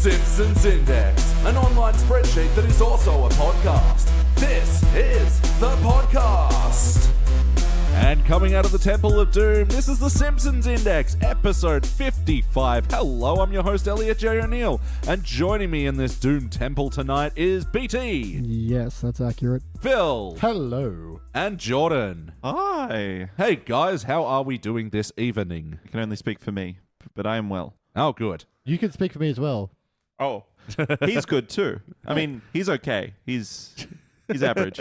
Simpsons Index, an online spreadsheet that is also a podcast. This is the podcast. And coming out of the Temple of Doom, this is the Simpsons Index, episode 55. Hello, I'm your host, Elliot J. O'Neill, and joining me in this Doom Temple tonight is BT. Yes, that's accurate. Phil. Hello. And Jordan. Hi. Hey guys, how are we doing this evening? I can only speak for me, but I am well. Oh, good. You can speak for me as well. Oh, he's good too. I mean, he's okay. He's average.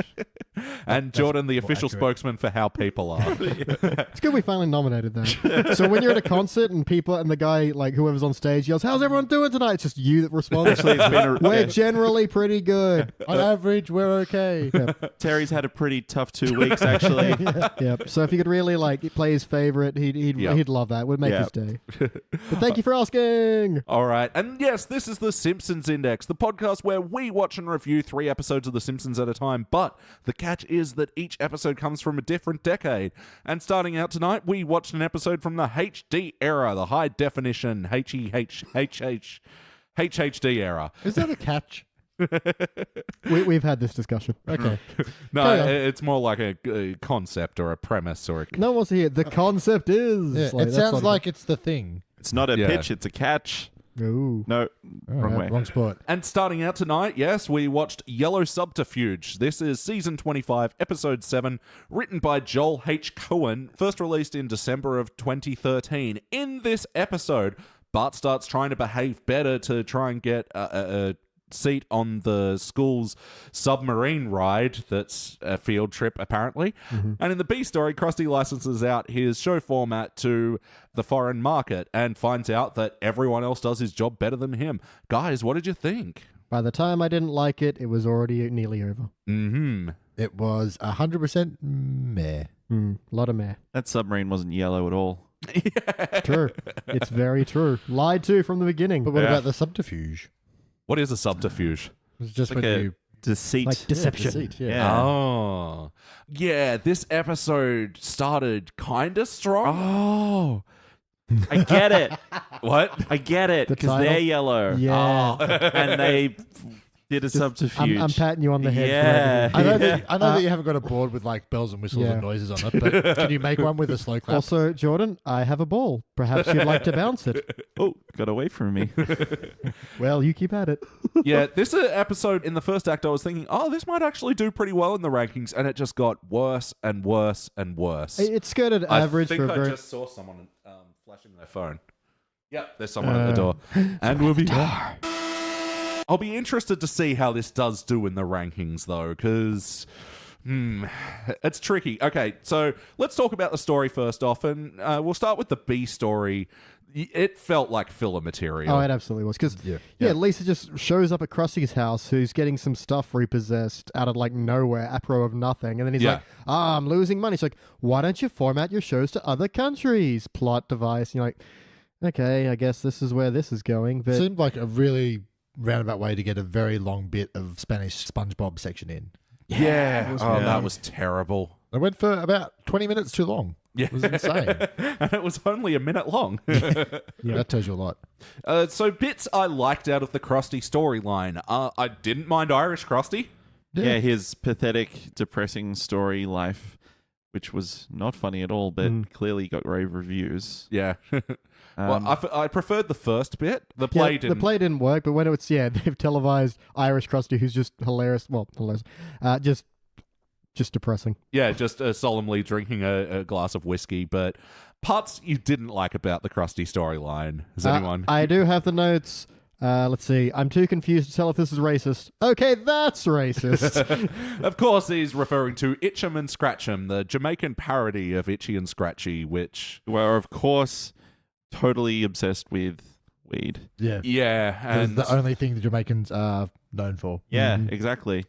And Jordan, the more official accurate. spokesman for how people are. It's good we finally nominated that. So when you're at a concert and people and the guy, like whoever's on stage, yells, "How's everyone doing tonight?" It's just you that responds. Actually, it's been We're generally pretty good. On average, we're okay. Terry's had a pretty tough 2 weeks, actually. Yep. So if you could really like play his favorite, he'd love that. Would make his day. But thank you for asking. All right. And yes, this is the Simpsons Index, the podcast where we watch and review 3 episodes of The Simpsons at a time. But the catch is that each episode comes from a different decade. And starting out tonight, we watched an episode from the HD era, the high definition HHD era. Is that a catch? We've had this discussion. Okay. No, it's more like a concept or a premise or a... No one wants to hear. The concept is. Yeah, Like, it that's sounds what like it's the thing. It's not a Yeah. pitch, it's a catch. Ooh. No, wrong way. Wrong spot. And starting out tonight, yes, we watched Yellow Subterfuge. This is season 25, episode 7, written by Joel H. Cohen, first released in December of 2013. In this episode, Bart starts trying to behave better to try and get a seat on the school's submarine ride that's a field trip, apparently. And in the B story, Krusty licenses out his show format to the foreign market and finds out that everyone else does his job better than him. Guys, what did you think? By the time I didn't like it, it was already nearly over. It was 100% meh. A lot of meh. That submarine wasn't yellow at all. True. It's very true. Lied to from the beginning. But what Yeah. about the subterfuge? What is a subterfuge? It was just Like when a you... deceit. Like deception. deceit, Yeah. Oh. Yeah, this episode started kind of strong. Oh, I get it. What? I get it, The because title? they're yellow. Yeah. And they did a subterfuge. I'm patting you on the head. Yeah. For I know, everything. I know that you haven't got a board with like bells and whistles Yeah. and noises on it, but can you make one with a slow clap? Also, Jordan, I have a ball. Perhaps you'd like to bounce it. Oh, got away from me. Well, you keep at it. Yeah, this episode in the first act, I was thinking, oh, this might actually do pretty well in the rankings, and it just got worse and worse and worse. It skirted average I think for a I very... just saw someone flashing their phone. Yep, there's someone at the door. And we'll be... I'll be interested to see how this does do in the rankings, though, because... it's tricky. Okay, so let's talk about the story first off, and we'll start with the B story. It felt like filler material. Oh, it absolutely was. Because, yeah, Lisa just shows up at Krusty's house, who's getting some stuff repossessed out of, like, nowhere, apro of nothing. And then he's like, I'm losing money. She's like, why don't you format your shows to other countries? Plot device. And you're like, okay, I guess this is where this is going. But Seemed like a really roundabout way to get a very long bit of Spanish SpongeBob section in. Yeah. That was terrible. It went for about 20 minutes too long. Yeah. It was insane. And it was only a minute long. Yeah, that tells you a lot. So bits I liked out of the Krusty storyline. I didn't mind Irish Krusty. Yeah, his pathetic, depressing story life, which was not funny at all, but clearly got rave reviews. Yeah. Well, I preferred the first bit. The play didn't. The play didn't work, but when it's, they've televised Irish Krusty, who's just hilarious. Well, hilarious. Just depressing. Yeah, just solemnly drinking a glass of whiskey. But parts you didn't like about the Krusty storyline. Is anyone? I do have the notes. Let's see. I'm too confused to tell if this is racist. Okay, that's racist. Of course, he's referring to Itch'em and Scratch'em, the Jamaican parody of Itchy and Scratchy, which were, of course, totally obsessed with weed. Yeah. Yeah, and It's the only thing the Jamaicans are known for. Yeah, exactly.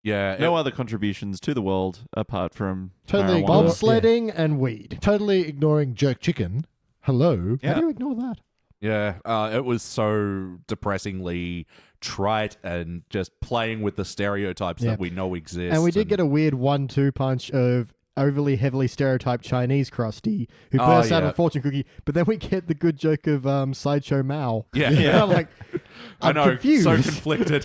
Yeah, No other contributions to the world apart from Totally marijuana. Bobsledding and weed. Totally ignoring jerk chicken. Hello. Yeah. How do you ignore that? Yeah, it was so depressingly trite and just playing with the stereotypes that we know exist. And we did get a weird 1-2 punch of overly heavily stereotyped Chinese Krusty who bursts out of a fortune cookie, but then we get the good joke of Sideshow Mao. Yeah. I'm like, I know, confused. so conflicted.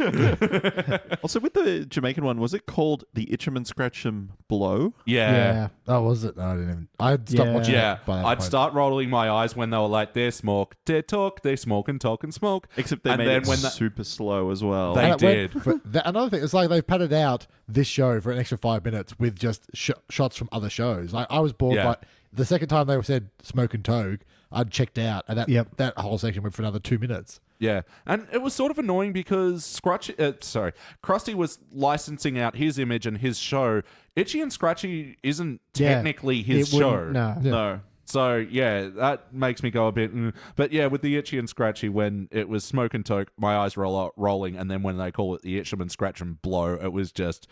Also, with the Jamaican one, was it called the Itch'em and Scratch'em Blow? Yeah. Oh, was it? No, I didn't even. I'd stop watching Yeah, it by that I'd point. start rolling my eyes when they were like, they smoke, they talk, they smoke and talk and smoke. Except they And made then it when super slow as well. They And it did. another thing, it's like they've padded out this show for an extra 5 minutes with just shots from other shows. Like I was bored Yeah. by the second time they said smoke and toke, I'd checked out, and that whole section went for another 2 minutes. Yeah, and it was sort of annoying because Krusty was licensing out his image and his show. Itchy and Scratchy isn't technically his show. No. So, yeah, that makes me go a bit... But, yeah, with the Itchy and Scratchy, when it was Smoke and Toke, my eyes were rolling, and then when they call it the Itch'em and Scratch'em Blow, it was just...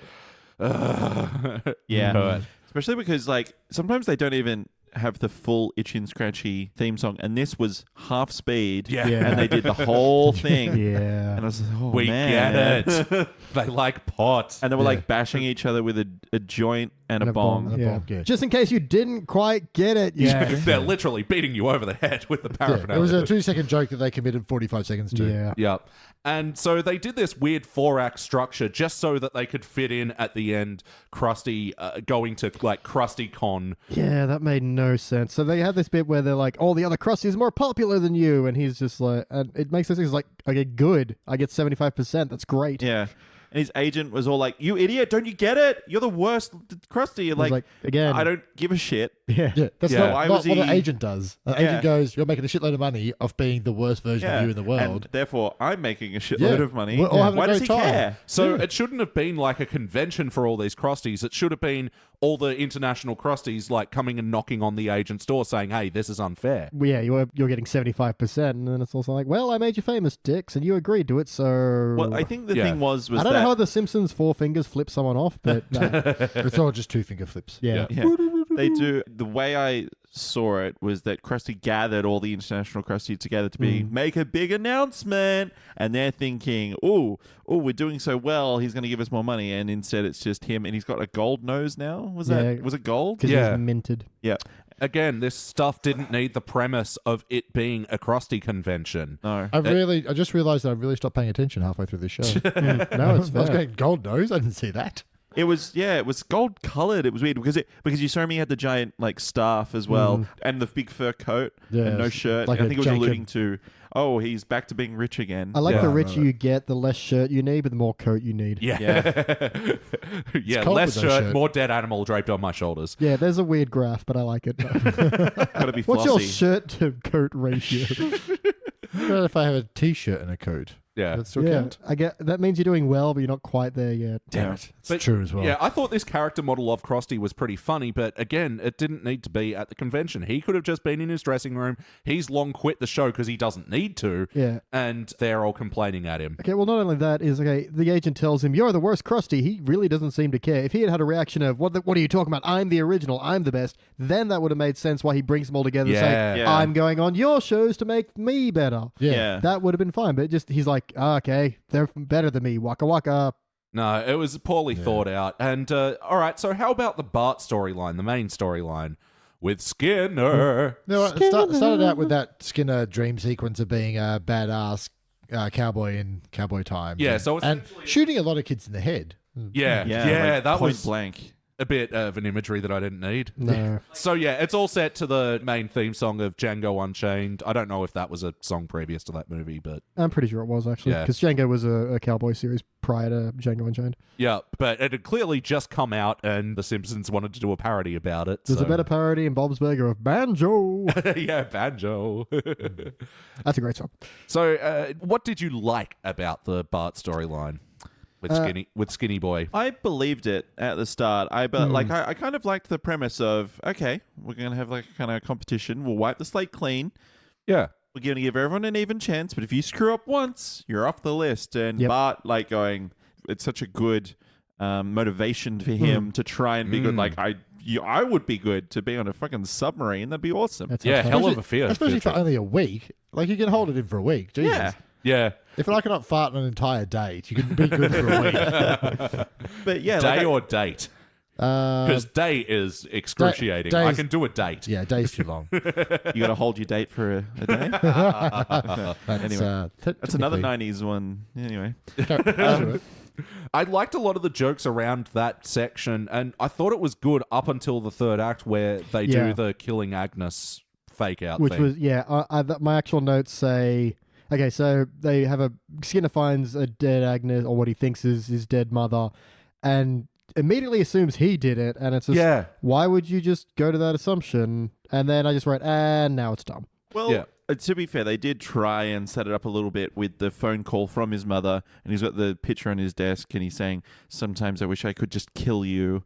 Yeah. hurt. Especially because, like, sometimes they don't even have the full Itchy and Scratchy theme song, and this was half speed, Yeah. and they did the whole thing. Yeah. And I was like, oh, We man. get it. They like pot. And they were, like, bashing each other with a joint and a bong. And a bong, yeah. Just in case you didn't quite get it. Yeah. They're literally beating you over the head with the paraphernalia. It was a 2-second joke that they committed 45 seconds to. Yeah. Yep. And so they did this weird 4-act structure just so that they could fit in at the end Krusty going to like Krusty Con. Yeah, that made no sense. So they had this bit where they're like, "Oh, the other Krusty is more popular than you," and he's just like, and it makes sense. He's like, "Okay, good. I get 75%. That's great." Yeah. And his agent was all like, "You idiot, don't you get it? You're the worst, Krusty." And Like, again. I don't give a shit. Yeah. Yeah, that's Yeah. not, Why not was what an he- agent does. An Yeah. agent goes, "You're making a shitload of money off being the worst version of you in the world." And therefore, I'm making a shitload Yeah. of money. We're all having a Why does he great time. care? So it shouldn't have been like a convention for all these Krusties. It should have been all the international Krusties like coming and knocking on the agent's door saying, "Hey, this is unfair." Well, yeah, you're getting 75%, and then it's also like, well, I made you famous, dicks, and you agreed to it, so... Well, I think the Yeah. thing was I don't that know how the Simpsons 4 fingers flip someone off, but It's all just 2 finger flips. yeah. yeah, they do. The way I saw it was that Krusty gathered all the international Krusty together to be make a big announcement, and they're thinking, "Oh, we're doing so well. He's going to give us more money." And instead, it's just him, and he's got a gold nose now. Was it gold? Because Yeah. he's minted. Yeah. Again, this stuff didn't need the premise of it being a Krusty convention. No. I just realized that I really stopped paying attention halfway through this show. No, it's I was fair. going gold nose. I didn't see that. It was gold colored. It was weird because you saw him, he had the giant like staff as well, and the big fur coat Yeah, and no it's shirt. like I a think it was Jacob. alluding to, oh, he's back to being rich again. I like Yeah. the richer you get, the less shirt you need, but the more coat you need. Yeah. Yeah, cold less with no shirt, shirt. more dead animal draped on my shoulders. Yeah, there's a weird graph, but I like it. Gotta be What's your flossy. shirt to coat ratio? What if I have a t-shirt and a coat? Yeah. That still yeah, count? I get that means you're doing well, but you're not quite there yet. Damn it. It's But- true as well. Yeah, I thought this character model of Krusty was pretty funny, but again, it didn't need to be at the convention. He could have just been in his dressing room. He's long quit the show because he doesn't need to, Yeah. and they're all complaining at him. Okay, well, not only that is, okay, the agent tells him, "You're the worst Krusty." He really doesn't seem to care. If he had had a reaction of, what are you talking about? I'm the original. I'm the best. Then that would have made sense why he brings them all together and say, Yeah. I'm going on your shows to make me better. Yeah. That would have been fine, but he's like, okay, they're better than me. Waka waka. No, it was poorly thought out. And, all right, so how about the Bart storyline, the main storyline, with Skinner? No, it started out with that Skinner dream sequence of being a badass cowboy in cowboy times. Yeah, so and essentially- shooting a lot of kids in the head. Yeah, like that point was blank. a bit of an imagery that I didn't need. No. So yeah, it's all set to the main theme song of Django Unchained. I don't know if that was a song previous to that movie, but I'm pretty sure it was, actually. Yeah. Because Django was a cowboy series prior to Django Unchained. yeah, but it had clearly just come out and The Simpsons wanted to do a parody about it. There's so. a better parody in Bob's Burger of Banjo. Yeah, Banjo. That's a great song. So what did you like about the Bart storyline with Skinny Boy? I believed it at the start. I kind of liked the premise of, okay, we're going to have like a kind of competition. We'll wipe the slate clean. Yeah. We're going to give everyone an even chance, but if you screw up once, you're off the list. And Yep. Bart, like, going, it's such a good motivation for him to try and be good. Like, I would be good to be on a fucking submarine. That'd be awesome. That's Yeah, fun. hell of a fear. Especially for only a week. Like, you can hold it in for a week. Jesus. Yeah. Yeah. If I cannot fart on an entire date, you can be good for a week. But yeah, Day like, or date? Because day is excruciating. I can do a date. Yeah, day's too long. You got to hold your date for a day. That's another '90s one. Anyway, I liked a lot of the jokes around that section, and I thought it was good up until the third act where they do the killing Agnes fake out Which thing. was, my actual notes say, okay, so they have Skinner finds a dead Agnes, or what he thinks is his dead mother, and immediately assumes he did it, and it's just, why would you just go to that assumption? And then I just wrote, and now it's dumb. Well, to be fair, they did try and set it up a little bit with the phone call from his mother, and he's got the picture on his desk, and he's saying, sometimes I wish I could just kill you.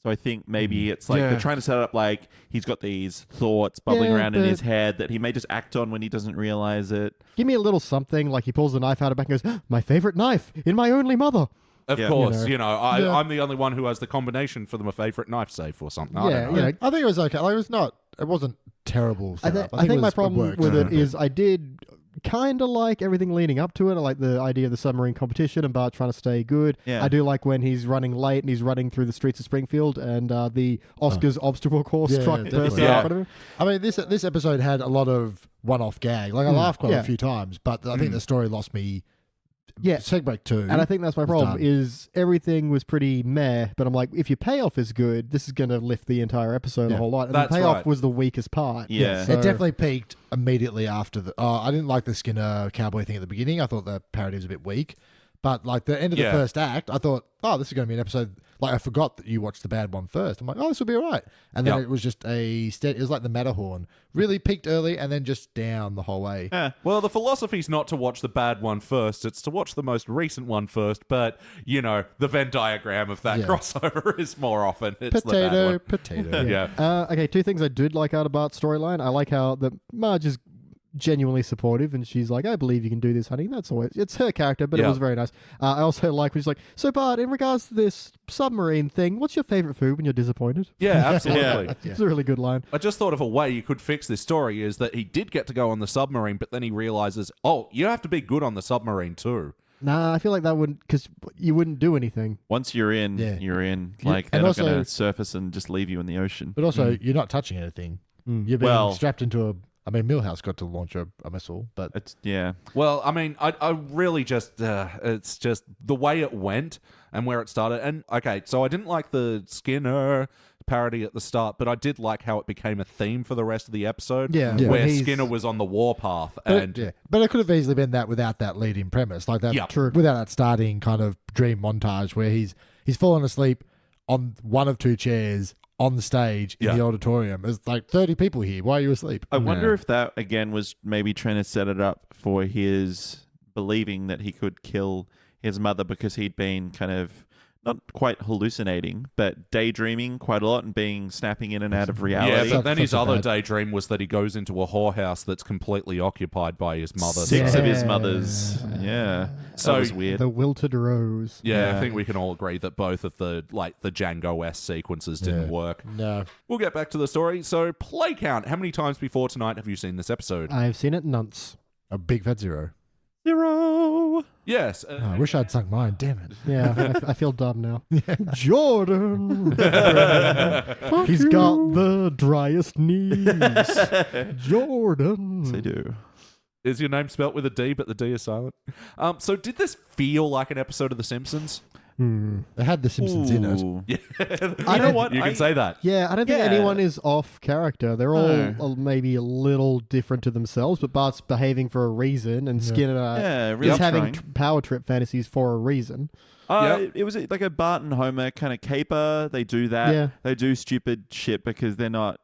So I think maybe it's like they're trying to set it up like he's got these thoughts bubbling around in his head that he may just act on when he doesn't realize it. Give me a little something, like he pulls the knife out of back and goes, my favorite knife in my only mother. Of course, I'm the only one who has the combination for my favorite knife safe or something. I don't know. I think it was okay. Like, it wasn't terrible. I think my problem with it is I did kind of like everything leading up to it. I like the idea of the submarine competition and Bart trying to stay good. Yeah. I do like when he's running late and he's running through the streets of Springfield and the Oscars obstacle course truck bursts out in front of him. I mean, this episode had a lot of one-off gag. Like, I laughed quite a few times, but I think the story lost me. Yeah, Segbreak 2. And I think that's my problem, is everything was pretty meh, but I'm like, if your payoff is good, this is going to lift the entire episode a whole lot. And the payoff was the weakest part. Yeah. So, it definitely peaked immediately after the... I didn't like the Skinner cowboy thing at the beginning. I thought the parody was a bit weak. But like the end of the first act, I thought, this is going to be an episode... Like, I forgot that you watched the bad one first. I'm like, this will be all right. And then it was just it was like the Matterhorn. Really peaked early and then just down the whole way. Well, the philosophy's not to watch the bad one first. It's to watch the most recent one first. But, the Venn diagram of that crossover is more often it's the bad one. Potato. Okay, two things I did like out of Bart's storyline. I like how Marge is genuinely supportive and she's like, I believe you can do this, honey. It's her character, but it was very nice. I also like when she's like, so Bart, in regards to this submarine thing, what's your favorite food when you're disappointed? Yeah, absolutely. It's a really good line. I just thought of a way you could fix this story is that he did get to go on the submarine, but then he realizes, you have to be good on the submarine too. Nah, I feel like that wouldn't, because you wouldn't do anything. Once you're in, you're in. Like, they're not going to surface and just leave you in the ocean. But also, you're not touching anything. You're being strapped into Milhouse got to launch a missile, but... Well, I mean, I really just... it's just the way it went and where it started. And, okay, so I didn't like the Skinner parody at the start, but I did like how it became a theme for the rest of the episode. Yeah. Where Skinner was on the warpath. But it could have easily been that without that lead-in premise. Like that, without that starting kind of dream montage where he's fallen asleep on one of two chairs on the stage in the auditorium. There's like 30 people here. Why are you asleep? I wonder if that, again, was maybe trying to set it up for his believing that he could kill his mother because he'd been kind of not quite hallucinating, but daydreaming quite a lot and snapping in and out of reality. Yeah, but then his other daydream was that he goes into a whorehouse that's completely occupied by his mother. 6 of his mothers. Yeah. So that was weird. The wilted rose. Yeah, I think we can all agree that both of the Django-esque sequences didn't work. No. We'll get back to the story. So, play count. How many times before tonight have you seen this episode? I've seen it once. A big fat 0. 0. Yes. I wish I'd sunk mine. Damn it. Yeah, I feel dumb now. Jordan. He's got the driest knees. Jordan. Yes, I do. Is your name spelt with a D, but the D is silent? So did this feel like an episode of The Simpsons? They had The Simpsons in it. Yeah. You know what? You can say that. Yeah, I don't think anyone is off character. They're all maybe a little different to themselves, but Bart's behaving for a reason, and Skinner is having power trip fantasies for a reason. It was like a Bart and Homer kind of caper. They do that. Yeah. They do stupid shit because they're not,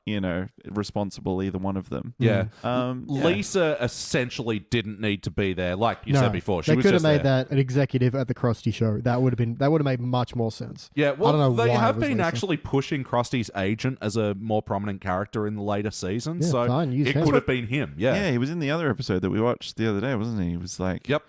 responsible, either one of them. Yeah. Lisa essentially didn't need to be there, like you said before. She they was could have just made that an executive at the Krusty show. That would have made much more sense. Yeah, well, I don't know they why have it was been Lisa. actually pushing Krusty's agent as a more prominent character in the later seasons, Yeah, so fine, use it him. could have been him. Yeah. Yeah, he was in the other episode that we watched the other day, wasn't he? He was like... Yep.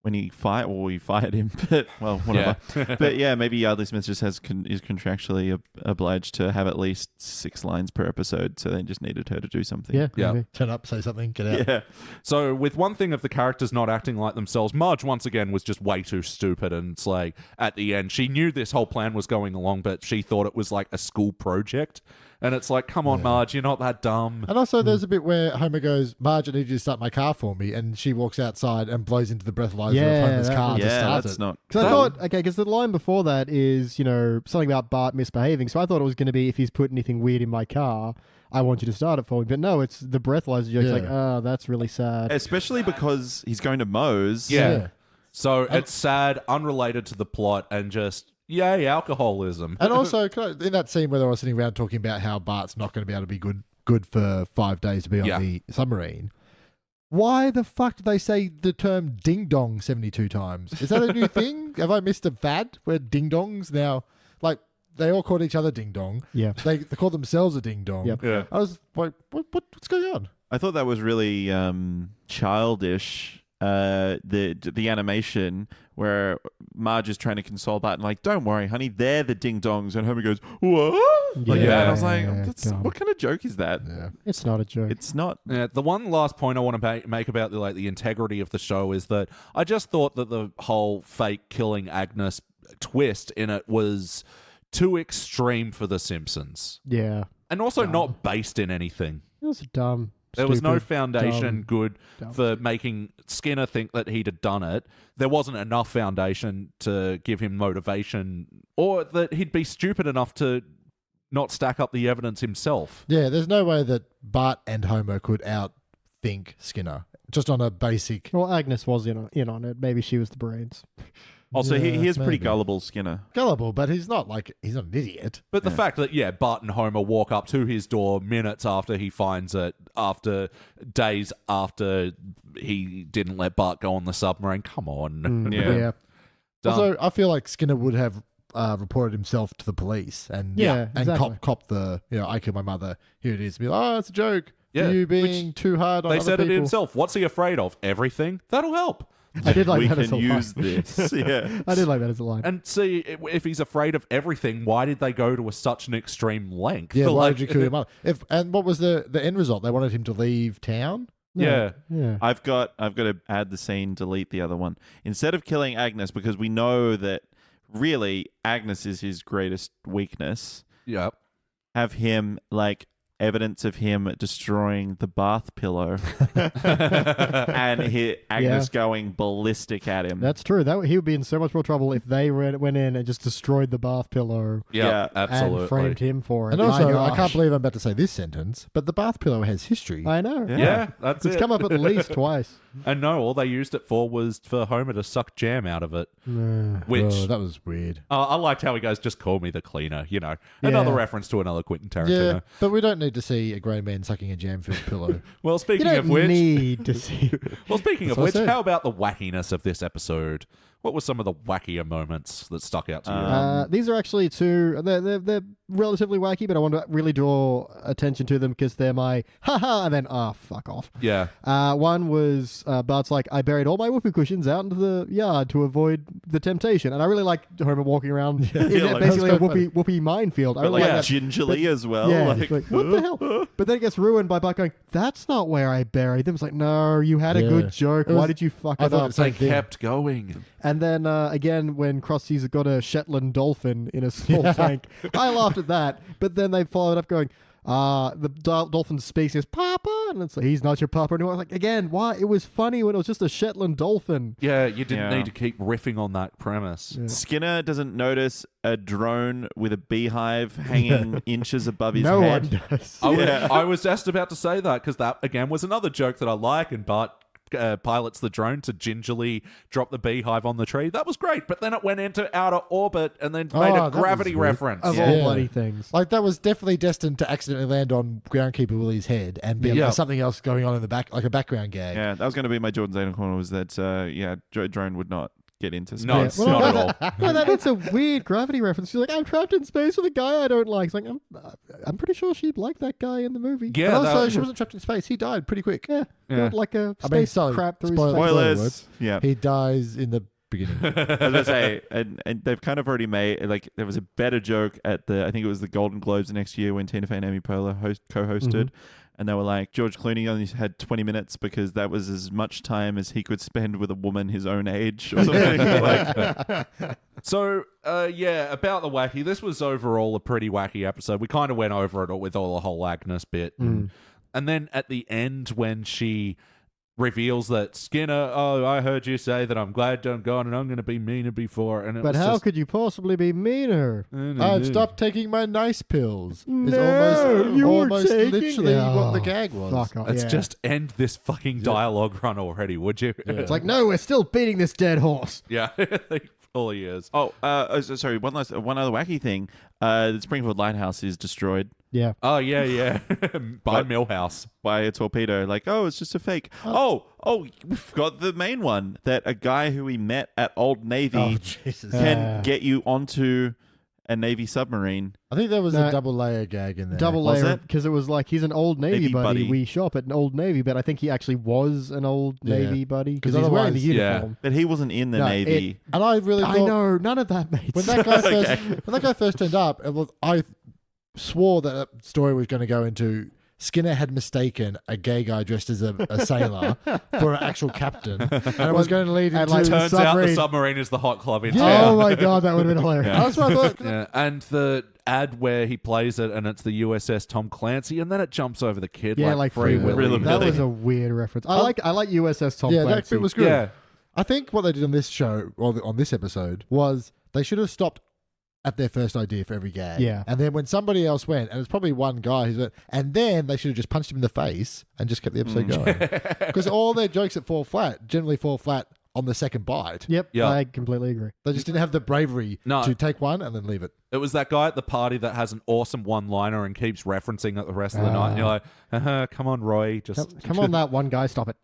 when he fired him, but well, whatever. Yeah. But yeah, maybe Yardley Smith just is contractually obliged to have at least 6 lines per episode, so they just needed her to do something. Yeah. Yeah. Turn up, say something, get out. Yeah. So with one thing of the characters not acting like themselves, Marge once again was just way too stupid, and it's like at the end she knew this whole plan was going along, but she thought it was like a school project. And it's like, come on, Marge, you're not that dumb. And also, there's a bit where Homer goes, Marge, I need you to start my car for me. And she walks outside and blows into the breathalyzer of Homer's car to start that's it. not. Because I thought, because the line before that is, something about Bart misbehaving. So I thought it was going to be, if he's put anything weird in my car, I want you to start it for me. But no, it's the breathalyzer joke. It's like, oh, that's really sad. Especially because he's going to Moe's. Yeah. So it's sad, unrelated to the plot, and just, yay, alcoholism. And also, in that scene where they were sitting around talking about how Bart's not going to be able to be good for 5 days to be on the submarine, why the fuck did they say the term ding dong 72 times? Is that a new thing? Have I missed a fad where ding dongs now, like, they all called each other ding dong. Yeah. They call themselves a ding dong. Yep. Yeah. I was like, what's going on? I thought that was really childish. The animation where Marge is trying to console Bart and like, don't worry, honey, they're the ding dongs, and Homer goes, what? Like that. And I was like, what kind of joke is that? Yeah. It's not a joke. It's not. Yeah, the one last point I want to make about the integrity of the show is that I just thought that the whole fake killing Agnes twist in it was too extreme for The Simpsons. Yeah. And also not based in anything. It was dumb. There was no Stupid, foundation dumb. for making Skinner think that he'd have done it. There wasn't enough foundation to give him motivation, or that he'd be stupid enough to not stack up the evidence himself. Yeah, there's no way that Bart and Homer could outthink Skinner just on a basic. Well, Agnes was in on it. Maybe she was the brains. Also, he is pretty maybe. gullible, Skinner. Gullible, but he's not an idiot. But the fact that, Bart and Homer walk up to his door minutes after he finds it, after days after he didn't let Bart go on the submarine, come on. Yeah. Dumb. Also, I feel like Skinner would have reported himself to the police and exactly. cop the, I killed my mother, here it is. Be like, it's a joke. Yeah, You being too hard on They other said people. it himself. What's he afraid of? Everything. That'll help. I did like We that as a can line. use this. Yeah. I did like that as a line. And see, if he's afraid of everything, why did they go to such an extreme length? Yeah, why Like- did you kill your mother? And what was the end result? They wanted him to leave town? Yeah. Yeah. I've got to add the scene, delete the other one. Instead of killing Agnes, because we know that really Agnes is his greatest weakness, Yep. have him evidence of him destroying the bath pillow and Agnes going ballistic at him. That's true. He would be in so much more trouble if they went in and just destroyed the bath pillow Yeah, absolutely. and framed him for it. And also, My I gosh. can't believe I'm about to say this sentence, but the bath pillow has history. I know. Yeah, that's It's it. come up at least twice. And no, all they used it for was for Homer to suck jam out of it. Which Oh, that was weird. I liked how he goes, just call me the cleaner, Another Yeah. reference to another Quentin Tarantino. Yeah, but we don't need to see a grown man sucking a jam-filled pillow. Well, You speaking don't of which, need to see. speaking of That's what I which, said. how about the wackiness of this episode? What were some of the wackier moments that stuck out to you? These are actually two. They're relatively wacky, but I want to really draw attention to them because they're my haha, and then fuck off. Yeah. One was Bart's like, I buried all my whoopee cushions out into the yard to avoid the temptation, and I really like Homer walking around in basically a whoopee minefield. I But really like that. gingerly as well. Yeah, like, what the hell? But then it gets ruined by Bart going, that's not where I buried them. It's like, no, you had a good joke. It was- Why did you fuck I it thought up? the same They thing. kept going. And then again, when Krusty's got a Shetland dolphin in a small tank, I laughed at that. But then they followed up going, the dolphin speaks, and goes, Papa, and it's like, he's not your papa anymore. I was like, again, why? It was funny when it was just a Shetland dolphin. Yeah, you didn't Yeah. need to keep riffing on that premise. Skinner doesn't notice a drone with a beehive hanging inches above his No head. one does. I was just about to say that because that, again, was another joke that I like, and Bart pilots the drone to gingerly drop the beehive on the tree. That was great, but then it went into outer orbit and then made a that was gravity weird. reference. Of all bloody things. Like, that was definitely destined to accidentally land on Groundkeeper Willie's head and be Yeah. something else going on in the back, like a background gag. Yeah, that was going to be my Jordan Zane corner, was that, drone would not get into space. No, it's not at all. No, it's a weird gravity reference. She's like, I'm trapped in space with a guy I don't like. It's like, I'm pretty sure she'd like that guy in the movie. Yeah, But also, she wasn't trapped in space. He died pretty quick. Yeah. Got like a space crap through his face. Spoilers. Yeah. He dies in the beginning. I was gonna say, and they've kind of already made, like, there was a better joke at I think it was the Golden Globes the next year when Tina Fey and Amy Poehler co-hosted, and they were like, George Clooney only had 20 minutes because that was as much time as he could spend with a woman his own age or something. So, about the wacky. This was overall a pretty wacky episode. We kind of went over it with all the whole Agnes bit, and then at the end when she reveals that Skinner, I heard you say that I'm glad I'm gone and I'm going to be meaner before. And but how could you possibly be meaner? I've stopped taking my nice pills. No, you were almost taking literally what the gag was. Fuck off. Let's just end this fucking dialogue run already, would you? It's like, no, we're still beating this dead horse. Yeah, all he is. Oh, sorry. One other wacky thing. The Springfield Lighthouse is destroyed. Yeah. Oh, yeah. By Millhouse. By a torpedo. Like, it's just a fake. Oh, we've got the main one. That a guy who we met at Old Navy can get you onto a Navy submarine. I think there was a double layer gag in there. Double layer, because it was like, he's an Old Navy buddy. We shop at an Old Navy, but I think he actually was an Old Navy buddy because he's wearing the uniform. But he wasn't in the Navy. And I really thought... I know, none of that made when sense. That guy first turned up, I swore that story was going to go into Skinner had mistaken a gay guy dressed as a sailor for an actual captain, and it was going to lead into... Like, turns out the submarine is the hot club in town. Oh my God, that would have been hilarious. Yeah. That's what I thought. Yeah. And the ad where he plays it, and it's the USS Tom Clancy, and then it jumps over the kid like Free Willy. That was a weird reference. I like USS Tom Clancy. Yeah, that bit was good. Yeah. I think what they did on this show, or on this episode, was they should have stopped at their first idea for every gag. Yeah. And then when somebody else went, and it's probably one guy who's went, and then they should have just punched him in the face and just kept the episode going. Because all their jokes that generally fall flat on the second bite. Yep, I completely agree. They just didn't have the bravery to take one and then leave it. It was that guy at the party that has an awesome one-liner and keeps referencing it the rest of the night. And you're like, come on, Roy. Come on, that one guy. Stop it.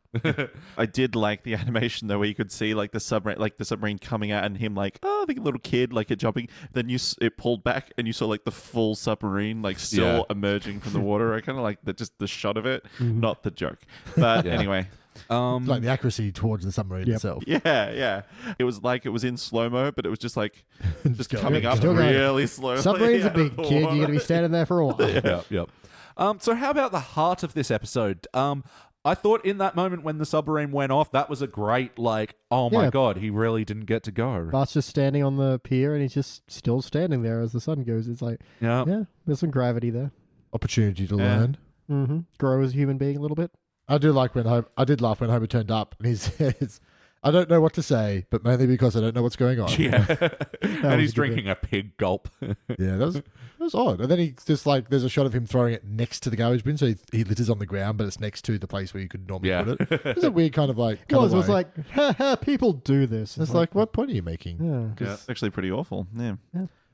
I did like the animation, though, where you could see like the submarine coming out and him like, the little kid, like it jumping. Then it pulled back and you saw like the full submarine like still emerging from the water. I kind of like just the shot of it, not the joke. But anyway... like the accuracy towards the submarine itself. Yeah. It was like it was in slow-mo, but it was just like just coming up Still really slowly. Submarine's a big kid. You're going to be standing there for a while. Yep. So how about the heart of this episode? I thought in that moment when the submarine went off, that was a great, like, oh my God, he really didn't get to go. Bart's just standing on the pier and he's just still standing there as the sun goes. It's like, there's some gravity there. Opportunity to learn. Mm-hmm. Grow as a human being a little bit. I did laugh when Homer turned up and he says, I don't know what to say, but mainly because I don't know what's going on. Yeah. And he's drinking a pig gulp. Yeah, that was odd. And then he just like, there's a shot of him throwing it next to the garbage bin, so he litters on the ground, but it's next to the place where you could normally put it. It's a weird kind of like... It was like, people do this. It's like, what point are you making? Yeah, it's actually pretty awful.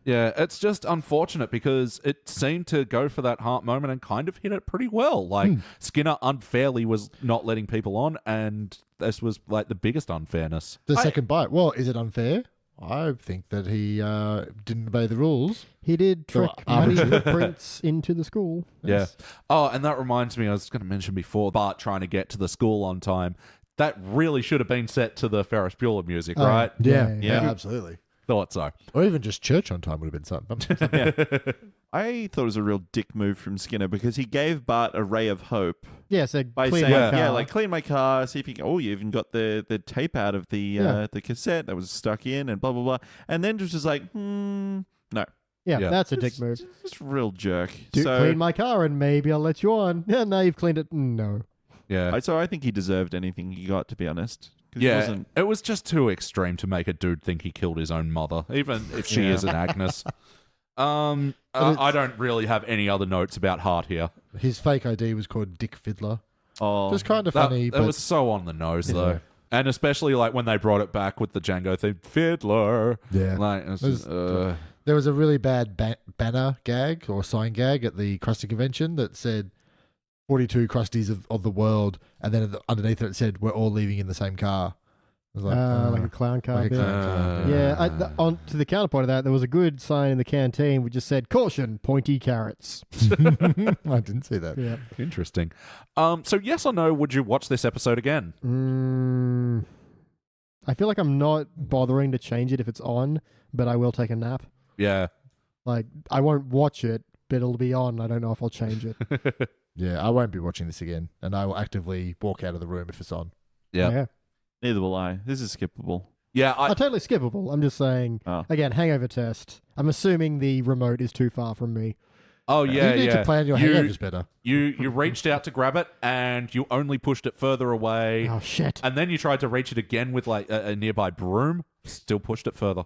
Yeah, it's just unfortunate because it seemed to go for that heart moment and kind of hit it pretty well. Like, Skinner unfairly was not letting people on, and this was like the biggest unfairness. The second bite. Well, is it unfair? I think that he didn't obey the rules. He did trick money footprints into the school. Yeah. Oh, and that reminds me, I was going to mention before, Bart trying to get to the school on time. That really should have been set to the Ferris Bueller music, right? Yeah, absolutely. Thought so. Or even just church on time would have been something. I thought it was a real dick move from Skinner because he gave Bart a ray of hope. Yeah, so by clean saying, my car. like clean my car, see if you can. Oh, you even got the tape out of the cassette that was stuck in, and blah blah blah. And then just like, no. Yeah, that's a dick move. Just real jerk. Clean my car and maybe I'll let you on. Yeah, now you've cleaned it. No. Yeah. So I think he deserved anything he got, to be honest. Yeah, it was just too extreme to make a dude think he killed his own mother, even if she is an Agnes. I don't really have any other notes about Hart here. His fake ID was called Dick Fiddler. Oh, just kind of funny. That was so on the nose, though. And especially like when they brought it back with the Django theme, Fiddler. Yeah. Like, there was a really bad banner gag or sign gag at the Krusty convention that said 42 Krusties of the world, and then underneath it said, we're all leaving in the same car. Like a clown car bit. car. On to the counterpoint of that, there was a good sign in the canteen which just said, "Caution, pointy carrots." I didn't see that. Yeah. Interesting. So yes or no, would you watch this episode again? I feel like I'm not bothering to change it if it's on, but I will take a nap. Yeah. Like, I won't watch it, but it'll be on. I don't know if I'll change it. Yeah, I won't be watching this again, and I will actively walk out of the room if it's on. Yeah. Neither will I. This is skippable. Yeah. Totally skippable. I'm just saying, again, hangover test. I'm assuming the remote is too far from me. Oh, yeah, You need to plan your hangovers better. You reached out to grab it, and you only pushed it further away. Oh, shit. And then you tried to reach it again with like a nearby broom. Still pushed it further.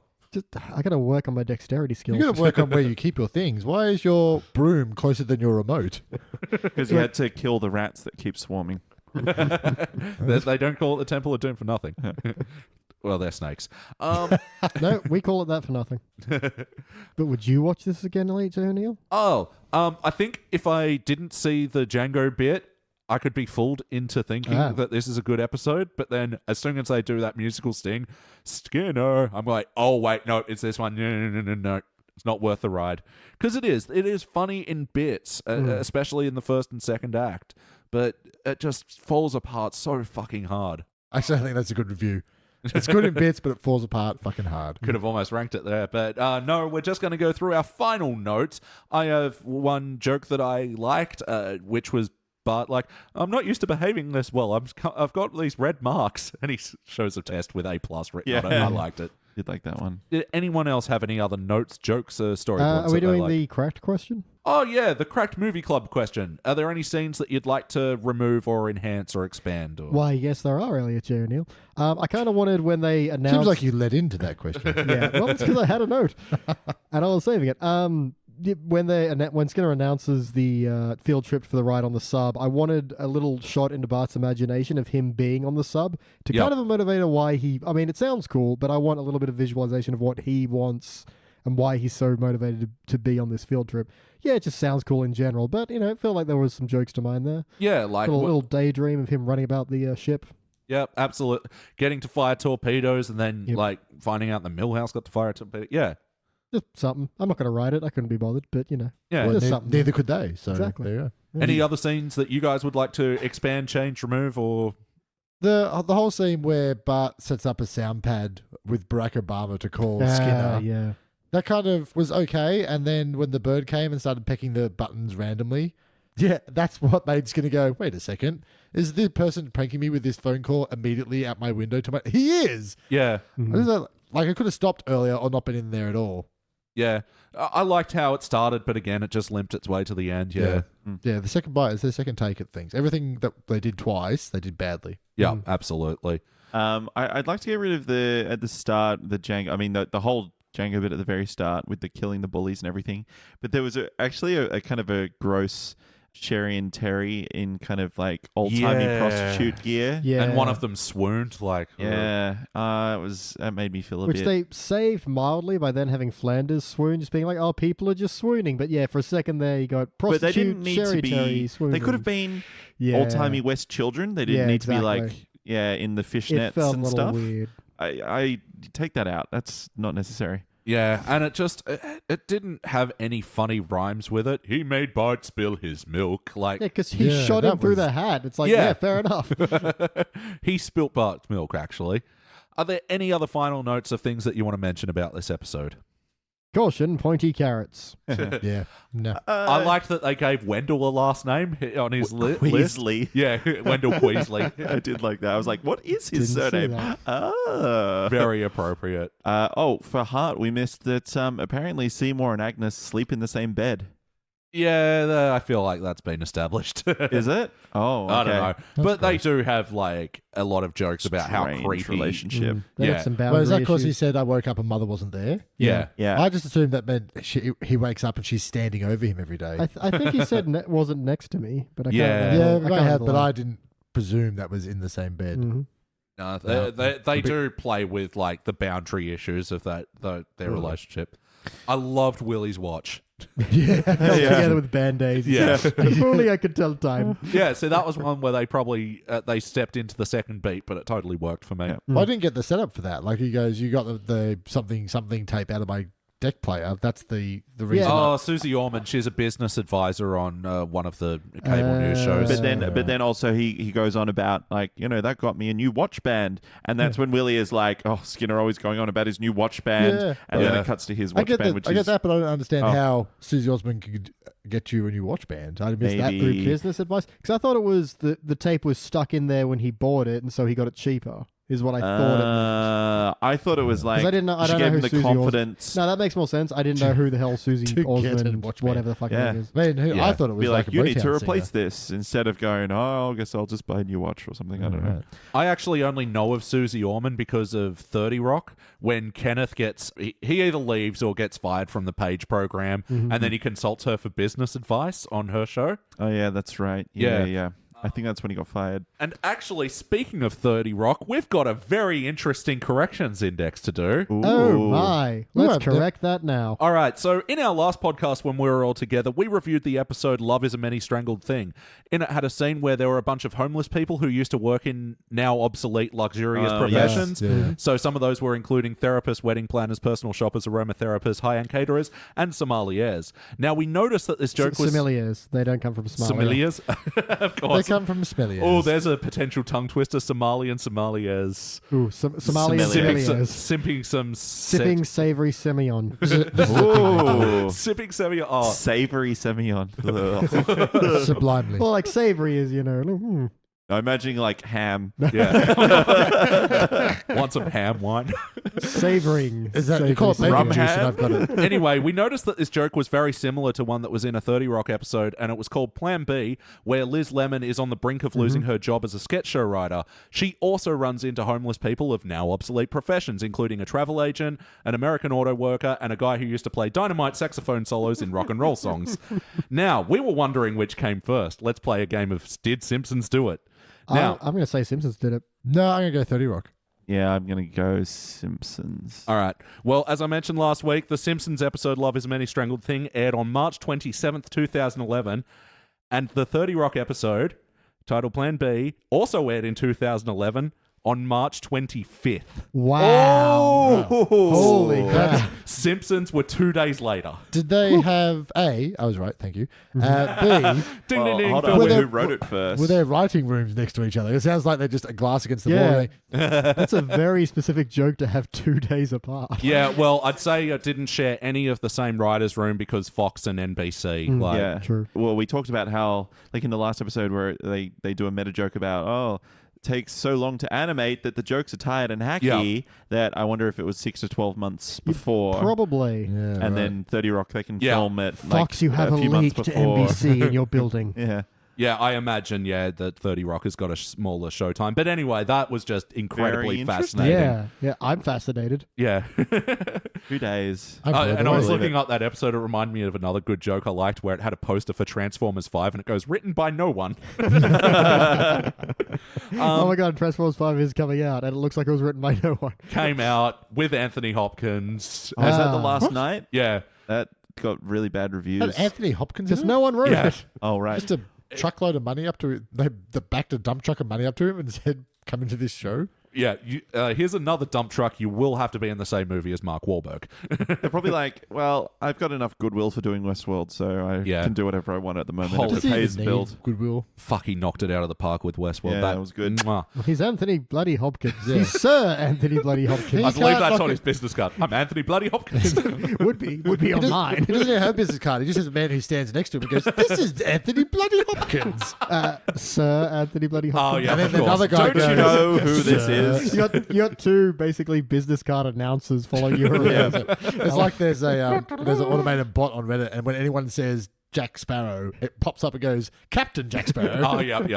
I got to work on my dexterity skills. You got to work on where you keep your things. Why is your broom closer than your remote? Because you had to kill the rats that keep swarming. They don't call it the Temple of Doom for nothing. Well, they're snakes. No, we call it that for nothing. But would you watch this again, Elliot O'Neill? I think if I didn't see the Django bit, I could be fooled into thinking that this is a good episode. But then as soon as they do that musical sting, Skinner, I'm like, oh, wait, no, it's this one. No. It's not worth the ride. Because it is. It is funny in bits, especially in the first and second act. But it just falls apart so fucking hard. Actually, I think that's a good review. It's good in bits, but it falls apart fucking hard. Could have almost ranked it there. But no, we're just going to go through our final notes. I have one joke that I liked, which was Bart like, I'm not used to behaving this well. I've got these red marks. And he shows a test with A+ written on it. I liked it. Did like that one. Did anyone else have any other notes, jokes, or story points? Are we doing the cracked question? Oh, yeah, the Cracked Movie Club question. Are there any scenes that you'd like to remove or enhance or expand? Or... Why, yes, there are, Elliot J. O'Neill. I kind of wanted when they announced... Seems like you led into that question. Yeah, well, it's because I had a note, and I was saving it. When Skinner announces the field trip for the ride on the sub, I wanted a little shot into Bart's imagination of him being on the sub to kind of a motivator why he... I mean, it sounds cool, but I want a little bit of visualization of what he wants and why he's so motivated to be on this field trip. Yeah, it just sounds cool in general, but, you know, it felt like there was some jokes to mine there. Yeah, like... A little daydream of him running about the ship. Yep, absolutely. Getting to fire torpedoes and then, like, finding out the Millhouse got to fire a torpedo. Yeah. Just something. I'm not going to write it. I couldn't be bothered, but, you know. Yeah. Well, just something. Neither could they, so exactly. there you go. Yeah. Any other scenes that you guys would like to expand, change, remove, or... The whole scene where Bart sets up a sound pad with Barack Obama to call Skinner. Yeah. That kind of was okay, and then when the bird came and started pecking the buttons randomly, yeah, that's what made Skinner go, wait a second, is this person pranking me with this phone call immediately out my window to my... He is! Yeah. Mm-hmm. Like, I could have stopped earlier or not been in there at all. Yeah. I liked how it started, but again, it just limped its way to the end. Yeah. Yeah, the second bite is their second take at things. Everything that they did twice, they did badly. Yeah, absolutely. I'd like to get rid of at the start, the Django. I mean, the whole Django bit at the very start with the killing the bullies and everything. But there was actually a kind of a gross Sherry and Terry in kind of like old-timey prostitute gear. Yeah. And one of them swooned, like... that made me feel a Which bit... they saved mildly by then having Flanders swoon, just being like, oh, people are just swooning. But yeah, for a second there, you got prostitute, but they didn't need Sherry to be... Terry swooning. They could have been old-timey West children. They didn't need to be like, in the fishnets it felt and a little stuff. Weird. I take that out. That's not necessary. Yeah, and it didn't have any funny rhymes with it. He made Bart spill his milk. Like, yeah, because he shot him through the hat. It's like, yeah fair enough. He spilt Bart's milk, actually. Are there any other final notes of things that you want to mention about this episode? Caution, pointy carrots. Yeah, no. I liked that they gave Wendell a last name on his list. Weasley. Yeah, Wendell Weasley. I did like that. I was like, what is his Didn't see surname? that. Very appropriate. For Hart, we missed that apparently Seymour and Agnes sleep in the same bed. Yeah, I feel like that's been established. Is it? Oh, okay. I don't know. But they do have like a lot of jokes about how Strange creepy relationship. They Yeah. had some Well, boundary is that because he issues. said I woke up and mother wasn't there? Yeah. Yeah. I just assumed that meant he wakes up and she's standing over him every day. I think he said wasn't next to me, but I can't Yeah. remember. Yeah, I I can't have, but remember. I didn't presume that was in the same bed. Mhm. No, they do play with like the boundary issues of their relationship. I loved Willie's watch. Together with Band-Aids. Yeah. If only I could tell time. Yeah, so that was one where they probably they stepped into the second beat, but it totally worked for me. Well, I didn't get the setup for that. Like he goes, you got the something tape out of my deck player. That's the reason. Oh, Susie Orman, she's a business advisor on one of the cable news shows. But then also he goes on about like, that got me a new watch band, and that's when Willie is like, oh, Skinner always going on about his new watch band, and then it cuts to his watch band. I get that, but I don't understand how Susie Osmond could get you a new watch band. I missed that through business advice, because I thought it was the tape was stuck in there when he bought it, and so he got it cheaper. Is what I thought it meant. I thought it was like I don't know she gave who him the Susie confidence. No, that makes more sense. I didn't know who the hell Susie Osmond, whatever the fuck her name is. Man, I thought it was be like you need to Motown replace singer. this instead of going, I guess I'll just buy a new watch or something. I don't know. I actually only know of Susie Orman because of 30 Rock, when Kenneth he either leaves or gets fired from the Page program, and then he consults her for business advice on her show. Oh, yeah, that's right. Yeah. I think that's when he got fired. And actually, speaking of 30 Rock, we've got a very interesting corrections index to do. Ooh. Oh my. Let's correct that now. All right, so in our last podcast when we were all together, we reviewed the episode Love is a Many Strangled Thing. In it had a scene where there were a bunch of homeless people who used to work in now obsolete luxurious professions. Yes. Yeah. So some of those were including therapists, wedding planners, personal shoppers, aromatherapists, high-end caterers, and sommeliers. Now, we noticed that this joke was... Sommeliers. They don't come from Somalia. Sommeliers? Of course. They come from sommeliers. Oh, there's a potential tongue twister. Somali and sommeliers. Ooh, Somalian sommeliers. Sipping some... Sipping savory Semillon. Ooh. Sipping Semillon. Oh. Savory Semillon. Sublimely. Well, like savory is, I'm imagining like ham. Yeah. Want some ham wine? savoring. Is that you call it Rum bacon juice? ham? And I've got it. Anyway, we noticed that this joke was very similar to one that was in a 30 Rock episode, and it was called Plan B, where Liz Lemon is on the brink of losing her job as a sketch show writer. She also runs into homeless people of now obsolete professions, including a travel agent, an American auto worker, and a guy who used to play dynamite saxophone solos in rock and roll songs. Now, we were wondering which came first. Let's play a game of Did Simpsons Do It? Now, I'm going to say Simpsons did it. No, I'm going to go 30 Rock. Yeah, I'm going to go Simpsons. all right. Well, as I mentioned last week, the Simpsons episode Love is a Many Strangled Thing aired on March 27th, 2011, and the 30 Rock episode, titled Plan B, also aired in 2011 on March 25th. Wow. Oh! Holy crap. Simpsons were 2 days later. Did they have I was right, thank you. B, Ding, ding, ding. Hold Phil on, Wheaton. who wrote it first? were there writing rooms next to each other? It sounds like they're just a glass against the wall. That's a very specific joke to have 2 days apart. Yeah, well, I'd say it didn't share any of the same writer's room because Fox and NBC. Yeah, True. Well, we talked about how, like in the last episode where they do a meta joke about, it takes so long to animate that the jokes are tired and hacky that I wonder if it was 6 to 12 months before. Probably. Yeah, And then 30 Rock, they can Yeah. film it Fox, like you have a a few months leak to before. NBC in your building. Yeah. Yeah, I imagine, that 30 Rock has got a smaller showtime. But anyway, that was just incredibly Very interesting. fascinating. Yeah, I'm fascinated. Yeah. 2 days. I'm blown And I was away. looking up that episode. It reminded me of another good joke I liked where it had a poster for Transformers 5 and it goes, written by no one. Oh my god, Transformers 5 is coming out, and it looks like it was written by no one. Came out with Anthony Hopkins. Was that the Ah. last night? Yeah. That got really bad reviews. And Anthony Hopkins. Just in it? no one wrote Yeah. it. Oh, right. Just a truckload of money up to they backed a dump truck of money up to him and said, "Come into this show." Yeah. Here's another dump truck. You will have to be in the same movie as Mark Wahlberg. They're probably like, well, I've got enough goodwill for doing Westworld, so I Yeah. can do whatever I want at the moment. Holy If Does it he pays even bills. need goodwill? Fuck, he knocked it out of the park with Westworld. Yeah, that was good. Mwah. He's Anthony Bloody Hopkins. Yeah. He's Sir Anthony Bloody Hopkins. I He believe can't that's knock on it. his business card. I'm Anthony Bloody Hopkins. would be on mine. He doesn't even have a business card. He just has a man who stands next to him and goes, "This is Anthony Bloody Hopkins." Sir Anthony Bloody Oh, Hopkins. yeah, And then of course. another guy Don't you goes, know who this is? You got two basically business card announcers following you around. It's like there's an automated bot on Reddit, and when anyone says Jack Sparrow, it pops up and goes, "Captain Jack Sparrow." Oh, yep.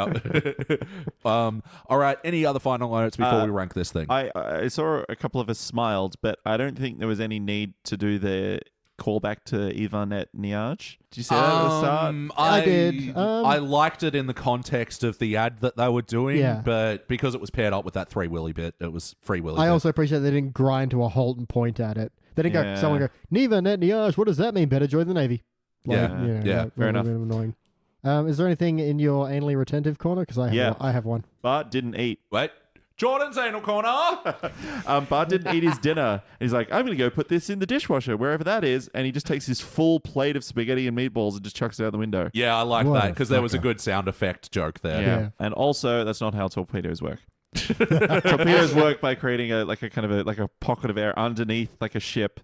All right. Any other final notes before we rank this thing? I saw a couple of us smiled, but I don't think there was any need to do the callback to Yvonne Niage? Did you see that at the start? I did. I liked it in the context of the ad that they were doing, Yeah. but because it was paired up with that Free Willy bit, it was Free Willy. I bit. also appreciate they didn't grind to a halt and point at it. They didn't Yeah. go, someone go, Neva Net Niage, what does that mean? Better join the Navy. Yeah. that fair was enough. a bit annoying. Is there anything in your anally retentive corner? Because I have one. Bart didn't eat. Wait. Jordan's anal corner. Bart didn't eat his dinner. He's like, I'm going to go put this in the dishwasher, wherever that is. And he just takes his full plate of spaghetti and meatballs and just chucks it out the window. Yeah, I like What that a because there was a fucker. good sound effect joke there. Yeah. And also, that's not how torpedoes work. Torpedoes work by creating a pocket of air underneath like a ship.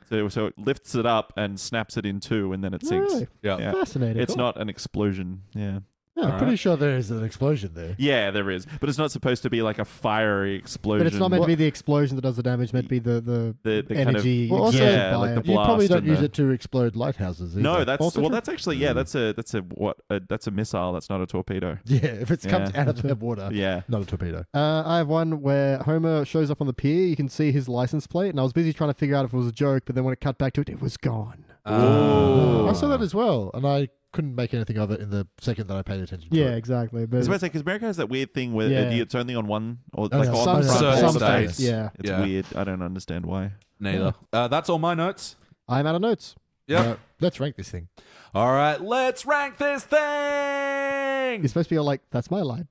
So it lifts it up and snaps it in two, and then it sinks. Really? Yeah. Fascinating. It's not an explosion. Yeah. I'm pretty sure there is an explosion there. Yeah, there is. But it's not supposed to be like a fiery explosion. But it's not meant to be the explosion that does the damage. It's meant to be the the kind of- energy. Well, also, exerted yeah, by like it. the You probably blast don't and use the- it to explode lighthouses either. No, that's Also true. that's actually that's a missile. That's not a torpedo. Yeah, if it comes Yeah. out of the water, Yeah. not a torpedo. I have one where Homer shows up on the pier. You can see his license plate, and I was busy trying to figure out if it was a joke, but then when it cut back to it, it was gone. I saw that as well, and I couldn't make anything of it in the second that I paid attention to Yeah, it. exactly. I But was about to say, because America has that weird thing where Yeah. it's only on one or Oh, like no, on some the front certain page. states. Yeah, It's Yeah. weird. I don't understand why. Neither. That's all my notes. I'm out of notes. Yep. Let's rank this thing. All right, let's rank this thing. You're supposed to be all like, "That's my line."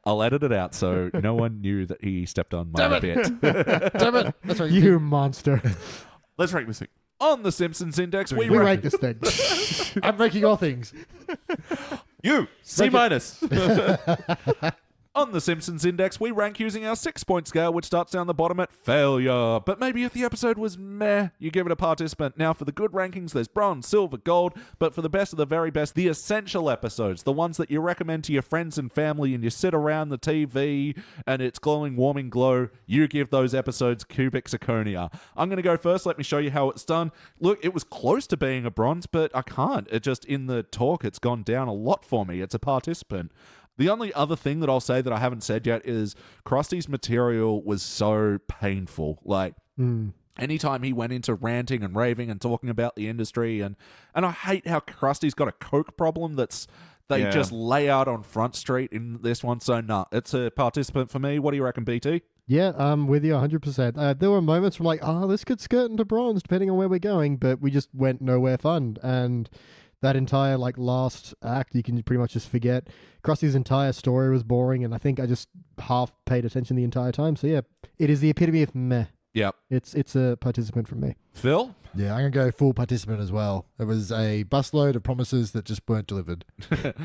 I'll edit it out so no one knew that he stepped on my bit. Damn it! That's right. You monster. Let's rank this thing. On the Simpsons Index, we We rank rank this thing. I'm ranking all things. You C minus. On the Simpsons Index, we rank using our 6-point scale, which starts down the bottom at failure. But maybe if the episode was meh, you give it a participant. Now, for the good rankings, there's bronze, silver, gold. But for the best of the very best, the essential episodes, the ones that you recommend to your friends and family and you sit around the TV and it's glowing, warming glow, you give those episodes cubic zirconia. I'm going to go first. Let me show you how it's done. Look, it was close to being a bronze, but I can't. It just, in the talk, it's gone down a lot for me. It's a participant. The only other thing that I'll say that I haven't said yet is Krusty's material was so painful. Like, anytime he went into ranting and raving and talking about the industry, and I hate how Krusty's got a coke problem they just lay out on Front Street in this one. So, it's a participant for me. What do you reckon, BT? Yeah, I'm with you 100%. There were moments from like, this could skirt into bronze depending on where we're going, but we just went nowhere fun. And that entire like last act, you can pretty much just forget. Krusty's entire story was boring, and I think I just half paid attention the entire time. So yeah, it is the epitome of meh. Yep. It's a participant from me. Phil? Yeah, I'm gonna go full participant as well. It was a busload of promises that just weren't delivered.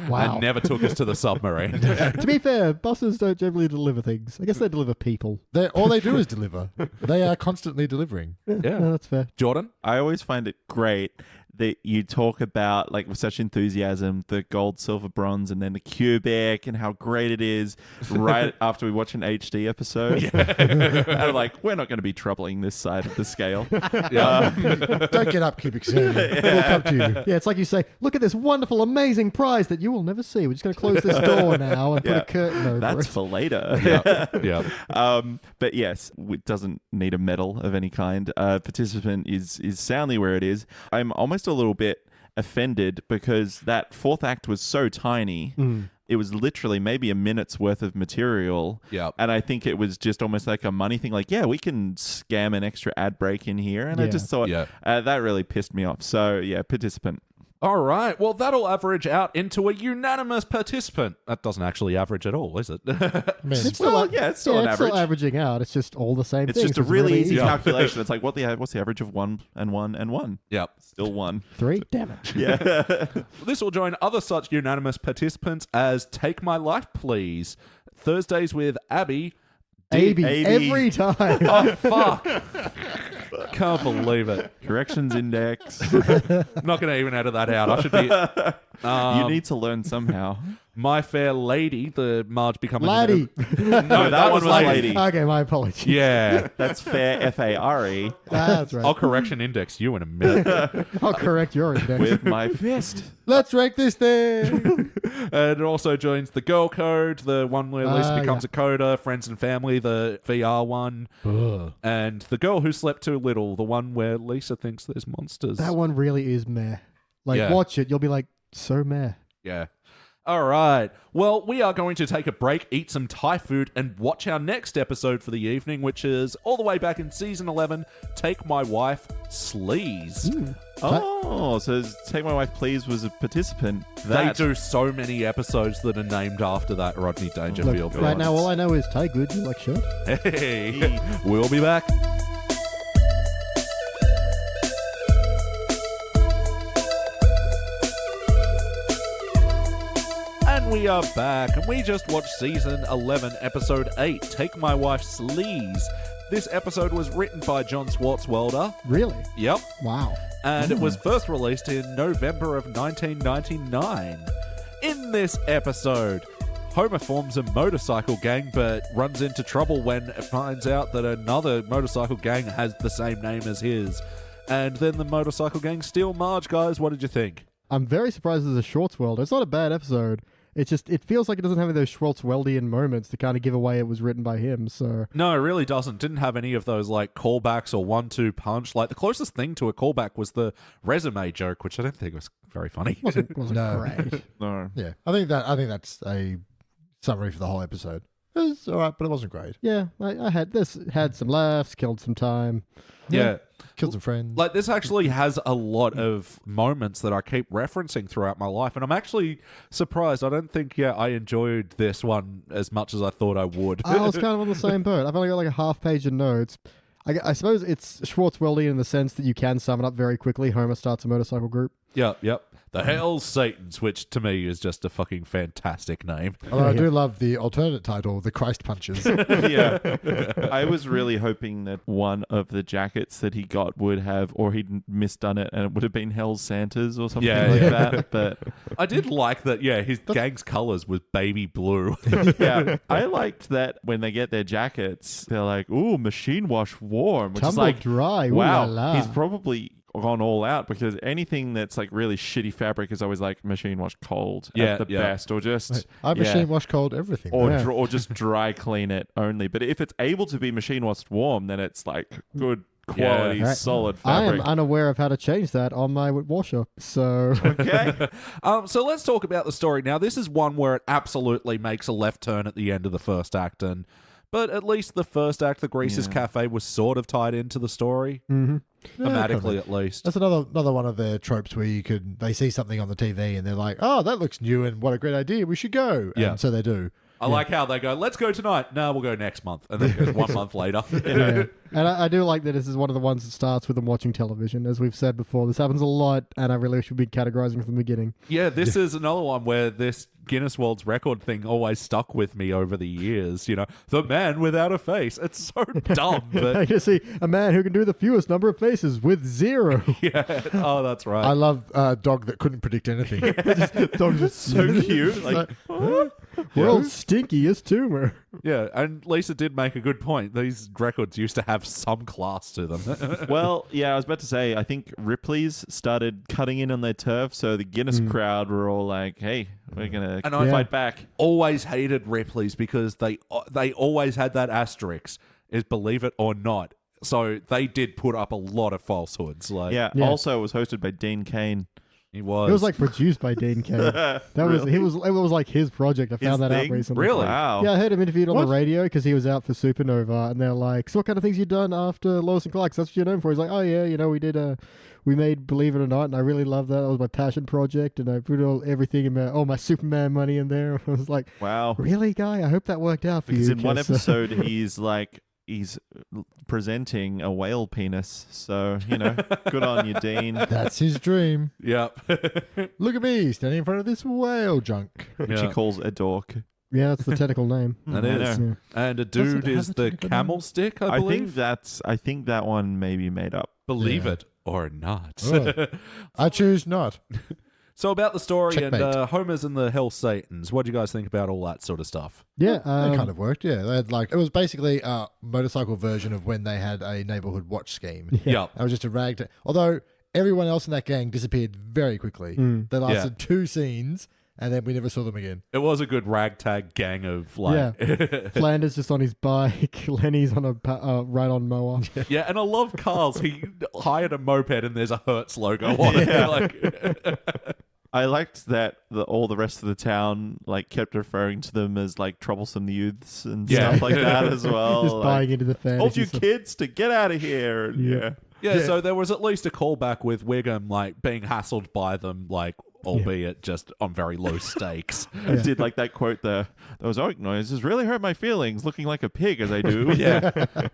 Wow. And never took us to the submarine. To be fair, buses don't generally deliver things. I guess they deliver people. All they do is deliver. They are constantly delivering. Yeah. No, that's fair. Jordan? I always find it great that you talk about, like, with such enthusiasm, the gold, silver, bronze, and then the cubic and how great it is right after we watch an HD episode. And I'm like, we're not going to be troubling this side of the scale. Don't get up, cubic zirconia. We'll come to you. Yeah, it's like you say, look at this wonderful, amazing prize that you will never see. We're just going to close this door now and put a curtain over That's it. for later. Yeah. But yes, it doesn't need a medal of any kind. Participant is soundly where it is. I'm almost a little bit offended because that fourth act was so tiny. It was literally maybe a minute's worth of material. Yep. And I think it was just almost like a money thing. Like, yeah, we can scam an extra ad break in here. And I Yeah. just thought that really pissed me off. So yeah, participant. All right. Well, that'll average out into a unanimous participant. That doesn't actually average at all, is it? It's Well, still, yeah, it's still an average. still averaging out. It's just all the same It's things. just a really easy easy. calculation. It's like, what's the average of 1 and 1 and 1? Yep. Still 1. 3? Damn it. Yeah. This will join other such unanimous participants as Take My Life, Please, Thursdays with Abby. AB. AB. Every time. Oh, fuck. Can't believe it. Corrections index. I'm not going to even edit that out. I should be... You need to learn somehow. My Fair Lady, the Marge becoming... Laddie. No, that was was Lady. Lady. Okay, my apologies. Yeah. That's fair, F-A-R-E, That's right. I'll correction index you in a minute. I'll correct your index. with my fist. Let's rank this thing. And it also joins the Girl Code, the one where Lisa becomes a coder, Friends and Family, the VR one, and the Girl Who Slept Too Little, the one where Lisa thinks there's monsters. That one really is meh. Like, watch it, you'll be like, so meh. Yeah. All right. Well, we are going to take a break, eat some Thai food, and watch our next episode for the evening, which is all the way back in season 11, Take My Wife, Sleaze. Oh, so Take My Wife, Please was a participant. They do so many episodes that are named after that Rodney Dangerfield. Look, right now, all I know is Thai good. You like shirt? Hey, we'll be back. We are back, and we just watched season 11, episode 8, Take My Wife, Sleaze. This episode was written by John Swartzwelder. Really? Yep. Wow. And it was first released in November of 1999. In this episode, Homer forms a motorcycle gang, but runs into trouble when it finds out that another motorcycle gang has the same name as his. And then the motorcycle gang steal Marge, guys. What did you think? I'm very surprised there's a Schwartzwelder. It's not a bad episode. It's just, it feels like it doesn't have those Schwartzweldian moments to kind of give away it was written by him, so... No, it really doesn't. Didn't have any of those, like, callbacks or 1-2 punch. Like, the closest thing to a callback was the resume joke, which I don't think was very funny. Wasn't great. No. Yeah, I think that's a summary for the whole episode. It was all right, but it wasn't great. Yeah, I had some laughs, killed some time. Yeah. Killed some friends. Like, this actually has a lot of moments that I keep referencing throughout my life, and I'm actually surprised. I don't think, I enjoyed this one as much as I thought I would. I was kind of on the same boat. I've only got like a half page of notes. I suppose it's Schwartzweldian in the sense that you can sum it up very quickly. Homer starts a motorcycle group. Yep. The Hell's Satans, which to me is just a fucking fantastic name. Although I do love the alternate title, The Christ Punchers. Yeah. I was really hoping that one of the jackets that he got would have, or he'd misdone it and it would have been Hell's Santas or something like that. But I did like that, his gang's colours was baby blue. Yeah. I liked that when they get their jackets, they're like, ooh, machine wash warm. Which Tumble is like, dry. Ooh wow, la la. he's probably gone all out, because anything that's like really shitty fabric is always like machine wash cold at the best, or just I machine wash cold everything, or just dry clean it only. But if it's able to be machine washed warm, then it's like good quality, solid fabric. I am unaware of how to change that on my washer, so... Okay. So let's talk about the story now. This is one where it absolutely makes a left turn at the end of the first act, but at least the first act, the Greaser's Cafe, was sort of tied into the story. Mm-hmm. Thematically, at least. That's another one of their tropes where they see something on the TV and they're like, oh, that looks new and what a great idea, we should go. And so they do. I like how they go, let's go tonight. No, we'll go next month. And then it goes 1 month later. And I do like that this is one of the ones that starts with them watching television. As we've said before, this happens a lot, and I really should be categorizing from the beginning. Yeah, this is another one where this Guinness World's Record thing always stuck with me over the years. The man without a face. It's so dumb. But I can see a man who can do the fewest number of faces with 0. Yeah. Oh, that's right. I love a dog that couldn't predict anything. Dog just so cute. Like, world's stinkiest tumor. Yeah, and Lisa did make a good point. These records used to have some class to them. Well, I was about to say, I think Ripley's started cutting in on their turf, so the Guinness crowd were all like, hey, we're going to fight back. Always hated Ripley's because they always had that asterisk, is believe it or not. So they did put up a lot of falsehoods. Also it was hosted by Dean Cain. He was. It was like produced by Dean Cain. It was like his project. I found that out recently. Really? Wow. Yeah, I heard him interviewed on the radio because he was out for Supernova, and they're like, "So what kind of things you done after Lois and Clark? That's what you're known for." He's like, "Oh yeah, we made Believe It or Not, and I really love that. That was my passion project, and I put everything in my Superman money in there." I was like, "Wow, really, guy? I hope that worked out for you." Because in one episode, he's presenting a whale penis. So, good on you, Dean. That's his dream. Yep. Look at me standing in front of this whale junk. Which he calls a dork. Yeah, that's the technical name. That is. Yeah. And a dude is the camel stick, I believe. I think that one may be made up. Believe it or not. Oh. I choose not. So about the story Checkmate. and Homer's and the Hell Satans, what do you guys think about all that sort of stuff? Yeah, that kind of worked. Yeah, they had it was basically a motorcycle version of when they had a neighborhood watch scheme. Yeah, it was just a rag. Although everyone else in that gang disappeared very quickly. They lasted 2 scenes, and then we never saw them again. It was a good ragtag gang of Flanders just on his bike, Lenny's on a ride-on mower. Yeah, and I love Carl's. He hired a moped and there's a Hertz logo on it. I liked that all the rest of the town kept referring to them as troublesome youths and stuff like that as well. Just buying into the fantasy. All you kids to get out of here. And, Yeah, so there was at least a callback with Wiggum being hassled by them, albeit just on very low stakes. I did like that quote there. Those oink noises really hurt my feelings, looking like a pig as I do. And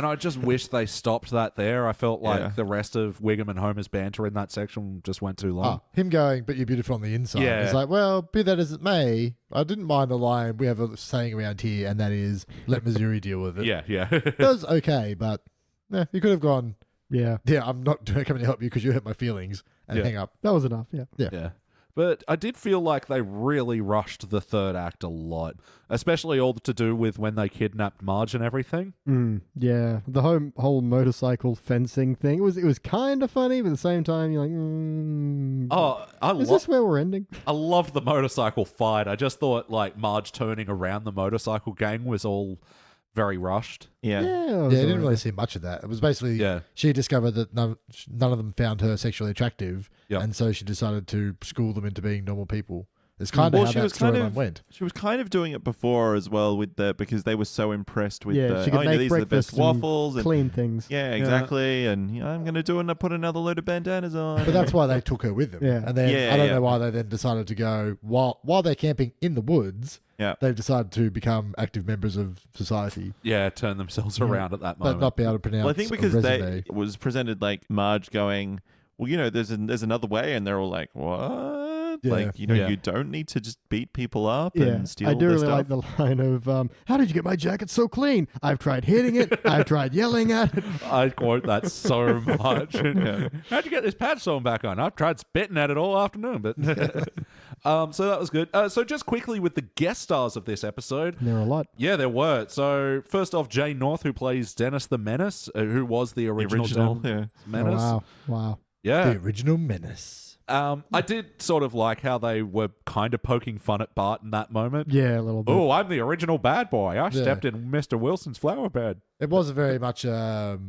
I just wish they stopped that there. I felt like the rest of Wiggum and Homer's banter in that section just went too long. Him going, but you're beautiful on the inside. Yeah. It's well, be that as it may, I didn't mind the line. We have a saying around here, and that is, let Missouri deal with it. Yeah. That was okay, but you could have gone, Yeah, I'm not coming to help you because you hurt my feelings, and hang up. that was enough. Yeah. But I did feel like they really rushed the third act a lot, especially all to do with when they kidnapped Marge and everything. Yeah, the whole motorcycle fencing thing. It was kind of funny, but at the same time, you're like, is this where we're ending? I love the motorcycle fight. I just thought Marge turning around the motorcycle gang was all very rushed. Yeah, I didn't really see much of that. It was basically she discovered that none of them found her sexually attractive, and so she decided to school them into being normal people. It's kind of how that storyline went. She was kind of doing it before as well because they were so impressed with she could make these are the best waffles and clean things. Yeah, exactly. And I'm going to put another load of bandanas on. But that's why they took her with them. Yeah. And then I don't know why they then decided to go while they're camping in the woods. Yeah. They've decided to become active members of society. Yeah, turn themselves around at that moment. But not be able to pronounce. Well, I think because it was presented Marge going, well, there's another way, and they're all like, what? Yeah. You don't need to just beat people up and steal I do their really stuff. like the line of, how did you get my jacket so clean? I've tried hitting it. I've tried yelling at it. I quote that so much. How'd you get this patch sewn back on? I've tried spitting at it all afternoon, but so that was good. So just quickly with the guest stars of this episode. There were a lot. Yeah, there were. So first off, Jay North, who plays Dennis the Menace, who was the original Menace. Oh, wow. Yeah. The original Menace. I did sort of like how they were kind of poking fun at Bart in that moment. Yeah, a little bit. Oh, I'm the original bad boy. I stepped in Mr. Wilson's flower bed. It was very much not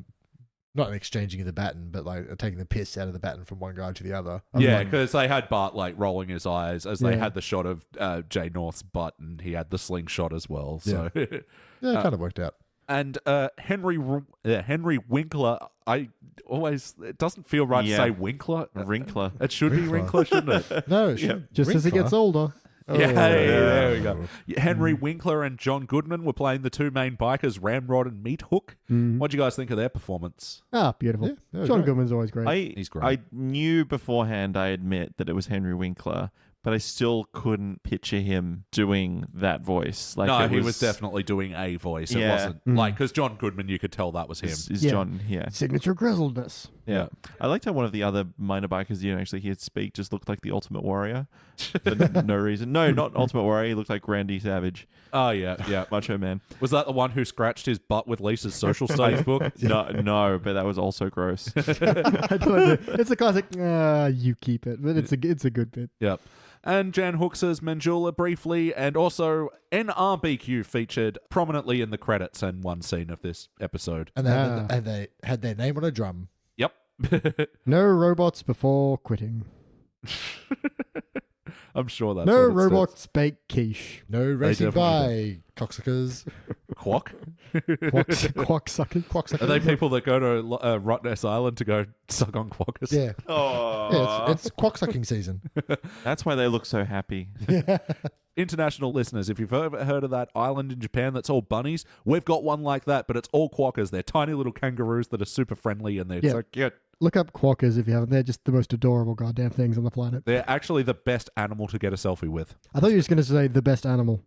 an exchanging of the baton, but taking the piss out of the baton from one guy to the other. Yeah, because they had Bart rolling his eyes as they had the shot of Jay North's butt, and he had the slingshot as well. So it kind of worked out. And Henry Winkler, it doesn't feel right to say Winkler. Wrinkler. It should be Winkler, shouldn't it? No, it should. Just as he gets older. There we go. Henry Winkler and John Goodman were playing the two main bikers, Ramrod and Meat Hook. What do you guys think of their performance? Beautiful. Yeah, John great. Goodman's always great. He's great. I knew beforehand, I admit, that it was Henry Winkler, but I still couldn't picture him doing that voice. He was definitely doing a voice. It wasn't because John Goodman, you could tell that was him. Is John, Signature grizzledness. Yeah. I liked how one of the other minor bikers you don't actually hear speak just looked like the Ultimate Warrior for no reason. No, not Ultimate Warrior. He looked like Randy Savage. Oh, yeah. Macho Man. Was that the one who scratched his butt with Lisa's social studies book? No, but that was also gross. It's a classic, you keep it, but it's a good bit. Yep. And Jan Hooks as Manjula briefly, and also NRBQ featured prominently in the credits and one scene of this episode. And they had their name on a drum. Yep. No robots before quitting. I'm sure that's no what it robots bake quiche. No racing by cocksuckers. Quack? Quacksuckers. Are they people that go to Rottnest Island to go suck on quackers? Yeah. Oh. Yeah, it's quacksucking season. That's why they look so happy. International listeners, if you've ever heard of that island in Japan that's all bunnies, we've got one like that, but it's all quackers. They're tiny little kangaroos that are super friendly and they're so cute. Look up quackers if you haven't. They're just the most adorable goddamn things on the planet. They're actually the best animal to get a selfie with. I thought you were just going to say the best animal.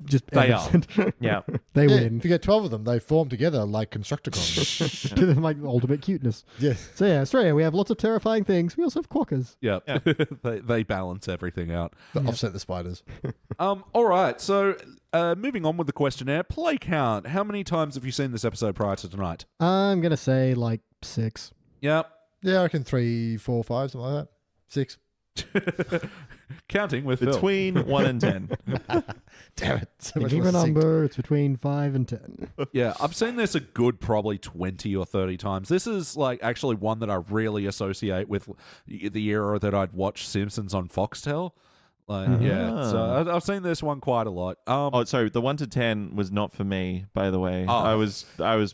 just They innocent. Yeah. They win. If you get 12 of them, they form together like Constructicons. To them, like ultimate cuteness. Yes. So Australia, we have lots of terrifying things. We also have quackers. Yep. They balance everything out. Offset the spiders. All right. So moving on with the questionnaire, play count. How many times have you seen this episode prior to tonight? I'm going to say like 6. Yep. Yeah, I reckon 3, 4, 5, something like that. 6. Counting with Phil. Between 1 and 10. Damn it. So much Thinking more of a succinct. number, it's between 5 and 10. Yeah, I've seen this a good probably 20 or 30 times. This is like actually one that I really associate with the era that I'd watch Simpsons on Foxtel. Like, yeah, so I've seen this one quite a lot. Oh, sorry. The 1 to 10 was not for me, by the way. I was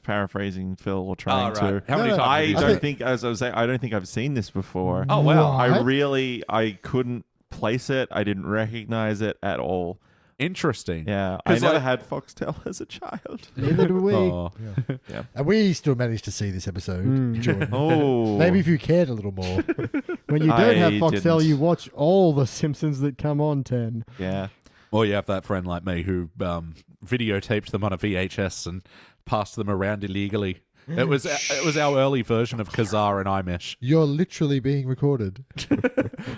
paraphrasing Phil or trying to. How many times? I have you don't seen it? think, as I was saying, I don't think I've seen this before. Oh wow, What? I couldn't place it. I didn't recognize it at all. Interesting. Yeah, I 'Cause, never like- had Foxtel as a child. Neither do we. Oh. And we still managed to see this episode, Jordan. Oh, Maybe if you cared a little more. When you don't have I Foxtel, didn't. you watch all the Simpsons that come on 10. Yeah. Or you have that friend like me who videotaped them on a VHS and passed them around illegally. It was our early version of Kazaa and iMesh. You're literally being recorded.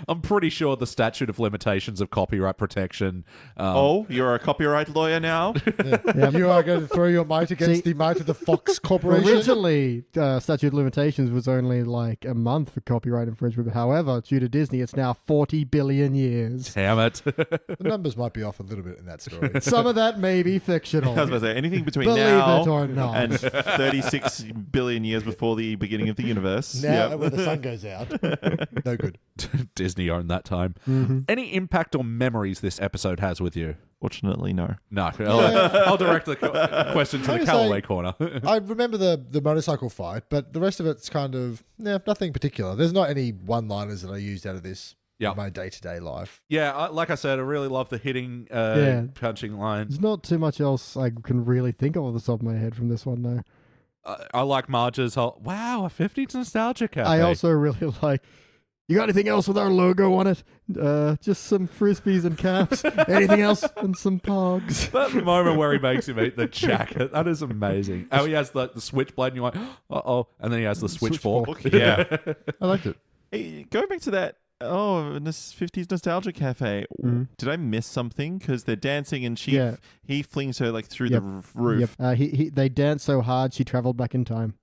I'm pretty sure the statute of limitations of copyright protection. Oh, you're a copyright lawyer now? You are going to throw your might against the might of the Fox Corporation. Originally, statute of limitations was only like a month for copyright infringement. However, due to Disney, it's now 40 billion years. Damn it. The numbers might be off a little bit in that story. Some of that may be fictional. I was about to say, anything between Believe now it or not. and 36 billion years before the beginning of the universe. Now, Yep. when the sun goes out, no good. Disney owned that time. Any impact or memories this episode has with you? Fortunately, no. No. I'll direct the question to the would Calloway say- corner. I remember the motorcycle fight, but the rest of it's kind of nothing particular. There's not any one-liners that I used out of this in my day-to-day life. Yeah, like I said, I really love the hitting, punching lines. There's not too much else I can really think of off the top of my head from this one, though. I like Marge's whole, wow, a 50s nostalgia cafe. I also really like, you got anything else with our logo on it? Just some Frisbees and caps. Anything else? And some pogs. That moment where he makes him eat the jacket, that is amazing. Oh, he has the switchblade and you're like, uh-oh. And then he has the switchfork. Yeah. I liked it. Hey, going back to that, 50s nostalgia cafe. Did I miss something? Because they're dancing and he flings her like through the roof. Yep. They danced so hard she traveled back in time.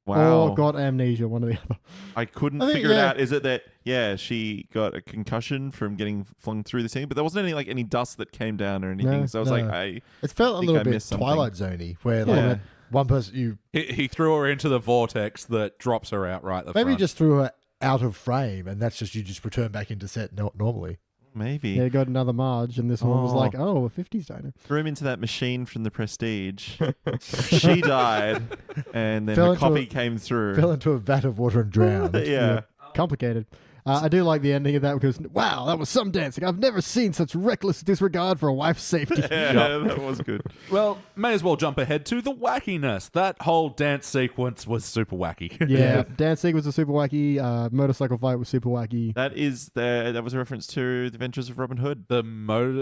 Wow. Or got amnesia, one or the other. I couldn't figure it out. Is it that she got a concussion from getting flung through the thing, but there wasn't any dust that came down or anything. No, so I was like, It felt a think little I bit missed something. Twilight Zone-y, where one person He threw her into the vortex that drops her out right the maybe front. just threw her out of frame, and that's just you just return back into set normally. maybe Yeah, got another Marge, and this one was like, a 50s diner. threw him into that machine from the Prestige. She died, and then Fell her into copy a- came through. Fell into a vat of water and drowned. Yeah. Complicated. I do like the ending of that because, wow, that was some dancing. I've never seen such reckless disregard for a wife's safety. Yeah, that was good. Well, may as well jump ahead to the wackiness. That whole dance sequence was super wacky. Yeah, dance sequence was super wacky. Motorcycle fight was super wacky. That was a reference to The Adventures of Robin Hood,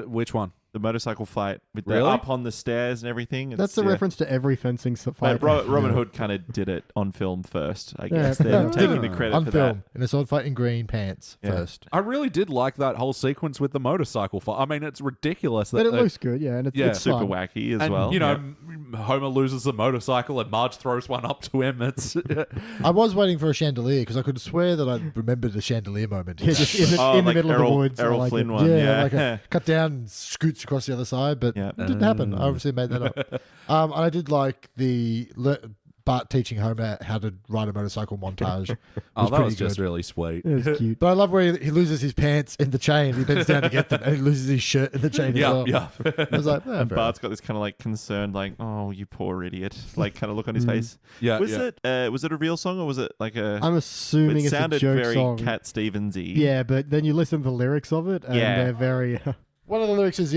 Which one? the motorcycle fight with Really? the up on the stairs and everything. That's a reference to every fencing fight. But Robin Hood kind of did it on film first, I Yeah. guess. They're taking the credit On for film, in a sword fight in green pants Yeah. first. I really did like that whole sequence with the motorcycle fight. I mean, it's ridiculous. But That it looks good, yeah. And it's, Yeah. that. it's Super fun. wacky as and, well. you know, Homer loses the motorcycle and Marge throws one up to him. It's I was waiting for a chandelier because I could swear that I remembered the chandelier moment. Yeah, just in the like middle Errol, of the woods. I Errol like Flynn it. one. Yeah. like a cut down and scoots across the other side, but Yeah. it didn't happen. I obviously made that up. And I did like the Bart teaching Homer how to ride a motorcycle montage. It that was pretty just good. really sweet. It's cute. But I love where he loses his pants in the chain. He bends down to get them, and he loses his shirt in the chain as well. Yeah. I was like, And Bart's got this kind of like concerned, like, "Oh, you poor idiot," like kind of look on his face. Yeah. Was it a real song or was it like a? I'm assuming it it's a sounded joke very song. Cat Stevens-y. Yeah, but then you listen to the lyrics of it, and Yeah. they're very... one of the lyrics at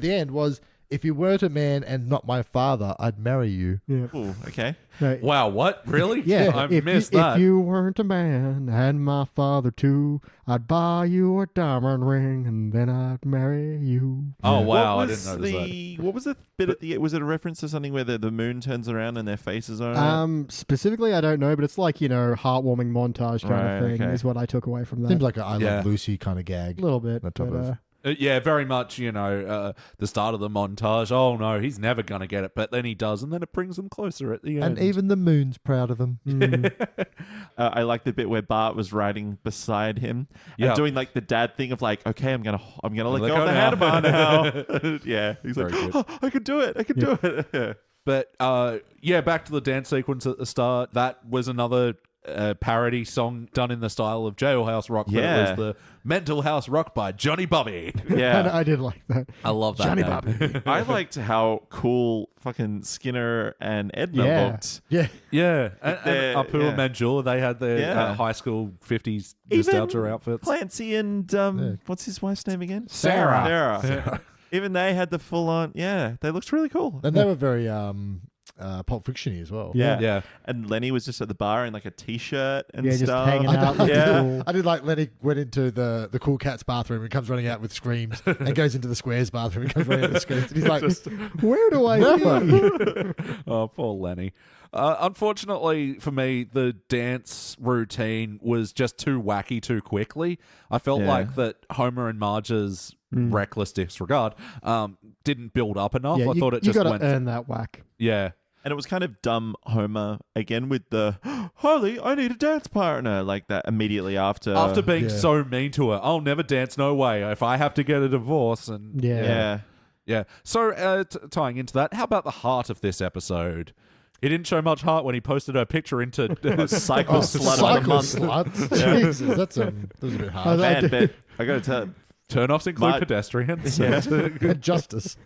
the end was, "If you weren't a man and not my father, I'd marry you." yeah. Ooh, okay. Right. Wow, what? Really? Yeah, I if missed you, that. If you weren't a man and my father too, I'd buy you a diamond ring and then I'd marry you. Oh, wow, I What didn't was notice that. What was the bit at the? Was it a reference to something where the moon turns around and their faces are? on it? Specifically, I don't know, but it's like, heartwarming montage kind Right, of thing okay. is what I took away from that. Seems like a I Yeah. Love Lucy kind of gag. a little bit. On top But, of- Yeah, very much, the start of the montage. Oh, no, he's never going to get it. But then he does, and then it brings them closer at the end. And even the moon's proud of him. I like the bit where Bart was riding beside him and doing like the dad thing of like, okay, I'm gonna let go of the handlebar now. Yeah, he's Very like, good. oh, I could do it. I could do it. Yeah. But back to the dance sequence at the start. That was another parody song done in the style of Jailhouse Rock. But it was the Mental House Rock by Johnny Bobby. Yeah, I did like that. I love that Johnny name. Bobby. I liked how cool fucking Skinner and Edna looked. Yeah. Yeah, and Apu and Manjula, they had their high school 50s nostalgia Even outfits. Clancy and what's his wife's name again? Sarah. Sarah. Even they had the full on. Yeah, they looked really cool. And they were very Pulp Fiction-y as well. Yeah. And Lenny was just at the bar in like a t-shirt and just stuff. hanging out. I did like Lenny went into the Cool Cat's bathroom and comes running out with screams and goes into the Square's bathroom and comes running out with screams. And he's like, Where do I be? Oh, poor Lenny. Unfortunately for me, the dance routine was just too wacky too quickly. I felt like that Homer and Marge's reckless disregard didn't build up enough. I thought it just gotta went. earn that whack. Yeah. And it was kind of dumb Homer again with the, Harley, I need a dance partner, like that immediately after. After being so mean to her, I'll never dance, no way. If I have to get a divorce. And Yeah. So tying into that, how about the heart of this episode? He didn't show much heart when he posted her picture into Cycle Slut of the Month. Slut? Jesus, that was a bit hard. Man, but I gotta tell you, turn-offs include pedestrians. And justice.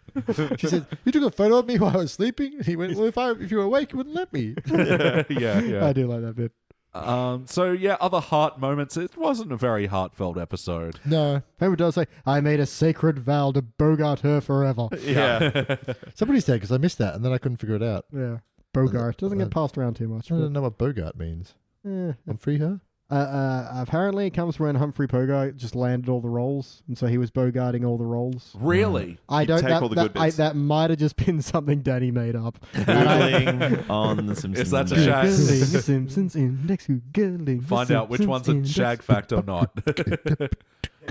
She said, "You took a photo of me while I was sleeping." He went, "Well, if you were awake, you wouldn't let me." Yeah. I do like that bit. Other heart moments. It wasn't a very heartfelt episode. No. Homer does say, I made a sacred vow to Bogart her forever. yeah. Somebody said, because I missed that, and then I couldn't figure it out. Yeah. Bogart. Doesn't get passed around too much. I don't know what Bogart means. And free her? Apparently it comes when Humphrey Bogart just landed all the roles, and so he was Bogarting all the roles. Really? I don't take all the good bits. that might have just been something Danny made up. Googling on the Simpsons. Is that a Index. shag? Googling Simpsons Index, Googling Find out which one's a Simpsons shag fact or not.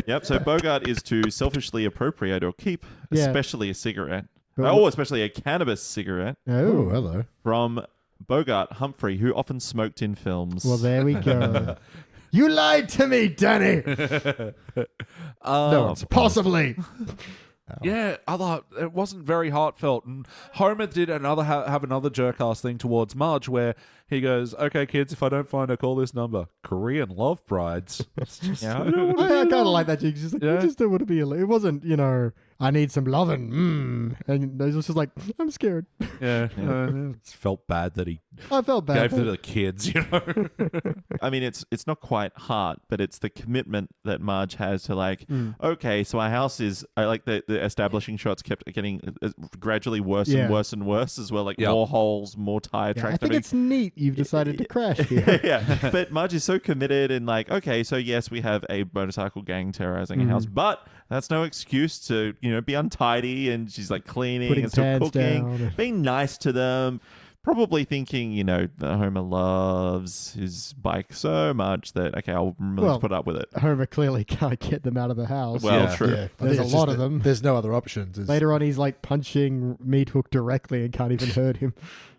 Yep, so Bogart is to selfishly appropriate or keep, Yeah. especially a cigarette. But- Especially a cannabis cigarette Oh, hello. from Bogart Humphrey, who often smoked in films. Well, there we go. You lied to me, Danny. No, it's Possibly. Yeah, I thought it wasn't very heartfelt. And Homer did have another jerk-ass thing towards Marge where he goes, okay, kids, if I don't find her, call this number. Korean love brides. It's just- Yeah. I kind of like that. Just like, Yeah. just don't want to be. It wasn't, I need some loving. And it was just like, I'm scared. Yeah. It felt bad that he I felt bad. gave it to the kids, I mean, it's not quite heart, but it's the commitment that Marge has to okay, so our house is, I like the establishing shots kept getting gradually worse and worse and worse as well, more holes, more tire tracks. I think it's neat you've decided to crash here. Yeah, but Marge is so committed and okay, so yes, we have a motorcycle gang terrorizing a house, but that's no excuse to, be untidy, and she's cleaning Putting and still pads cooking, down. being nice to them. Probably thinking, that Homer loves his bike so much that, okay, I'll just put up with it. Homer clearly can't get them out of the house. Well, Yeah. true. Yeah, I There's think a it's lot just of them. There's no other options. Later on, he's punching Meat Hook directly and can't even hurt him.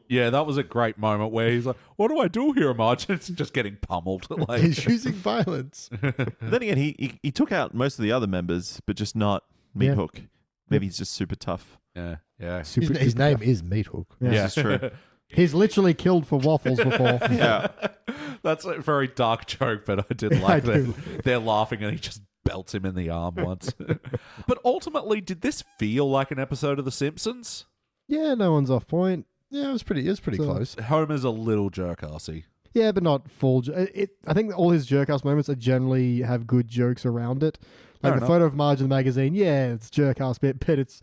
Yeah, that was a great moment where he's like, what do I do here, Marge? It's just getting pummeled. He's using violence. Then again, he took out most of the other members, but just not Meat Yeah. Hook. Maybe he's just super tough. Yeah. His name is Meat Hook. Yeah. This is true. He's literally killed for waffles before. Yeah. That's a very dark joke, but I did like I do. that. They're laughing and he just belts him in the arm once. But ultimately, did this feel like an episode of The Simpsons? Yeah, no one's off point. Yeah, it was pretty So- close. Homer's a little jerk-assy. Yeah, but not full. I think all his jerk-ass moments are generally have good jokes around it. Like Fair the enough. photo of Marge in the magazine, it's jerk-ass bit, but it's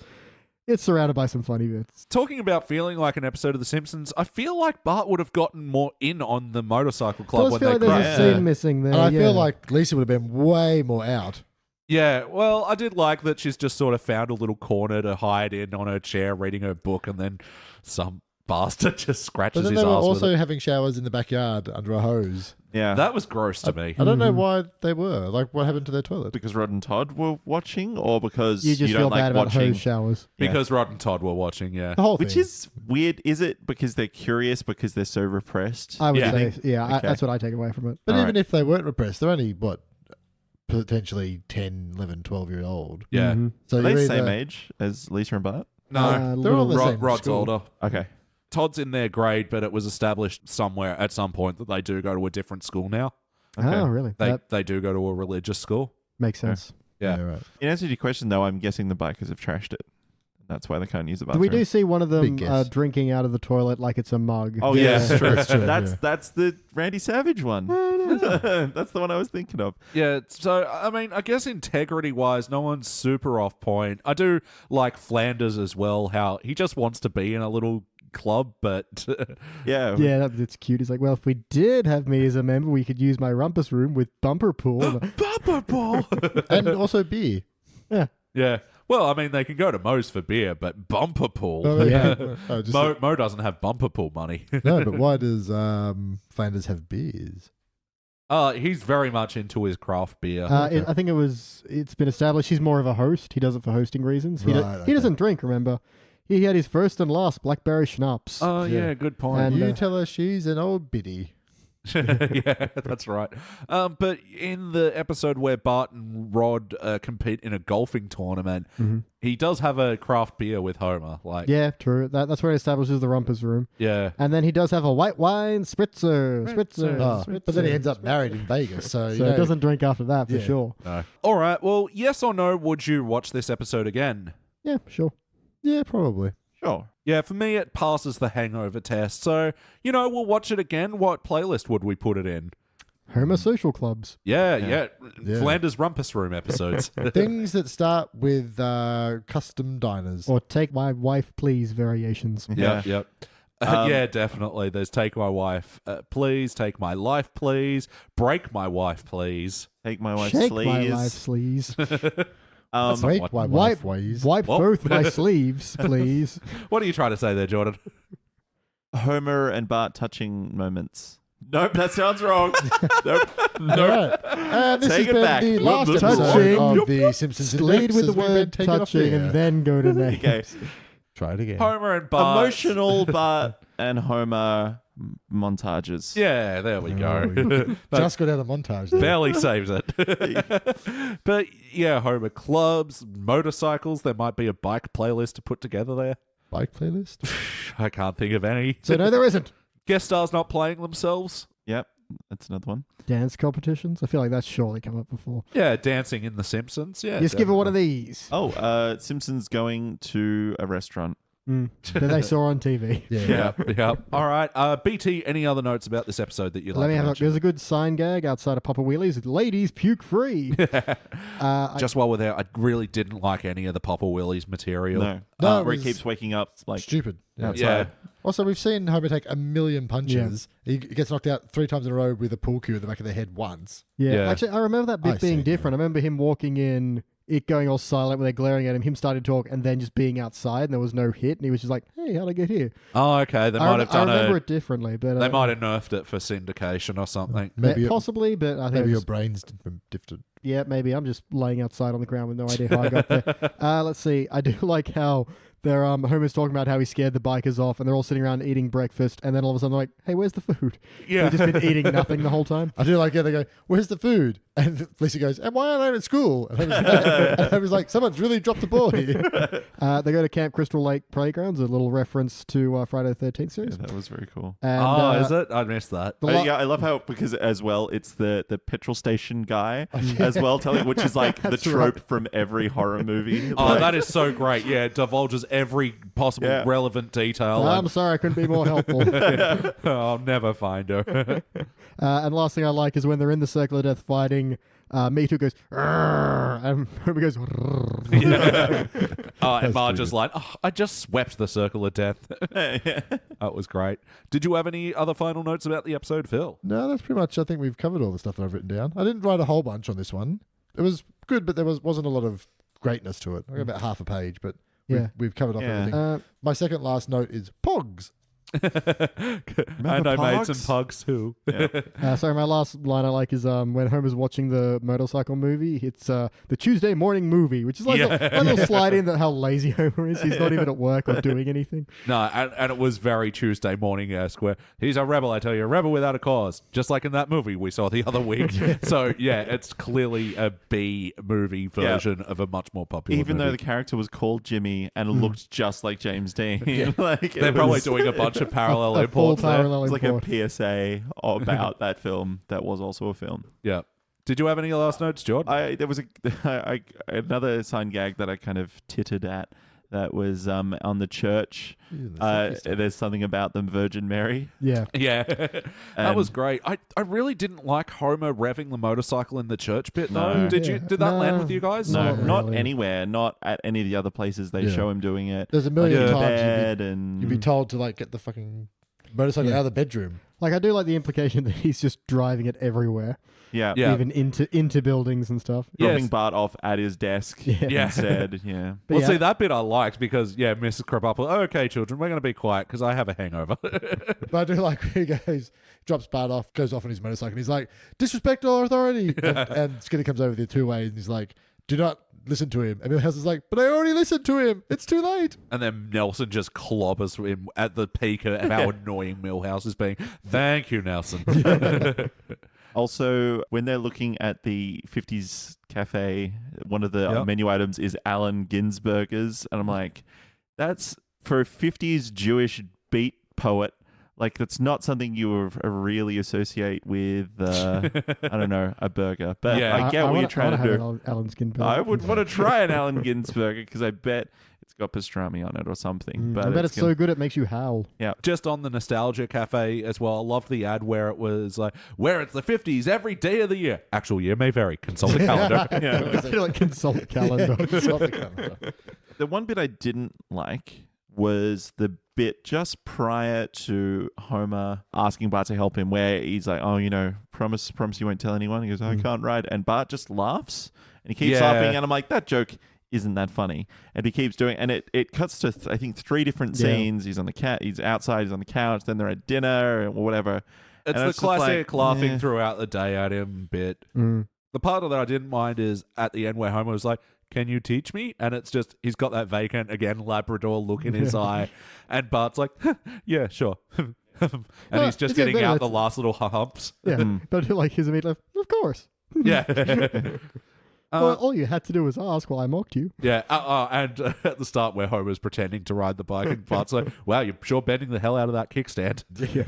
surrounded by some funny bits. Talking about feeling like an episode of The Simpsons, I feel like Bart would have gotten more in on the motorcycle club I when feel they like there's crashed. a scene missing there. And I yeah. feel like Lisa would have been way more out. Yeah, well, I did like that she's just sort of found a little corner to hide in on her chair reading her book, and then some bastard just But scratches then his they were ass with also it. having showers in the backyard under a hose. Yeah. That was gross to me. I don't know why they were. Like, what happened to their toilet? because Rod and Todd were watching, or because You just don't feel like bad about watching. hose showers. Because Rod and Todd were watching, yeah. The whole Which thing. is weird. Is it because they're curious because they're so repressed? I would Yeah. say, yeah, Okay. that's what I take away from it. But All even right. if they weren't repressed, they're only, what, potentially 10, 11, 12-year-old. Yeah. Mhm. So Are they you're the same either- age as Lisa and Bart? No, They're all the same Rod's school. older. Okay. Todd's in their grade, but it was established somewhere at some point that they do go to a different school now. Okay. Oh, really? That They do go to a religious school. makes sense. Yeah. right. In answer to your question, though, I'm guessing the bikers have trashed it. That's why they can't use the bathroom. We do see one of them Big guess. drinking out of the toilet like it's a mug. Oh, Yeah, yeah. it's true, it's true, that's yeah. that's the Randy Savage one. That's the one I was thinking of. Yeah, so, I mean, I guess integrity-wise, no one's super off point. I do like Flanders as well, how he just wants to be in a little club, but... Yeah. Yeah, it's cute. He's like, well, if we did have me as a member, we could use my rumpus room with bumper pool. Bumper Ball! And also beer. Yeah. Yeah. Well, I mean, they can go to Moe's for beer, but bumper pool. Oh, Yeah. oh, just Mo doesn't have bumper pool money. no, but why does Flanders have beers? He's very much into his craft beer. I think it's been established he's more of a host. He does it for hosting reasons. He Right, he doesn't drink, remember. He had his first and last blackberry schnapps. Oh, yeah. yeah, good point. And, You tell her she's an old biddy. Yeah, that's right. But in the episode where Bart and Rod compete in a golfing tournament, he does have a craft beer with Homer. Like, Yeah, true. That's where he establishes the rumpus room. yeah. And then he does have a white wine spritzer. Oh, but then he ends up married in Vegas, so, you So know, he doesn't drink after that, for Yeah. sure. No. All right. Well, yes or no, would you watch this episode again? Yeah, sure. yeah, probably. Sure. Yeah, for me, it passes the hangover test. So, we'll watch it again. What playlist would we put it in? Homer social clubs. Yeah. Yeah. Flanders Rumpus Room episodes. Things that start with custom diners. Or take my wife, please variations. Yeah. Yep. Yeah, definitely. There's Take My Wife, please. Take My Life, please. Break My Wife, please. Take my wife's Shake sleeves. my life sleeves. Wait, what- my wipe wife weighs. wipe Well- both my sleeves, please. What are you trying to say there, Jordan? Homer and Bart touching moments. Nope, that sounds wrong. Nope. All right. And this Take has it been back. the last Touching. episode of the Simpsons Lead Index with the as we've been word taken off touching the and air. then go to names. Okay. Try it again. Homer and Bart. Emotional Bart and Homer montages. Yeah, there we go. Just got out of montage there. Barely saves it. But yeah, Homer clubs, motorcycles. There might be a bike playlist to put together there. Bike playlist? I can't think of any. So no, there isn't. Guest stars not playing themselves. Yep. That's another one. Dance competitions? I feel like that's surely come up before. Yeah, dancing in The Simpsons. Yeah, Just give her one of these Oh, Simpsons going to a restaurant. that they saw on TV. Yeah, yeah. All right. BT, any other notes about this episode that you'd like Let me to have a mention? There's a good sign gag outside of Papa Wheelie's. Ladies puke free. Just while we're there, I really didn't like any of the Papa Willie's material. No. No, Where it he keeps waking up like Stupid. Yeah. Yeah. Also, we've seen Homer take a million punches. He gets knocked out 3 times in a row with a pool cue in the back of their head once. Yeah. Yeah. Actually, I remember that bit I being see, different. I remember him walking in, it going all silent when they're glaring at him starting to talk, and then just being outside, and there was no hit, and he was just like, hey, how'd I get here? Oh, okay. They might have I done remember it differently, but They might have nerfed it for syndication or something. Maybe, possibly, but I think maybe it your was- brain's different. yeah, maybe I'm just laying outside on the ground with no idea how I got there. Let's see. I do like how they're Homer's talking about how he scared the bikers off, and they're all sitting around eating breakfast, and then all of a sudden they're like, "Hey, where's the food?" Yeah. They've just been eating nothing the whole time. I do like it. They go, "Where's the food?" And Lisa goes, "And why aren't I at school?" And I was like, "Someone's really dropped the ball here." They go to Camp Crystal Lake Playgrounds, a little reference to Friday the 13th yeah, series. that was very cool. And, Is it? I missed that. the lo- Yeah, I love how because as well it's the petrol station guy as well telling, which is like the That's trope right. from every horror movie. Oh, Like, that is so great. Yeah, it divulges every possible Yeah. relevant detail. I'm sorry, I couldn't be more helpful. I'll never find her. And last thing I like is when they're in the circle of death fighting. Me Too goes, "Arrgh," and Homer goes, "Arrgh." And Marge's like, I just swept the circle of death. That was great. Did you have any other final notes about the episode, Phil? No, that's pretty much. I think we've covered all the stuff that I've written down. I didn't write a whole bunch on this one. It was good, but there wasn't a lot of greatness to it. I got about half a page, but Yeah. we've covered off Yeah. everything. My second last note is Pogs. And I made some pugs too. Yeah. Sorry, my last line I like is when Homer's watching the motorcycle movie. It's the Tuesday morning movie, which is like a little slide in that how lazy Homer is. He's not even at work or doing anything. No, and it was very Tuesday morning-esque, where he's a rebel, I tell you, a rebel without a cause, just like in that movie we saw the other week. So, yeah, it's clearly a B-movie version of a much more popular Even movie. though the character was called Jimmy and looked just like James Dean. Like, they're probably doing a bunch of parallel imports there. parallel It's like a import. PSA about that film that was also a film. Yeah. Did you have any last notes, Jordan? There was another sign gag that I kind of tittered at. That was on the church. There's something about the Virgin Mary. Yeah. Yeah. That was great. I really didn't like Homer revving the motorcycle in the church bit, though. No. Did that land with you guys? No, not really. anywhere. Not at any of the other places they show him doing it. There's a million Like, in times bed you'd be told to like get the fucking motorcycle out of the bedroom. Like, I do like the implication that he's just driving it everywhere, Yeah. even into buildings and stuff. Yes. Dropping Bart off at his desk Yeah. instead. Yeah. But Well, yeah. see, that bit I liked because, Mrs. Krabappel, okay, children, we're going to be quiet because I have a hangover. But I do like when he goes, drops Bart off, goes off on his motorcycle, and he's like, disrespect our authority. And Skinner comes over the two ways, and he's like, do not listen to him. And Milhouse is like, but I already listened to him. It's too late. And then Nelson just clobbers him at the peak of how annoying Milhouse is being. Thank you, Nelson. Also, when they're looking at the 50s cafe, one of the menu items is Allen Ginsberger's. And I'm like, that's for a 50s Jewish beat poet. Like, that's not something you would really associate with, I don't know, a burger. But I get what you're trying to do. Alan Skinberg. I would want to try an Allen Ginsberger because I bet it's got pastrami on it or something. But I bet it's so good it makes you howl. Yeah. Just on the Nostalgia Cafe as well, I loved the ad where it was like, where it's the 50s every day of the year. Actual year may vary. Consult the calendar. Like consult the calendar. The one bit I didn't like was the bit just prior to Homer asking Bart to help him, where he's like, oh, promise you won't tell anyone. He goes, I can't ride. And Bart just laughs and he keeps laughing. And I'm like, that joke isn't that funny. And he keeps doing, and it cuts to, I think, 3 different scenes. He's on the he's outside, he's on the couch, then they're at dinner or whatever. It's and the classic laughing throughout the day at him bit. The part of that I didn't mind is at the end where Homer was like, can you teach me? And it's just, he's got that vacant, again, Labrador look in his eye. And Bart's like, yeah, sure. And he's just getting out the last little humps. Yeah, but like his immediate, of course. Yeah. Well, all you had to do was ask while I mocked you. Yeah, and at the start where Homer's pretending to ride the bike and Bart's like, wow, you're sure bending the hell out of that kickstand. Yeah.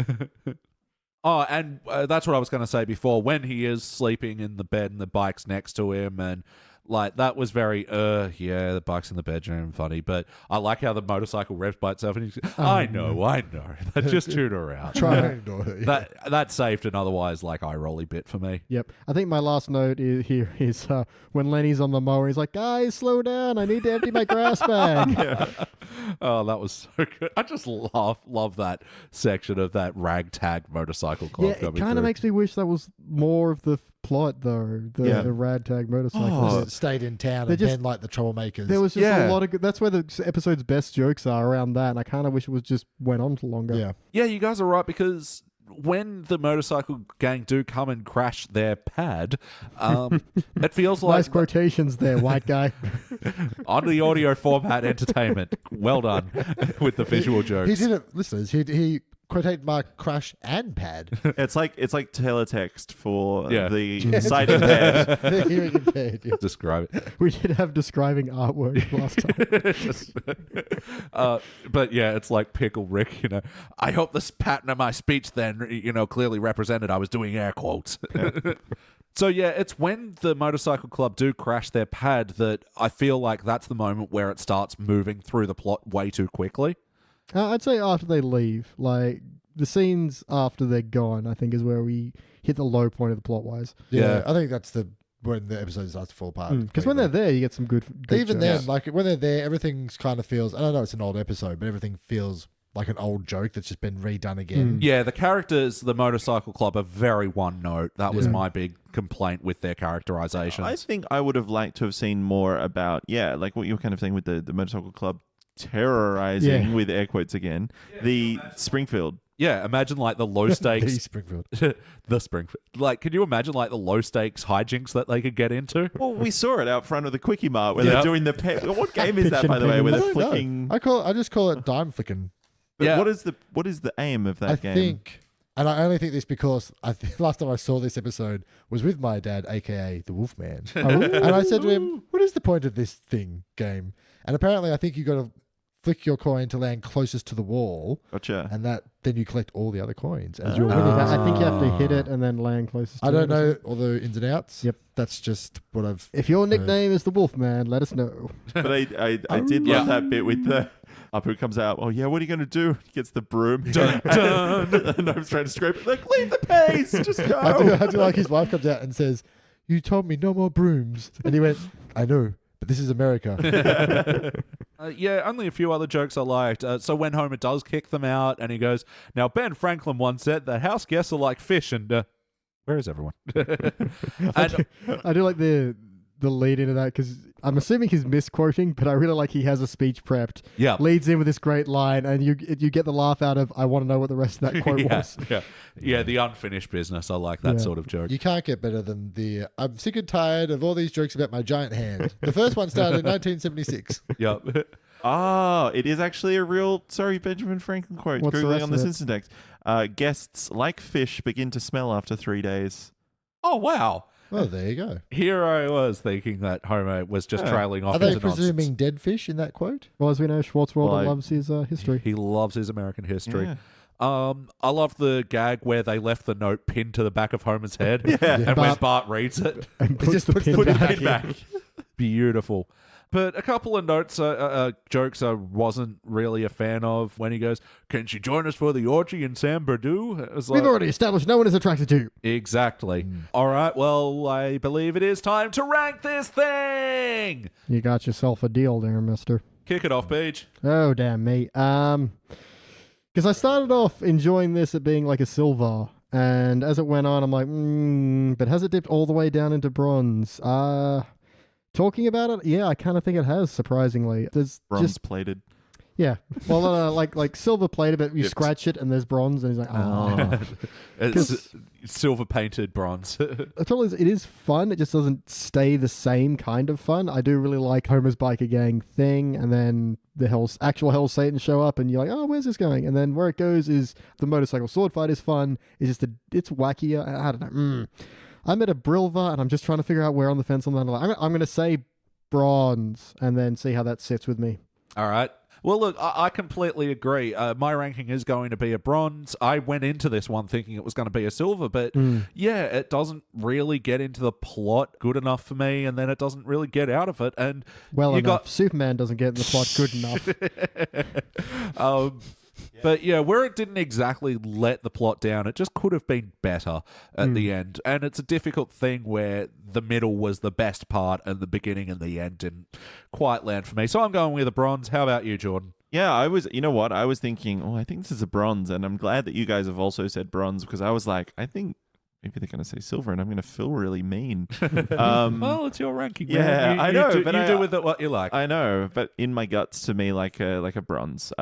And that's what I was going to say before. When he is sleeping in the bed and the bike's next to him, and like that was very, the bike's in the bedroom, funny. But I like how the motorcycle revs by itself, and he's, I know, just tune her out. That saved an otherwise like eye rolly bit for me. Yep. I think my last note here is when Lenny's on the mower, he's like, guys, slow down. I need to empty my grass bag. Oh, that was so good. I just love that section of that ragtag motorcycle club. Yeah, it kind of makes me wish that was more of the plot, though. The ragtag motorcycles. Stayed in town and then like the troublemakers. There was just a lot of good. That's where the episode's best jokes are, around that. And I kind of wish it was just went on for longer. Yeah, you guys are right, because when the motorcycle gang do come and crash their pad, it feels like... Nice quotations there, white guy. On the audio format entertainment. Well done with the visual jokes. He didn't, listeners, he quotate mark crash and pad. It's like teletext for the sight impaired. The hearing impaired. Yeah. Describe it. We did have describing artwork last time. But yeah, it's like Pickle Rick, I hope this pattern of my speech then, clearly represented I was doing air quotes. So yeah, it's when the motorcycle club do crash their pad that I feel like that's the moment where it starts moving through the plot way too quickly. I'd say after they leave, like the scenes after they're gone, I think is where we hit the low point of the plot wise. Yeah, I think that's when the episode starts to fall apart. Because when they're there, you get some good even jokes. then, like when they're there, everything's kind of feels. I don't know, it's an old episode, but everything feels like an old joke that's just been redone again. Yeah, the characters, the motorcycle club, are very one note. That was my big complaint with their characterizations. I think I would have liked to have seen more about, like what you were kind of saying with the motorcycle club terrorizing with air quotes again, the Springfield. Yeah, imagine like the low stakes. The Springfield. The Springfield. Like, could you imagine like the low stakes hijinks that they could get into? Well, we saw it out front of the Quickie Mart where they're doing the what game is that, by the way, where they're flicking? I just call it dime flicking. But what is the aim of that game? I think, and I only think this because last time I saw this episode was with my dad, aka the Wolfman, and I said to him, "What is the point of this game?" And apparently, I think you got to flick your coin to land closest to the wall. Gotcha. And then you collect all the other coins as you're winning. I think you have to hit it and then land closest to it. I don't know all the ins and outs. Yep. That's just what I've If your nickname is the Wolfman, let us know. But I did love that bit with the Apu comes out. Oh yeah, what are you going to do? He gets the broom. Dun, dun. And I'm trying to scrape it. Like, leave the pace. Just go. I do like his wife comes out and says, "You told me no more brooms." And he went, "I know, but this is America." Only a few other jokes I liked. So when Homer does kick them out and he goes, "Now Ben Franklin once said that house guests are like fish and where is everyone?" And I do like the lead into that because I'm assuming he's misquoting, but I really like he has a speech prepped. Yeah. Leads in with this great line and you get the laugh out of, I want to know what the rest of that quote was. Yeah, the unfinished business. I like that sort of joke. You can't get better than the "I'm sick and tired of all these jokes about my giant hand." The first one started in 1976. Yep. Oh, it is actually a real, Benjamin Franklin quote. What's the Googling rest on the of it? Simpsons text. Guests, like fish, begin to smell after 3 days. Oh, wow. Oh, there you go. Here I was thinking that Homer was just trailing off Are they into presuming nonsense. dead fish in that quote? Well, as we know, Schwartzwalder loves his history. He loves his American history. Yeah. I love the gag where they left the note pinned to the back of Homer's head. Yeah. And when Bart reads it, And puts just the puts pin the back. pin back. Beautiful. But a couple of notes, jokes I wasn't really a fan of when he goes, "Can she join us for the orgy in San Berdou?" It was like, We've already established no one is attracted to you. exactly. All right, well, I believe it is time to rank this thing. You got yourself a deal there, mister. Kick it off, Paige. Oh, damn me. Because I started off enjoying this at being like a silver, and as it went on, I'm like, but has it dipped all the way down into bronze? Talking about it, yeah, I kind of think it has, surprisingly. There's Bronze plated. yeah. Well, like silver plated, but you Dipped. scratch it and there's bronze, and he's like, oh. It's silver painted bronze. The trouble is, it is fun. It just doesn't stay the same kind of fun. I do really like Homer's Biker Gang thing, and then the actual Hell Satan show up, and you're like, oh, where's this going? And then where it goes is the motorcycle sword fight is fun. It's just it's wackier. I don't know. I'm at a Brilva, and I'm just trying to figure out where on the fence on that. I'm going to say bronze, and then see how that sits with me. All right. Well, look, I completely agree. My ranking is going to be a bronze. I went into this one thinking it was going to be a silver, but yeah, it doesn't really get into the plot good enough for me, and then it doesn't really get out of it. And Well enough. Superman doesn't get in the plot good enough. But yeah, where it didn't exactly let the plot down, it just could have been better at the end. And it's a difficult thing where the middle was the best part and the beginning and the end didn't quite land for me. So I'm going with a bronze. How about you, Jordan? Yeah, I was thinking, I think this is a bronze. And I'm glad that you guys have also said bronze because I was like, I think maybe they're going to say silver and I'm going to feel really mean. Well, it's your ranking. Yeah, man. I know. You but do with it what you like. I know, but in my guts, to me, like a bronze.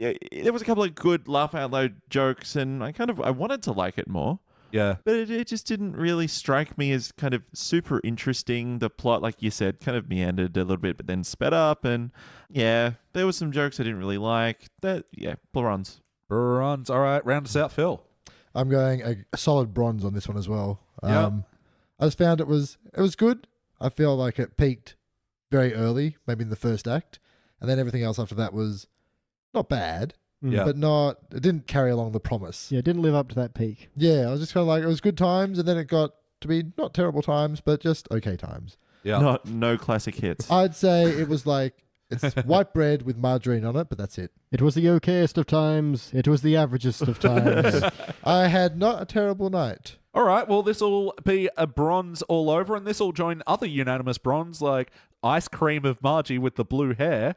Yeah, there was a couple of good laugh out loud jokes, and I wanted to like it more. Yeah. But it just didn't really strike me as kind of super interesting. The plot, like you said, kind of meandered a little bit, but then sped up, and yeah, there were some jokes I didn't really like. Bronze. Bronze. All right, round us out, Phil. I'm going a solid bronze on this one as well. Yep. I just found it was good. I feel like it peaked very early, maybe in the first act, and then everything else after that was not bad, Yeah. but it didn't carry along the promise. Yeah, it didn't live up to that peak. Yeah, I was just kind of like, it was good times, and then it got to be not terrible times, but just okay times. Yeah. No classic hits. I'd say it was like, it's white bread with margarine on it, but that's it. It was the okayest of times. It was the averagest of times. I had not a terrible night. All right, well, this will be a bronze all over, and this will join other unanimous bronze like Ice Cream of Margie with the blue hair,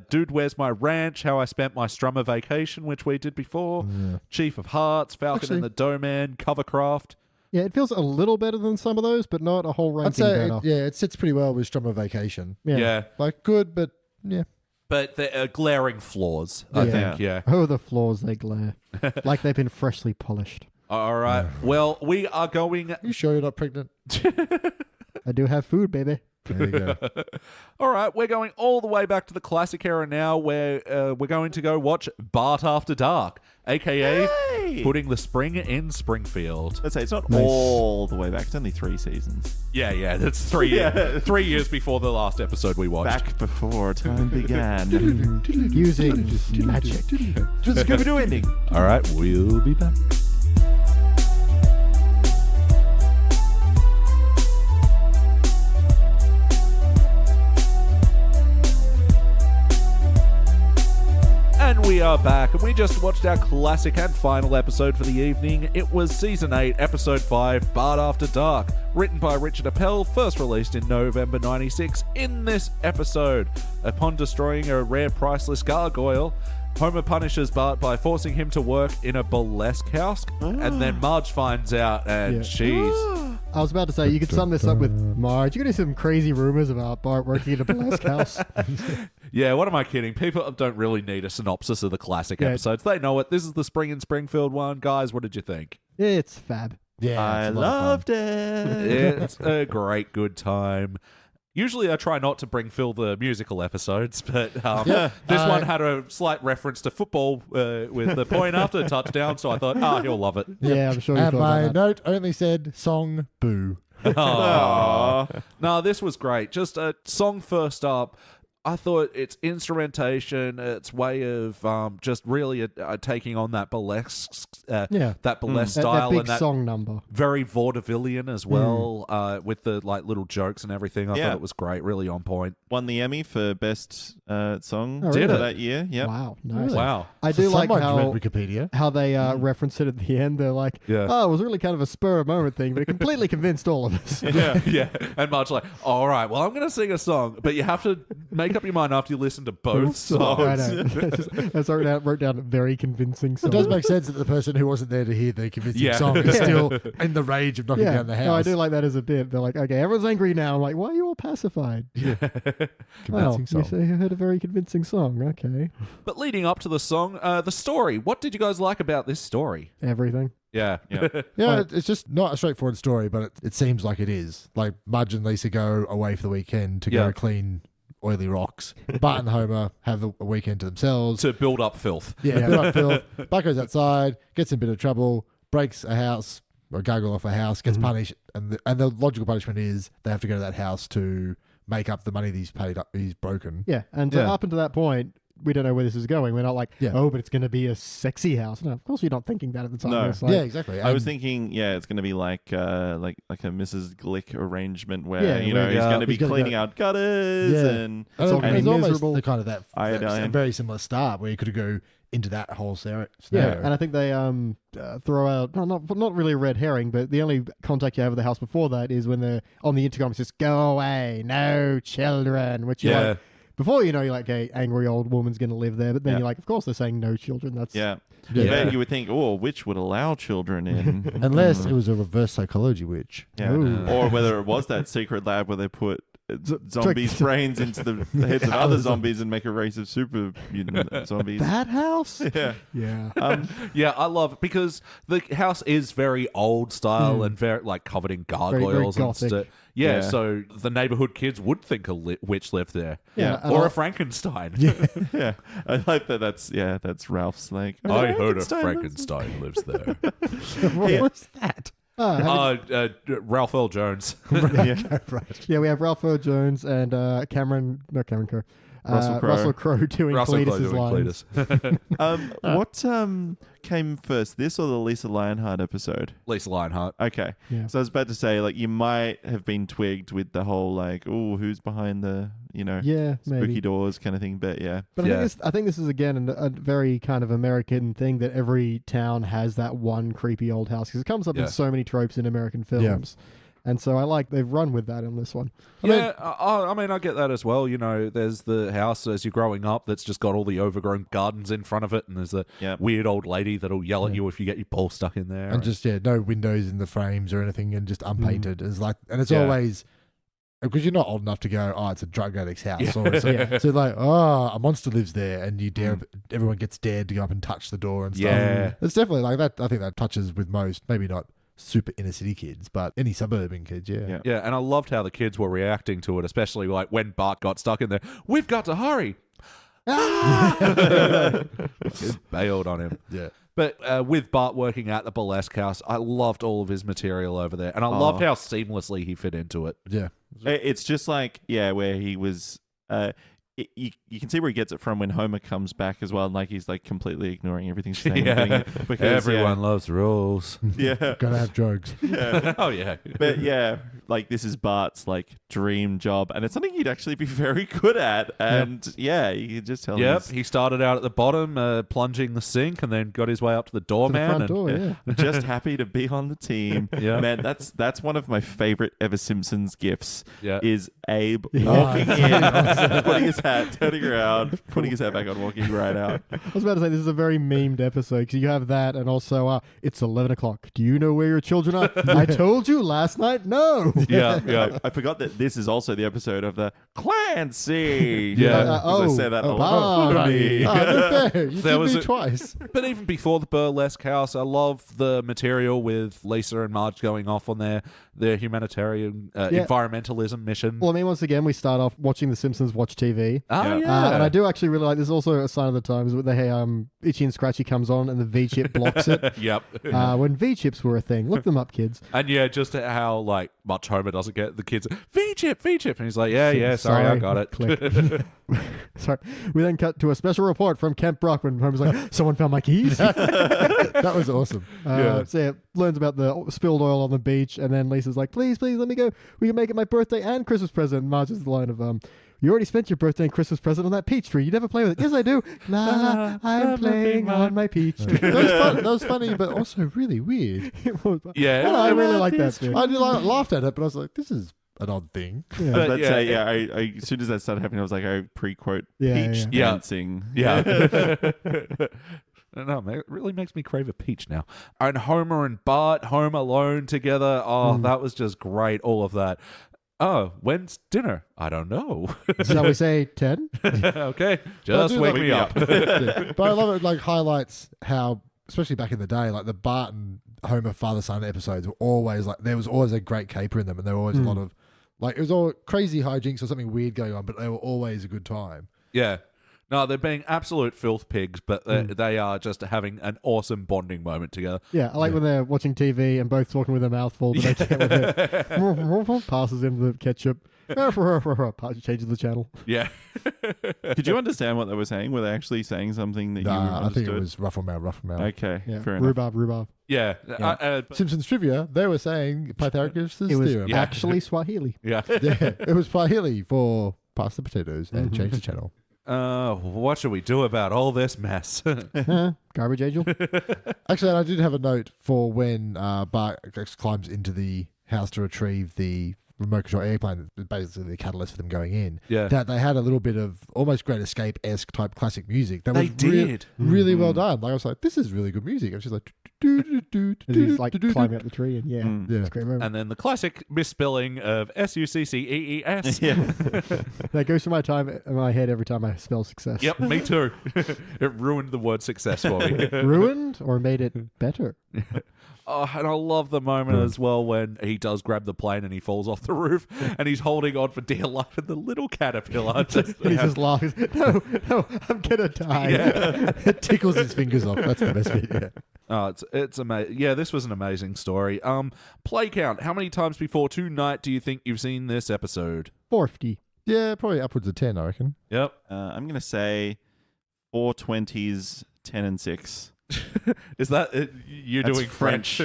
Dude, Where's My Ranch, How I Spent My Strummer Vacation, which we did before, Chief of Hearts, Falcon and the Doorman, Covercraft. Yeah, it feels a little better than some of those, but not a whole ranking I'd say, better. it sits pretty well with Strummer Vacation. Yeah. Like, good, but yeah. but they're glaring flaws, I think, yeah. Oh, the floors, they glare. Like they've been freshly polished. All right. Well, we are going... You sure you're not pregnant? I do have food, baby. There you go. All right, we're going all the way back to the classic era now, where we're going to go watch Bart After Dark, a.k.a. Putting the Spring in Springfield. Let's say it's not all the way back. It's only 3 seasons. Yeah, that's 3 years. 3 years before the last episode we watched. Back before time began. Using magic. Just Scooby-Doo ending. All right, we'll be back. And we are back, and we just watched our classic and final episode for the evening. It was Season 8, Episode 5, Bart After Dark, written by Richard Appel, first released in November 96. In this episode, upon destroying a rare priceless gargoyle, Homer punishes Bart by forcing him to work in a burlesque house, and then Marge finds out, and she's... I was about to say, you could sum this up with Marge. You're going to see some crazy rumors about Bart working at a burlesque house. Yeah, what am I kidding? People don't really need a synopsis of the classic episodes. They know it. This is the Spring in Springfield one. Guys, what did you think? It's fab. Yeah, I loved it. It's a great good time. Usually I try not to bring Phil the musical episodes, but this one had a slight reference to football with the point after the touchdown, so I thought, he'll love it. Yeah, I'm sure you And thought my about that. note only said song boo. No, this was great. Just a song first up. I thought its instrumentation, its way of just really taking on that burlesque, that burlesque style, that big and that song number. very vaudevillian as well, with the like little jokes and everything. I thought it was great, really on point. Won the Emmy for best song Did for it? that year. Yep. Wow, nice. Wow. I do like Someone read Wikipedia. how they reference it at the end. They're like, oh, it was really kind of a spur of the moment thing, but it completely convinced all of us. Yeah. And Marge like, all right, well, I'm going to sing a song, but you have to make up your mind after you listen to both songs. I know. I wrote down very convincing song. It does make sense that the person who wasn't there to hear the convincing song is still in the rage of knocking down the house. No, I do like that as a bit. They're like, okay, everyone's angry now. I'm like, why are you all pacified? Convincing song. You say you heard a very convincing song. Okay. But leading up to the song, the story. What did you guys like about this story? Everything. Yeah. Yeah, it's just not a straightforward story, but it seems like it is. Like, Marge and Lisa go away for the weekend to go clean oily rocks. Bart and Homer have a weekend to themselves. To build up filth. Yeah, build up filth. Bart goes outside, gets in a bit of trouble, breaks a house, or a gargoyle off a house, gets punished, and the logical punishment is they have to go to that house to make up the money that he's broken. Yeah, and up until that point, we don't know where this is going. We're not like, oh, but it's going to be a sexy house. No, of course you're not thinking that at the time. No. It's like, Yeah, exactly. I was thinking, it's going to be like a Mrs. Glick arrangement where he's going to be cleaning out gutters and it's almost miserable. the kind of that a very similar start where you could go into that whole scenario. Yeah, and I think they throw out not really a red herring, but the only contact you have with the house before that is when they're on the intercom. It says, "Go away, no children," which you're like, before you're like, a angry old woman's going to live there, but then you're like, of course they're saying no children. That's But you would think, a witch would allow children in. Unless it was a reverse psychology witch. Or whether it was that secret lab where they put zombies' brains into the heads of other zombies and make a race of super mutant zombies. that house. Yeah. I love it because the house is very old style and very like covered in gargoyles very and stuff. Yeah, so the neighborhood kids would think a witch lived there. Or a Frankenstein. Yeah. I like that. That's Ralph's like. I heard a Frankenstein lives there. What was that? Ralph Earl Jones. Right. Yeah, we have Ralph Earl Jones and Cameron Crowe. Russell Crowe doing Cletus's lines. What came first, this or the Lisa Lionheart episode? Lisa Lionheart. Okay. Yeah. So I was about to say, like, you might have been twigged with the whole, like, who's behind the, spooky maybe. doors kind of thing. But But I think this is, again, a very kind of American thing that every town has that one creepy old house because it comes up in so many tropes in American films. Yeah. And so I like they've run with that in this one. I get that as well. There's the house as you're growing up that's just got all the overgrown gardens in front of it, and there's a weird old lady that'll yell at you if you get your ball stuck in there. And just no windows in the frames or anything, and just unpainted. It's like, and it's always because you're not old enough to go, oh, it's a drug addict's house. Or so like, oh, a monster lives there, and everyone gets dared to go up and touch the door and stuff. Yeah. It's definitely like that. I think that touches with most, maybe not super inner city kids, but any suburban kids, yeah. Yeah, and I loved how the kids were reacting to it, especially like when Bart got stuck in there. We've got to hurry. Just bailed on him. Yeah. But with Bart working at the burlesque house, I loved all of his material over there, and I loved how seamlessly he fit into it. Yeah. It's just like, where he was... you can see where he gets it from when Homer comes back as well, and like he's like completely ignoring everything she's saying. Because everyone loves rules. Yeah, gotta have drugs. Yeah. Oh yeah, but like this is Bart's like dream job, and it's something he'd actually be very good at. And you can just tell. Yep, he started out at the bottom, plunging the sink, and then got his way up to the doorman. To the front door, just happy to be on the team. Yeah, man, that's one of my favorite ever Simpsons gifs. Yeah, is Abe walking in, putting his hat, turning around, putting his hat back on, walking right out. I was about to say, this is a very memed episode because you have that, and also it's 11 o'clock. Do you know where your children are? I told you last night. No. Yeah. I forgot that this is also the episode of the Clancy. Yeah. I say that a lot. Barney. No fair. You There did was me twice. But even before the burlesque house, I love the material with Lisa and Marge going off on their humanitarian environmentalism mission. Well, I mean, once again, we start off watching The Simpsons watch TV. Oh, yeah. And I do actually really like, there's also a sign of the times where Itchy and Scratchy comes on and the V-chip blocks it. Yep. When V-chips were a thing. Look them up, kids. And just how, like, much Homer doesn't get the kids, V-chip. And he's like, sorry, I got it. Click. Sorry. We then cut to a special report from Kent Brock when Homer's like, someone found my keys. That was awesome. Learns about the spilled oil on the beach, and then Lisa's like, please, let me go. We can make it my birthday and Christmas present. And Marge is the line of, you already spent your birthday and Christmas present on that peach tree. You never play with it. Yes, I do. I'm playing on my peach tree. That was funny, but also really weird. Yeah. I really like that too. I laughed at it, but I was like, this is an odd thing. I was about to say, I as soon as that started happening, I was like, I pre-quote peach dancing. Yeah. No, it really makes me crave a peach now. And Homer and Bart home alone together. Oh, that was just great. All of that. Oh, when's dinner? I don't know. Shall we say 10? Okay, just wake me up. But I love it. Like highlights how, especially back in the day, like the Bart and Homer father-son episodes were always like, there was always a great caper in them, and there were always a lot of, like, it was all crazy hijinks or something weird going on, but they were always a good time. Yeah. No, they're being absolute filth pigs, but they are just having an awesome bonding moment together. Yeah, I like when they're watching TV and both talking with their mouth full, but they can't with their passes him the ketchup. Changes the channel. Yeah. Could you understand what they were saying? Were they actually saying something that you understood? I think it was rough mouth. Okay, Yeah. fair enough. Rhubarb. Yeah. Simpsons trivia, they were saying Pythagoras' It was theorem. actually Swahili. Yeah. Yeah, it was Swahili for pass the potatoes and change the channel. What should we do about all this mess? Garbage angel. Actually, I did have a note for when Bart climbs into the house to retrieve the remote control airplane, basically the catalyst for them going in. Yeah. That they had a little bit of almost Great Escape-esque type classic music. That They was did. really well done. Like I was like, this is really good music. And she's like, And he's like climbing up the tree, and it's a great moment. And then the classic misspelling of Succees. Yeah. That goes through my head every time I spell success. Yep, me too. It ruined the word success for me. Ruined or made it better? Oh, and I love the moment as well when he does grab the plane and he falls off the roof and he's holding on for dear life and the little caterpillar just just laughs. No, I'm gonna die. Yeah. It tickles his fingers off. That's the best bit. Yeah. Oh, it's amazing. Yeah, this was an amazing story. Play count. How many times before tonight do you think you've seen this episode? 40. Yeah, probably upwards of 10, I reckon. Yep. I'm going to say 420s, 10 and 6. Is that you're That's doing French?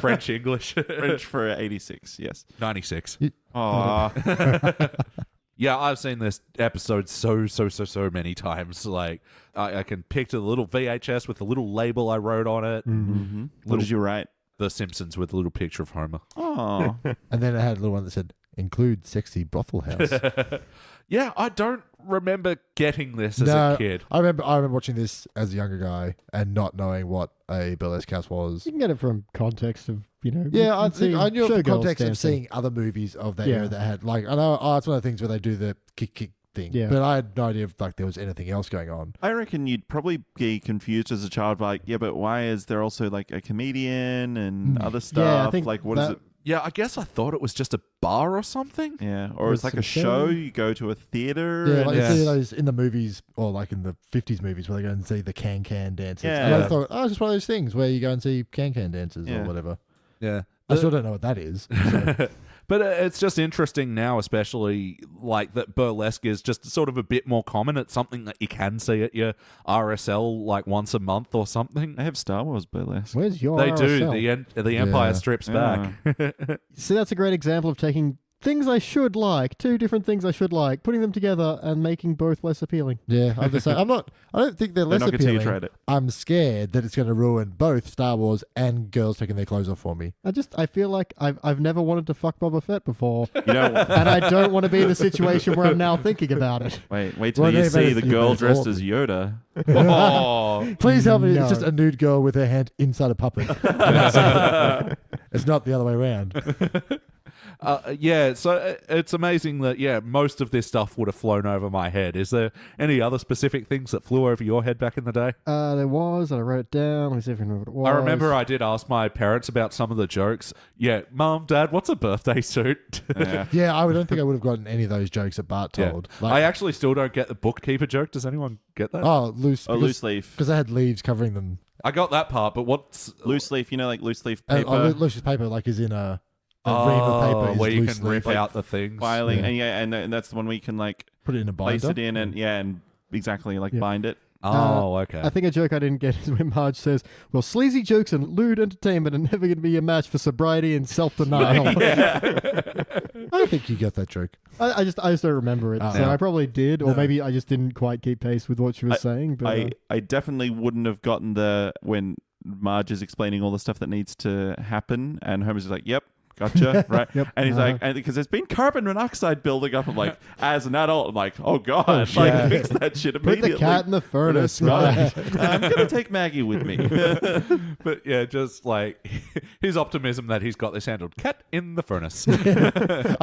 French English. French for 86, yes. 96. Aw. Yeah, I've seen this episode so many times. Like, I can picture the little VHS with the little label I wrote on it. Mm-hmm. What did you write? The Simpsons with a little picture of Homer. Oh. And then it had a little one that said, include sexy brothel house. Yeah, I don't remember getting this as a kid. I remember watching this as a younger guy and not knowing what a burlesque house was. You can get it from context of you know. Yeah, I see think I knew it from showgirls context of dancing. seeing other movies of that Yeah. era that had like I know it's one of the things where they do the kick thing. Yeah. But I had no idea if like there was anything else going on. I reckon you'd probably be confused as a child, like, yeah, but why is there also like a comedian and other stuff? Yeah, I think like, what is that- it? Yeah, I guess I thought it was just a bar or something. Yeah, or With it's like some a show. film. You go to a theater. Yeah, and like Yeah. you see those in the movies or like in the 50s movies where they go and see the can dances. Yeah. And I thought, it's just one of those things where you go and see can dances Yeah. or whatever. Yeah. I still don't know what that is. So. But it's just interesting now, especially like that burlesque is just sort of a bit more common. It's something that you can see at your RSL like once a month or something. They have Star Wars burlesque. Where's your They do. RSL? The Empire Yeah. strips Yeah. back. See, that's a great example of taking things I should like, two different things I should like, putting them together and making both less appealing. Yeah, I'm just saying, I don't think they're less not gonna see you appealing. tried it. I'm scared that it's going to ruin both Star Wars and girls taking their clothes off for me. I feel like I've never wanted to fuck Boba Fett before, You know, and I don't want to be in a situation where I'm now thinking about it. wait till Well, you they see made the it- girl you made it dressed awkward. as Yoda. Oh. Please help me. No. It's just a nude girl with her hand inside a puppet. It's not the other way around. Yeah, so it's amazing that, most of this stuff would have flown over my head. Is there any other specific things that flew over your head back in the day? There was, and I wrote it down. Let me see if I remember what it was. I remember I did ask my parents about some of the jokes. Yeah, Mum, Dad, what's a birthday suit? Yeah. Yeah, I don't think I would have gotten any of those jokes that Bart Yeah. told. I actually still don't get the bookkeeper joke. Does anyone get that? loose. A loose leaf. Because they had leaves covering them. I got that part, but what's... Loose leaf, you know, like loose leaf And, paper loose paper, like, is in a ream of paper. Is where you loose can leaf. rip out the things. filing, Yeah. and that's the one where you can like Put it in a place binder. it in and exactly like Yeah. bind it. Oh, okay. I think a joke I didn't get is when Marge says, "Well, sleazy jokes and lewd entertainment are never going to be a match for sobriety and self-denial." I think you got that joke. I just don't remember it, Oh. so Yeah. I probably did, or No. maybe I just didn't quite keep pace with what she was saying. But I definitely wouldn't have gotten when Marge is explaining all the stuff that needs to happen, and Homer's just like, "Yep, gotcha," right? Yep. And he's like, and because there's been carbon monoxide building up, I'm like, as an adult, I'm like, oh god, Oh, like shit. fix that shit put immediately. the cat in the furnace. Right. I'm gonna take Maggie with me. But yeah, just like his optimism that he's got this handled. Cat in the furnace. I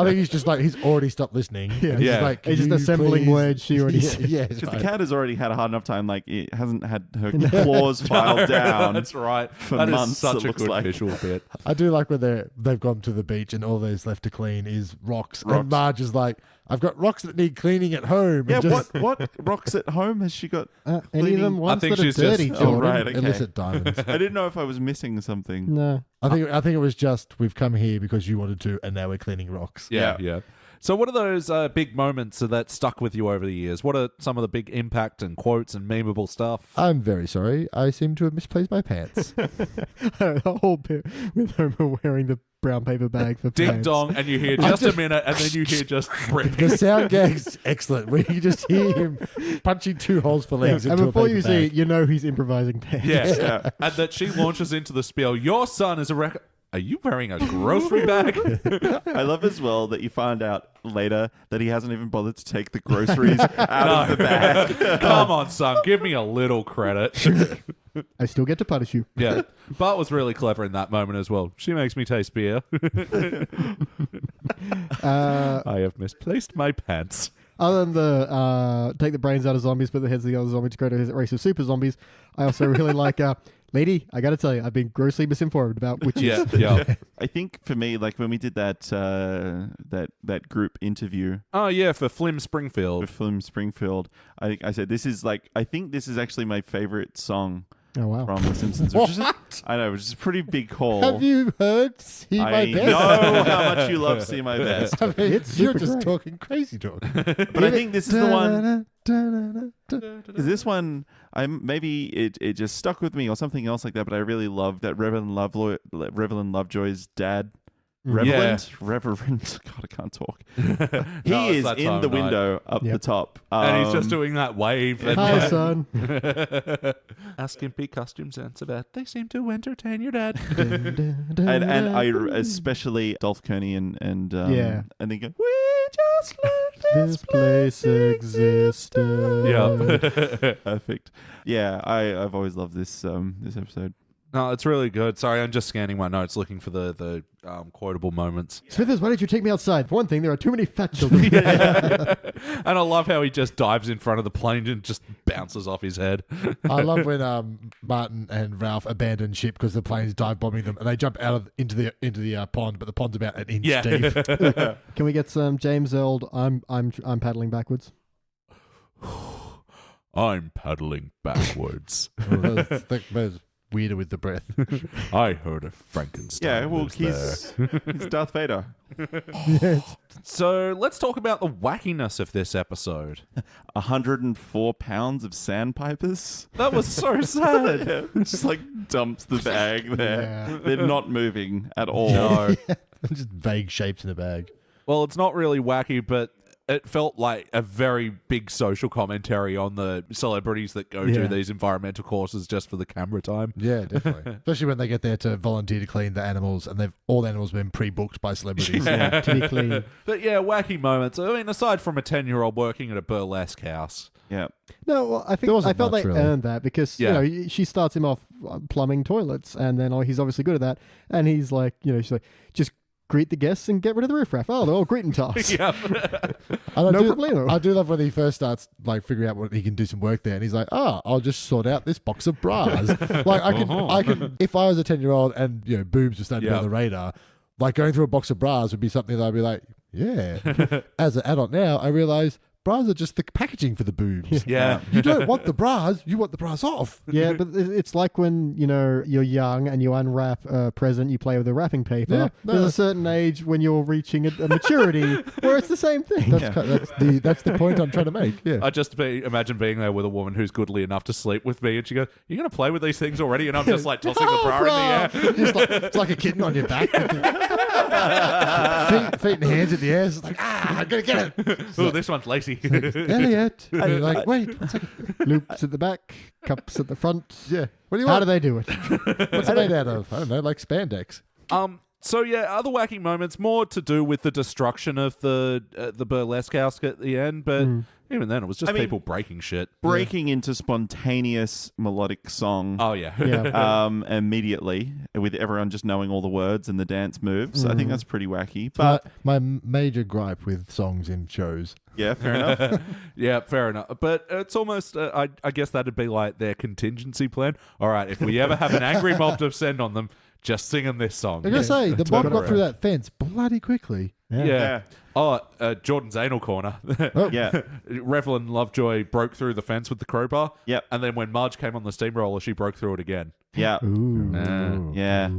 think he's just like, he's already stopped listening. Yeah. And he's Yeah. just like, He's just "Can you assembling please-" words she already Yeah, said. yeah, Because right. the cat has already had a hard enough time. Like it hasn't had her claws filed down. That's right. for That is months, such it a looks good like. visual bit. I do like when they've gone to the beach and all there's left to clean is rocks. Rocks. And Marge is like, I've got rocks that need cleaning at home. Yeah, And just, what rocks at home has she got? Any of Cleaning- them ones think that are she's just- dirty, oh, Jordan? right. Okay. illicit diamonds. I didn't know if I was missing something. No. I think it was just, we've come here because you wanted to, and now we're cleaning rocks. Yeah. So what are those big moments that stuck with you over the years? What are some of the big impact and quotes and memeable stuff? I'm very sorry. I seem to have misplaced my pants. The whole bit with Homer wearing the brown paper bag for Ding pants. dong, and you hear just a minute, and then you hear just The ripping. sound gag's excellent. Where you just hear him punching two holes for legs And into before a paper you see bag. it, you know he's improvising pants. Yes. Yeah. And that she launches into the spiel. Your son is a record. Are you wearing a grocery bag? I love as well that you find out later that he hasn't even bothered to take the groceries out of the bag. Come on, son. Give me a little credit. I still get to punish you. Yeah. Bart was really clever in that moment as well. She makes me taste beer. I have misplaced my pants. Other than the take the brains out of zombies, put the heads of the other zombies to create a race of super zombies, I also really like, lady, I got to tell you, I've been grossly misinformed about witches. Yeah. I think for me, like when we did that that group interview Oh, yeah, for Flim Springfield. with Film Springfield, I think I said I think this is actually my favorite song Oh, wow. from The Simpsons. Which is, I know, which is a pretty big call. Have you heard See My I Best? know how much you love See My Best. I mean, It's you're super just great. talking crazy talk. But I think this is the one. Is this one? Maybe it just stuck with me or something else like that. But I really love that Reverend Lovejoy's dad. Reverend? God, I can't talk. He No, it's is that in time the of night. window up the Yep. top. And he's just doing that wave. And Hi, son. Our skimpy costumes answer that. They seem to entertain your dad. and I especially Dolph Kearney and Yeah. and they go, we just learned This place existed. Yeah. perfect. Yeah, I've always loved this episode. No, it's really good. Sorry, I'm just scanning my notes looking for the quotable moments. Smithers, why don't you take me outside? For one thing, there are too many fat children. And I love how he just dives in front of the plane and just bounces off his head. I love when Martin and Ralph abandon ship because the plane's dive bombing them, and they jump out into the pond, but the pond's about an inch deep. Can we get some James Eld? I'm paddling backwards. I'm paddling backwards. That's weirder with the breath. I heard a Frankenstein. Yeah, well, was he's Darth Vader. Yes. So let's talk about the wackiness of this episode. 104 pounds of sandpipers. That was so sad. Just like dumps the bag there. Yeah. They're not moving at all. No. Just vague shapes in the bag. Well, it's not really wacky, but it felt like a very big social commentary on the celebrities that go to these environmental courses just for the camera time. Yeah, definitely. Especially when they get there to volunteer to clean the animals, and all the animals have been pre-booked by celebrities. Yeah, to be clean. But yeah, wacky moments. I mean, aside from a 10-year-old working at a burlesque house. Yeah. No, well, I There wasn't felt much, they really. earned that because you know she starts him off plumbing toilets, and then he's obviously good at that, and he's like, she's like, just greet the guests and get rid of the riffraff. Oh, they're all greeting tasks. Yeah. No problemo. I do love when he first starts like figuring out what he can do some work there, and he's like, I'll just sort out this box of bras. Like I can if I was a 10-year-old and boobs were starting on the radar, like going through a box of bras would be something that I'd be like, yeah. As an adult now, I realize bras are just the packaging for the boobs. Yeah. You don't want the bras, you want the bras off. Yeah, but it's like when, you're young and you unwrap a present, you play with the wrapping paper. Yeah, There's a certain age when you're reaching a maturity where it's the same thing. That's the point I'm trying to make. Yeah. I just imagine being there with a woman who's goodly enough to sleep with me, and she goes, "You're going to play with these things already?" And I'm just like tossing the bra in the air. It's like a kitten on your back. feet and hands in the air. It's like, I gotta get it. Oh, this one's lacy. Elliot. And you're like, wait, one second. Loops at the back, cups at the front. Yeah. What do you How want? do they do it? What's it made out of? I don't know, like spandex. So yeah, other wacky moments, more to do with the destruction of the burlesque house at the end, but even then it was just people breaking shit. Breaking into spontaneous melodic song. Oh yeah. Yeah. Immediately, with everyone just knowing all the words and the dance moves. I think that's pretty wacky. But my major gripe with songs in shows. yeah, fair enough. Yeah, fair enough. But it's almost, I guess that'd be like their contingency plan. All right, if we ever have an angry mob to send on them, just sing them this song. I'm going to say, the mob it got through around. that fence bloody quickly. Yeah. Oh, Jordan's anal corner. Yeah. Revlin Lovejoy broke through the fence with the crowbar. Yep. And then when Marge came on the steamroller, she broke through it again. Yeah. Ooh. Yeah.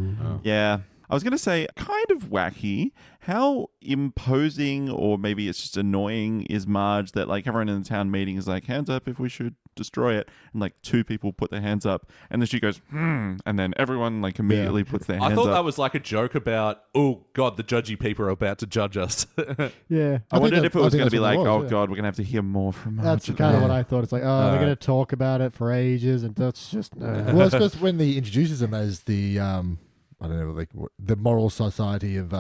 Yeah. I was going to say, kind of wacky. How imposing, or maybe it's just annoying, is Marge that like everyone in the town meeting is like, hands up if we should destroy it. And like 2 people put their hands up. And then she goes, and then everyone like immediately puts their hands I up. thought that was like a joke about, oh, God, the judgy people are about to judge us. Yeah. I wondered if it was going to be like, oh God, we're going to have to hear more from Marge. That's kind of what I thought. It's like, they're going to talk about it for ages, and that's just... Well, it's because when he introduces them as the, I don't know, like the moral society of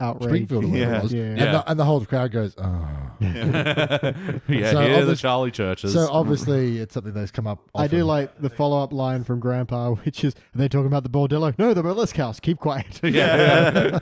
outrage. Springfield or whatever it was. Yeah. And the whole crowd goes, oh. Yeah, So here the Charlie churches. So obviously it's something that's come up often. I do like the follow-up line from Grandpa, which is, are they talking about the bordello? No, the burlesque house. Keep quiet. Yeah.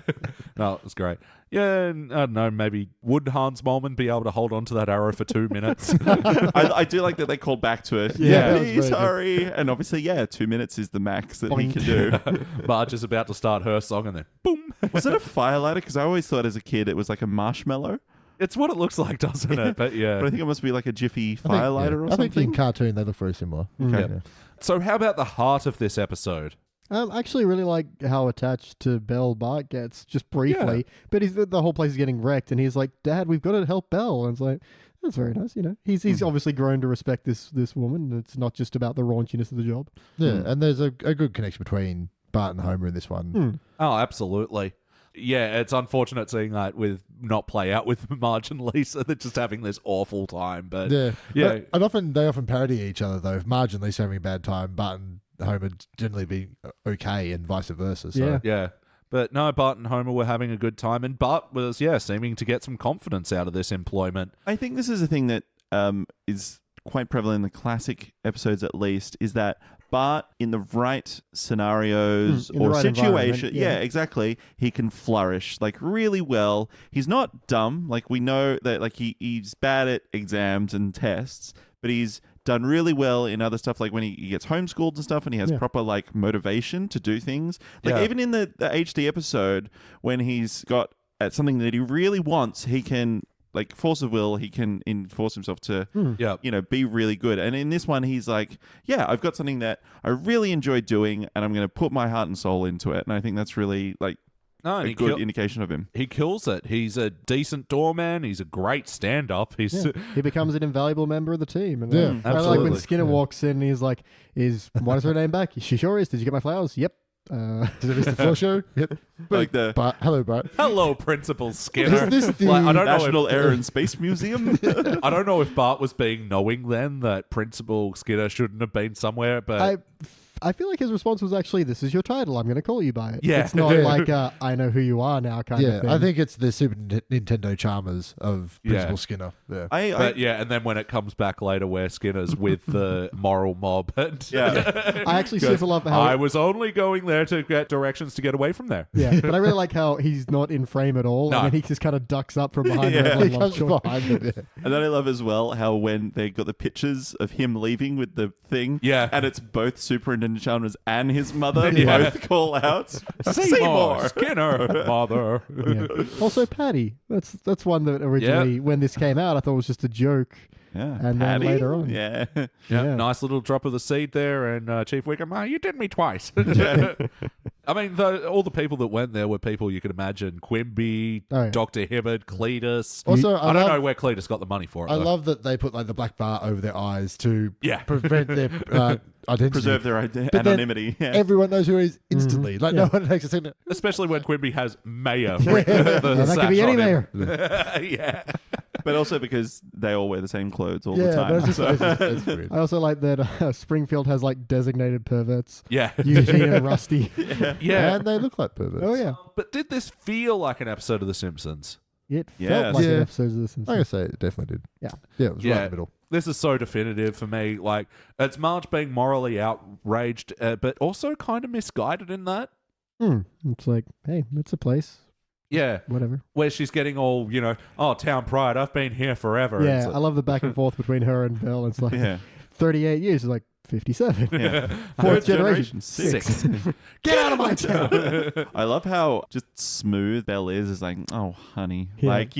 No, it's great. Yeah, and I don't know, maybe would Hans Moleman be able to hold on to that arrow for 2 minutes? I do like that they called back to it. Yeah, Please hurry. And obviously, 2 minutes is the max that he can do. Marge is about to start her song and then boom. Was it a firelighter? Because I always thought as a kid it was like a marshmallow. It's what it looks like, doesn't it? But yeah. But I think it must be like a Jiffy firelighter or I think in something. cartoon they look very similar. Okay. Yeah. So how about the heart of this episode? I actually really like how attached to Belle Bart gets, just briefly. But the whole place is getting wrecked, and he's like, Dad, we've got to help Belle. And it's like, that's very nice, He's obviously grown to respect this woman. It's not just about the raunchiness of the job. Yeah, and there's a good connection between Bart and Homer in this one. Oh, absolutely. Yeah, it's unfortunate seeing that not play out with Marge and Lisa. They're just having this awful time. But Yeah. yeah. And they often parody each other, though. If Marge and Lisa are having a bad time, Bart and Homer generally be okay, and vice versa. So. Yeah. Yeah. But no, Bart and Homer were having a good time, and Bart was, seeming to get some confidence out of this employment. I think this is a thing that is quite prevalent in the classic episodes, at least, is that Bart in the right scenarios in the or right situation. environment, yeah. Exactly. He can flourish like really well. He's not dumb. Like we know that like he's bad at exams and tests, but he's done really well in other stuff, like when he gets homeschooled and stuff, and he has proper like motivation to do things. Like even in the HD episode, when he's got something that he really wants, he can like force of will. He can enforce himself to, be really good. And in this one, he's like, I've got something that I really enjoy doing, and I'm going to put my heart and soul into it. And I think that's really like. A good indication of him. He kills it. He's a decent doorman. He's a great stand-up. He becomes an invaluable member of the team. And absolutely. I like when Skinner walks in and he's like, what is her name back? She sure is. Did you get my flowers? Yep. Did I miss the floor show? Yep. Like the Bart. Hello, Bart. Hello, Principal Skinner. Is this the I don't National know if, Air and Space Museum? I don't know if Bart was being knowing then that Principal Skinner shouldn't have been somewhere, but I feel like his response was actually, "This is your title. I'm going to call you by it." Yeah. It's not like I know who you are now kind of thing. I think it's the Super Nintendo charmers of Principal Skinner. Yeah. And then when it comes back later where Skinner's with the moral mob. And I actually super love how I was only going there to get directions to get away from there. Yeah, but I really like how he's not in frame at all, and then he just kind of ducks up from behind her. He comes behind it. And then I love as well how when they got the pictures of him leaving with the thing, and it's both Superintendent Chalmers and his mother both call out, Seymour, Skinner, mother. Also, Patty. That's one that originally, when this came out, I thought was just a joke. Yeah, and Patty? then later on, yeah, nice little drop of the seed there. And Chief Wickham, you did me twice. I mean, all the people that went there were people you could imagine: Quimby, Dr. Hibbert, Cletus. Also, I don't know where Cletus got the money for it. I love that they put like the black bar over their eyes to prevent their identity, preserve their anonymity. Everyone knows who he is instantly. Like no one takes a second. Especially when Quimby has mayor. That could be any mayor. Yeah. But also because they all wear the same clothes all the time. That's weird. I also like that Springfield has like designated perverts. Yeah. Eugene and Rusty. Yeah. And they look like perverts. Oh, yeah. But did this feel like an episode of The Simpsons? It felt like an episode of The Simpsons. I gotta say, it definitely did. Yeah. Yeah, it was right in the middle. This is so definitive for me. Like, it's Marge being morally outraged, but also kind of misguided in that. It's like, hey, it's a place. Yeah. Whatever. Where she's getting all, town pride. I've been here forever. Yeah, I love the back and forth between her and Belle. It's like 38 years. It's like 57. Yeah. Fourth generation. 6. Get out of my town. I love how just smooth Belle is. It's like, oh, honey. Yeah. Like,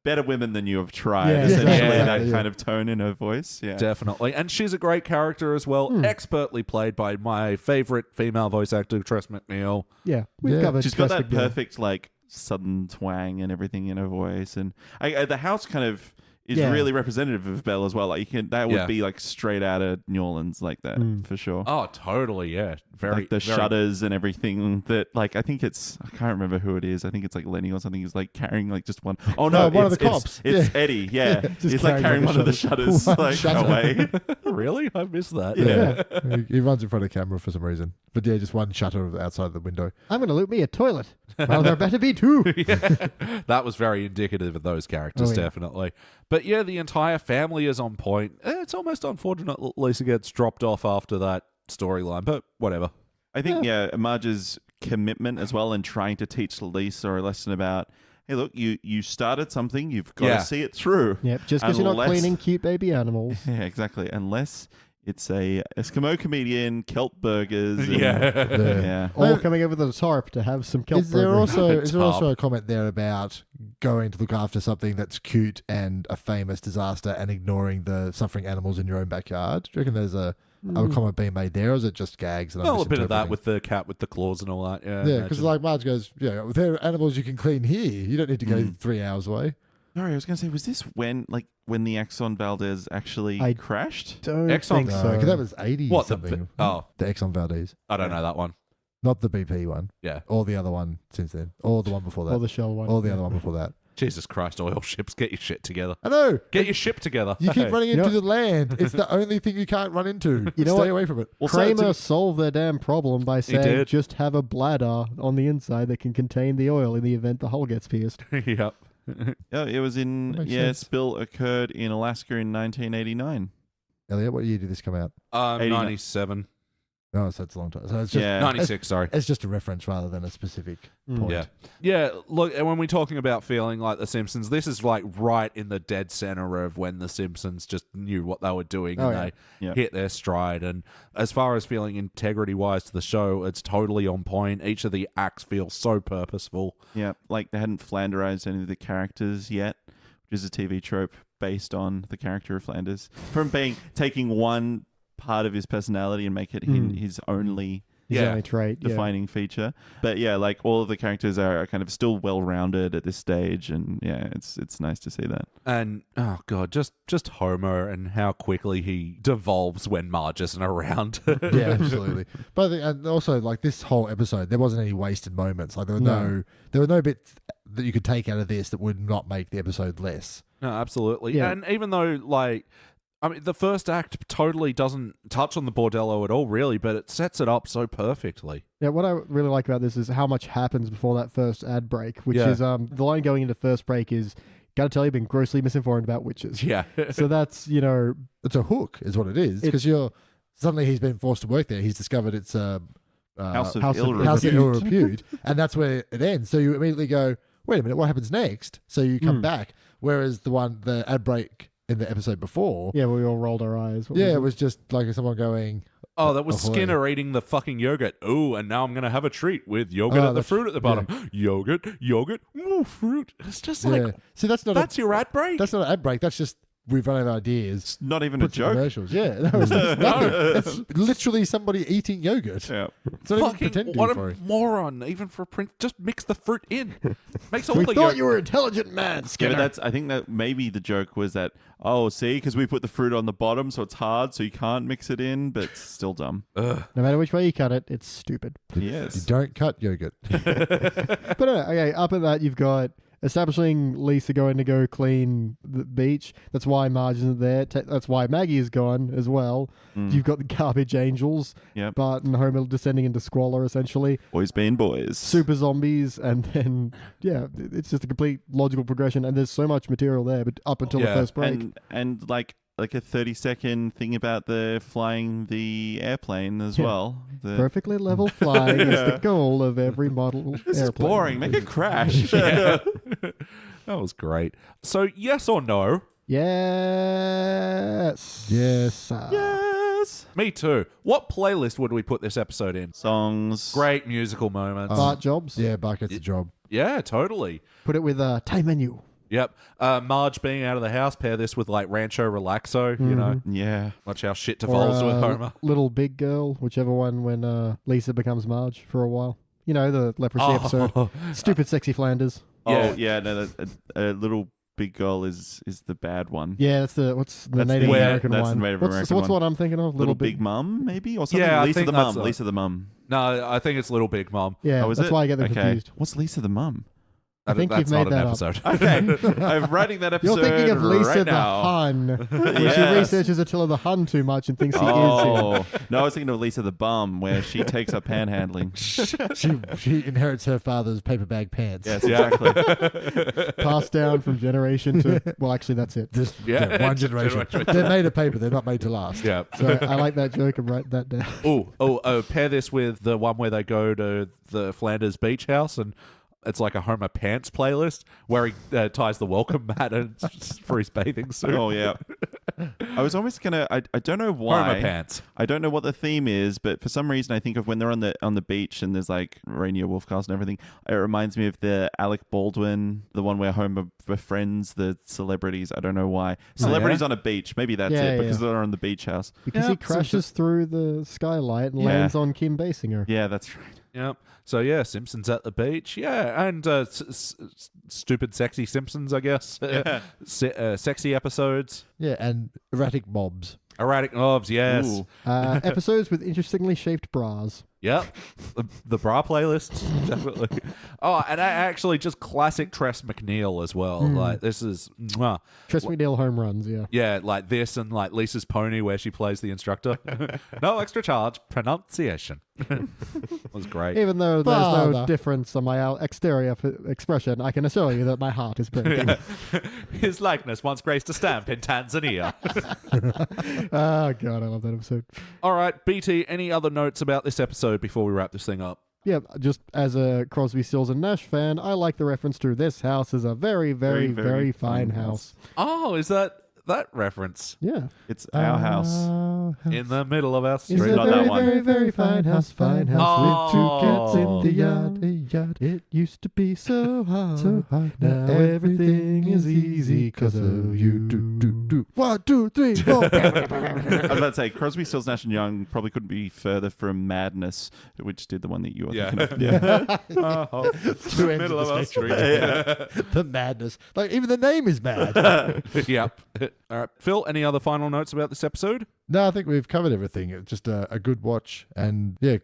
better women than you have tried. Yeah, essentially, exactly. that kind of tone in her voice. Yeah. Definitely. And she's a great character as well. Expertly played by my favorite female voice actor, Tress MacNeille. Yeah, we've covered. She's got that perfect, like, southern twang and everything in her voice. And the house kind of is really representative of Belle as well. Like, that would be, like, straight out of New Orleans like that, for sure. Oh, totally, yeah. Very, like the shutters and everything that, like, I think I can't remember who it is. I think it's like Lenny or something. He's like carrying like just one. Oh no, one of the cops. It's Eddie. Yeah, he's like carrying one of the shutters like away. Really? I missed that. Yeah. He runs in front of the camera for some reason. But yeah, just one shutter outside the window. I'm going to loot me a toilet. Well, there better be two. That was very indicative of those characters, definitely. But yeah, the entire family is on point. It's almost unfortunate that Lisa gets dropped off after that storyline, but whatever. I think, Marge's commitment as well in trying to teach Lisa a lesson about, hey, look, you started something, you've got to see it through. Yep, just because you're not cleaning cute baby animals. Yeah, exactly. Unless it's a Eskimo comedian, kelp burgers. All coming over the tarp to have some kelp burgers. Is there also a comment there about going to look after something that's cute and a famous disaster and ignoring the suffering animals in your own backyard? Do you reckon there's a comment being made there, or is it just gags? And a bit of that with the cat with the claws and all that. Yeah, because like Marge goes, if there are animals you can clean here, you don't need to go 3 hours away. Sorry, I was going to say, was this when the Exxon Valdez actually crashed? Don't Exxon, think so. Because that was 80 something. The Exxon Valdez. I don't know that one. Not the BP one. Yeah. Or the other one since then. Or the one before that. Or the Shell one. Or the other one before that. Jesus Christ, oil ships, get your shit together. I know. Get your ship together. You keep running into the land. It's the only thing you can't run into. Stay away from it. Well, Kramer solved their damn problem by saying just have a bladder on the inside that can contain the oil in the event the hull gets pierced. Yep. Yeah, it was in... sense. Spill occurred in Alaska in 1989. Elliot, what year did this come out? 97. No, so it's a long time. So it's just 96, sorry. It's just a reference rather than a specific point. Yeah, look, and when we're talking about feeling like The Simpsons, this is like right in the dead center of when The Simpsons just knew what they were doing and they hit their stride. And as far as feeling integrity-wise to the show, it's totally on point. Each of the acts feels so purposeful. Yeah, like they hadn't Flanderized any of the characters yet, which is a TV trope based on the character of Flanders. From taking one part of his personality and make it his only trait, defining feature. But yeah, like all of the characters are kind of still well-rounded at this stage, and yeah, it's nice to see that. And oh god, just Homer and how quickly he devolves when Marge isn't around. Yeah, absolutely. But and also like this whole episode, there wasn't any wasted moments. Like there were no bits that you could take out of this that would not make the episode less. No, absolutely. Yeah. And even though like I mean, the first act totally doesn't touch on the bordello at all, really, but it sets it up so perfectly. Yeah, what I really like about this is how much happens before that first ad break, which is the line going into first break is, gotta tell you, been grossly misinformed about witches. Yeah. So that's, it's a hook is what it is, because suddenly he's been forced to work there. He's discovered it's House of Ill Repute, and that's where it ends. So you immediately go, wait a minute, what happens next? So you come back, whereas the ad break in the episode before. Yeah, we all rolled our eyes. It was just like someone going, oh, that was ahoy. Skinner eating the fucking yogurt. Ooh, and now I'm going to have a treat with yogurt and the fruit at the bottom. Yogurt, ooh, fruit. It's just like, see, that's your ad break? That's not an ad break. That's just, we've run out of ideas. It's not even a joke. Commercials. Yeah, no, it's nothing. It's literally somebody eating yogurt. Yeah. It's not even pretending what for a it. moron. Even for a print, just mix the fruit in. Makes all We the thought you were an intelligent man, Yeah, Skinner. but I think that maybe the joke was that, see, because we put the fruit on the bottom, so it's hard, so you can't mix it in, but it's still dumb. No matter which way you cut it, it's stupid. Yes. You don't cut yogurt. But okay, up at that, you've got establishing Lisa going to go clean the beach. That's why Marge isn't there. That's why Maggie is gone as well. You've got the garbage angels. Yep. Bart and Homer descending into squalor, essentially. Boys being boys. Super zombies, and then, it's just a complete logical progression, and there's so much material there, but up until the first break. And like a 30-second thing about the flying the airplane as well. Perfectly level flying is the goal of every model This is airplane. boring. Make it crash. That was great. So, yes or no? Yes. Yes. Yes. Me too. What playlist would we put this episode in? Songs. Great musical moments. Bart jobs. Yeah, Bart gets a job. Yeah, totally. Put it with time menu. Yep. Marge being out of the house, pair this with like Rancho Relaxo, Yeah. Watch how shit devolves with Homer. Little Big Girl, whichever one when Lisa becomes Marge for a while. You know, the leprosy episode. Stupid Sexy Flanders. Oh, yeah. No, a little big girl is the bad one. Yeah, what's the That's Native the- American that's one? the Native what's American what one. I'm thinking of? Little Big Mum, maybe? Or something? Yeah, I Lisa think the that's Mum. a- Lisa the Mum. No, I think it's Little Big Mom. Yeah, Oh, is that's it? why I get them Okay. confused. What's Lisa the Mum? I think That's you've made not an that up. episode. Okay. I'm writing that episode You're thinking of Lisa right the now. Hun. When she Yes. researches Attila the Hun too much and thinks he is Oh. No, I was thinking of Lisa the Bum, where she takes up panhandling. She inherits her father's paper bag pants. Yes, exactly. him. Passed down from generation to... Well, actually, that's it. Just Yeah. one generation. They're made of paper. They're not made to last. Yeah. So I like that joke and write that down. Pair this with the one where they go to the Flanders beach house and it's like a Homer Pants playlist where he ties the welcome mat for his bathing suit. Oh, yeah. I was almost going to... I don't know why. Homer Pants. I don't know what the theme is, but for some reason I think of when they're on the beach and there's like Rainier Wolfcast and everything, it reminds me of the Alec Baldwin, the one where Homer befriends the celebrities. I don't know why. Celebrities on a beach. Maybe that's Yeah, it, because yeah. they're on the beach house. Because he crashes through the skylight and Yeah. lands on Kim Basinger. Yeah, that's right. Yep. So yeah, Simpsons at the beach. Yeah, and stupid, sexy Simpsons, I guess. Sexy episodes. Yeah, and erratic mobs. Erratic knobs. Yes. Ooh. Episodes with interestingly shaped bras. Yep. The bra playlist, definitely. Oh, and actually just classic Tress MacNeille as well. Like, this is... Tress MacNeille home runs, yeah. Yeah, like this and like Lisa's Pony where she plays the instructor. No extra charge, pronunciation. Was great. Even though there's no difference on my exterior expression, I can assure you that my heart is breaking. His likeness once graced a stamp in Tanzania. Oh, God, I love that episode. All right, BT, any other notes about this episode before we wrap this thing up? Yeah, just as a Crosby, Stills and Nash fan, I like the reference to this house is a very, very, very fine house. Oh, is that reference? Yeah. It's our house. In the middle of our It's street. a Not very, that one. very, very fine house with two cats in the yard. It used to be so hard. Now everything is easy because of you. Do. 1, 2, 3, 4. I was about to say, Crosby, Stills, Nash and Young probably couldn't be further from Madness, which did the one that you were thinking of. Yeah. Two middle of our street. The madness. Like, even the name is mad. Yep. All right, Phil, any other final notes about this episode? No, I think we've covered everything. It's just a good watch. And yeah,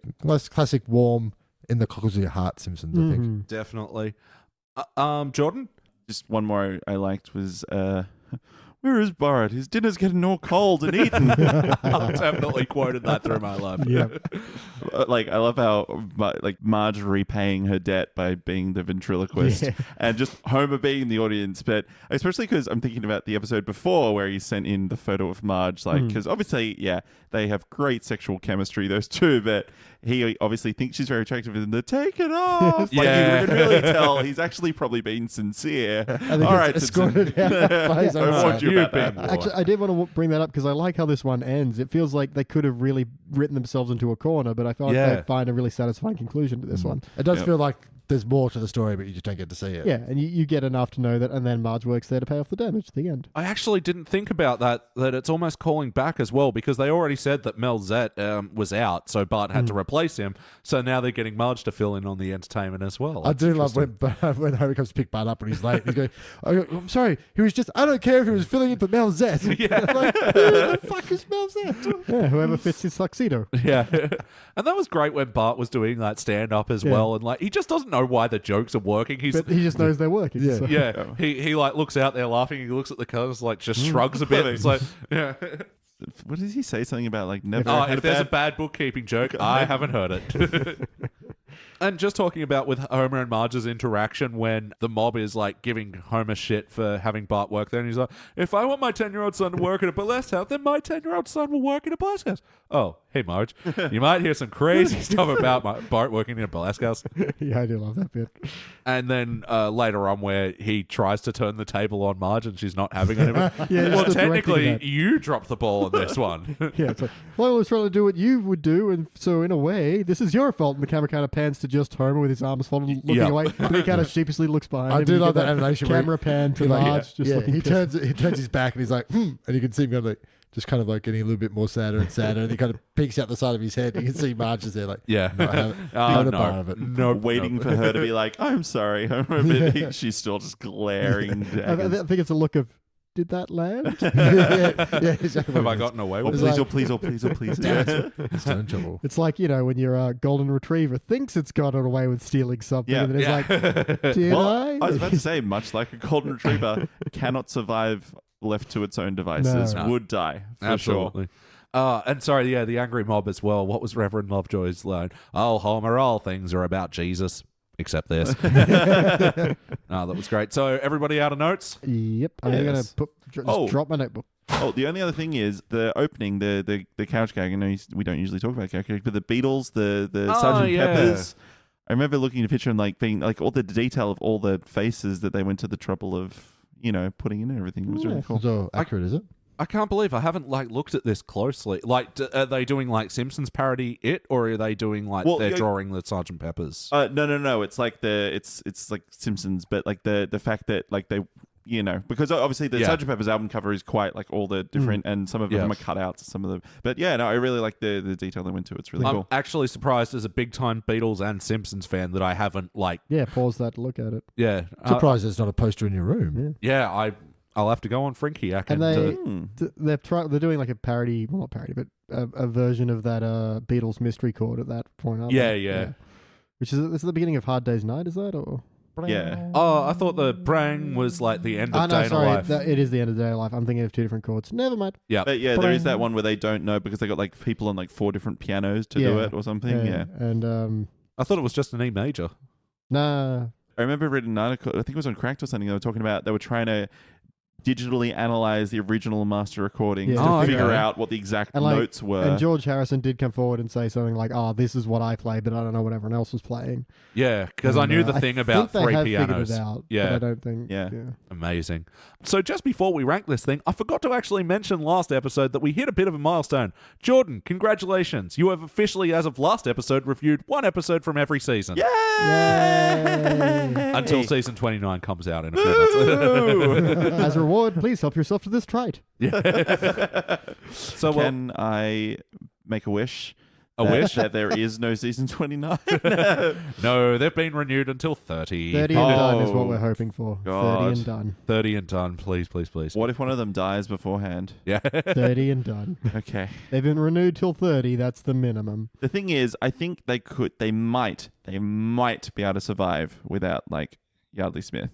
classic warm in the cockles of your heart Simpsons, I think. Definitely. Jordan? Just one more I liked was, where is Bart? His dinner's getting all cold and eaten. I've definitely quoted that through my life. Yeah. Like, I love how Marge repaying her debt by being the ventriloquist and just Homer being the audience. But especially because I'm thinking about the episode before where he sent in the photo of Marge, like, because obviously, they have great sexual chemistry, those two, but he obviously thinks she's very attractive and they take it off. Like, you can really tell he's actually probably been sincere. All right, escorted out by his own I warned side. you about that. Actually, I did want to bring that up because I like how this one ends. It feels like they could have really written themselves into a corner, but I felt like they find a really satisfying conclusion to this one. It does feel like there's more to the story, but you just don't get to see it. Yeah, and you get enough to know that, and then Marge works there to pay off the damage at the end. I actually didn't think about that it's almost calling back as well, because they already said that Mel Zett was out, so Bart had to replace him. So now they're getting Marge to fill in on the entertainment as well. I do love when Homer comes to pick Bart up and he's late. He's going, I'm sorry, he was just, I don't care if he was filling in for Mel Zett. Yeah. Like, who the fuck is Mel Zett? Yeah, whoever fits his tuxedo. Yeah. And that was great when Bart was doing that stand-up as well, and like he just doesn't know why the jokes are working. But he just knows they're working. Yeah. So. Yeah, he like looks out there laughing. He looks at the colours, like just shrugs a bit. It's like, yeah. What does he say? Something about like never. If there's a bad bookkeeping joke, I haven't heard it. And just talking about with Homer and Marge's interaction when the mob is like giving Homer shit for having Bart work there, and he's like, if I want my 10-year-old son to work at a burlesque house, then my 10-year-old son will work at a burlesque house. Oh, hey Marge, you might hear some crazy stuff about Bart working in a burlesque house. Yeah, I do love that bit. And then later on where he tries to turn the table on Marge and she's not having it. Well, technically, you dropped the ball on this one. Yeah, it's like, well, I was trying to do what you would do, and so in a way, this is your fault. And the camera kind of pans to just Homer with his arms folded, looking away. But he kind of sheepishly looks behind him. I do love that animation. Camera pan to Marge, just looking he pissed. turns his back and he's like, and you can see him like, just kind of like getting a little bit more sadder and sadder, and he kind of peeks out the side of his head. You can see Marge is there, like, not a part of it. Waiting for her to be like, I'm sorry, Homer, but she's still just glaring. I think it's a look of, did that land? Yeah, exactly. Have I gotten away with please, it? oh please, oh please, oh please. It's still in trouble. It's like, when your golden retriever thinks it's gotten away with stealing something, and then it's like, did I? I was about to say, much like a golden retriever cannot survive left to its own devices, would die for Absolutely. sure. And sorry, the angry mob as well. What was Reverend Lovejoy's line? Oh, Homer, all things are about Jesus, except this. That was great. So everybody out of notes? Yep. I'm going to drop my notebook. Oh, the only other thing is the opening, the couch gag. I know we don't usually talk about couch gags, but the Beatles, the Sgt. Peppers. I remember looking at a picture and like being like all the detail of all the faces that they went to the trouble of, putting in and everything. It was really cool. So accurate, is it? I can't believe I haven't looked at this closely. Like, are they doing like Simpsons parody it, or are they doing like they're drawing the Sgt. Peppers? No. It's like it's like Simpsons, but like the fact that like they. Because obviously the Sgt. Pepper's album cover is quite like all the different, and some of them are cutouts. Some of them, but I really like the detail they went to. It's really cool. I'm actually surprised as a big time Beatles and Simpsons fan that I haven't paused that to look at it. Yeah, Surprised there's not a poster in your room. Yeah, I'll have to go on Frinkiac. And they're doing like a parody, well, not parody, but a version of that Beatles mystery chord at that point. Aren't they? Yeah. Which is this is the beginning of Hard Day's Night, is that? Or Yeah. Oh, I thought the brang was like the end of Day in a Life. It is the end of Day in a Life. I'm thinking of two different chords. Never mind. Yeah. But yeah, there is that one where they don't know because they got like people on like 4 different pianos to do it or something. Yeah. And I thought it was just an E major. nah. I remember reading an article, I think it was on Cracked or something, they were talking about, they were trying to digitally analyze the original master recordings to figure out what the exact notes were. And George Harrison did come forward and say something like, this is what I play, but I don't know what everyone else was playing. Yeah, because I knew the thing about 3 pianos. It out, yeah. but I don't think. Yeah. Amazing. So just before we rank this thing, I forgot to actually mention last episode that we hit a bit of a milestone. Jordan, congratulations. You have officially, as of last episode, reviewed 1 episode from every season. Yay! Until season 29 comes out in a few months. As a reward, please help yourself to this trait. So can I make a wish? A wish? That there is no season 29? No, they've been renewed until 30. 30 and done is what we're hoping for. God. 30 and done. 30 and done, please. What if one of them dies beforehand? Yeah. 30 and done. Okay. They've been renewed till 30. That's the minimum. The thing is, I think they might be able to survive without like Yardley Smith.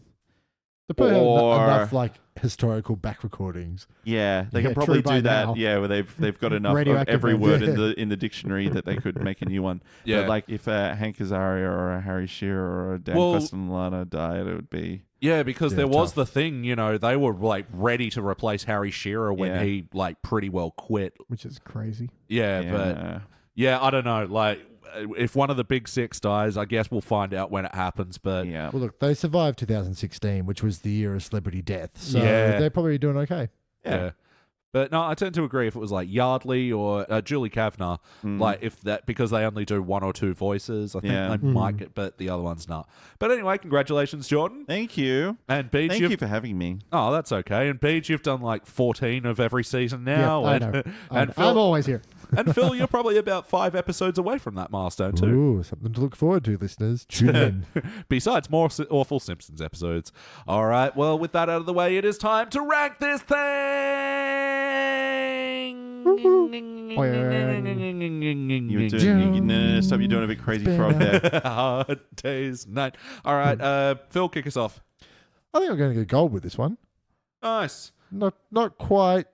They probably Or- have enough like historical back recordings. Yeah, they Yeah, can probably true by do that. now. Yeah, where they've got enough of Radioactive every ones. word in the dictionary that they could make a new one. Yeah. But like if Hank Azaria or a Harry Shearer or a Dan Castellano died, it would be Yeah, because Yeah, there was tough. the thing, they were like ready to replace Harry Shearer when he like pretty well quit. Which is crazy. But I don't know. Like, if one of the big 6 dies, I guess we'll find out when it happens. But yeah. Well, look, they survived 2016, which was the year of celebrity death. So Yeah. they're probably doing okay. yeah. But no, I tend to agree. If it was like Yardley or Julie Kavner, like if that, because they only do 1 or 2 voices, I think they might get, but the other one's not. But anyway, congratulations, Jordan. Thank you. And Beach, Thank you for having me. Oh, that's okay. And Beach, you've done like 14 of every season now. I and, know. and I'm always here. and Phil, you're probably about 5 episodes away from that milestone too. Ooh, something to look forward to, listeners. Tune in. Besides more awful Simpsons episodes. All right, well, with that out of the way, it is time to rank this thing. You were doing, no, stop! You're doing a bit crazy frog there. Hard Day's Night. All right, Phil, kick us off. I think I'm going to go gold with this one. Nice. Not quite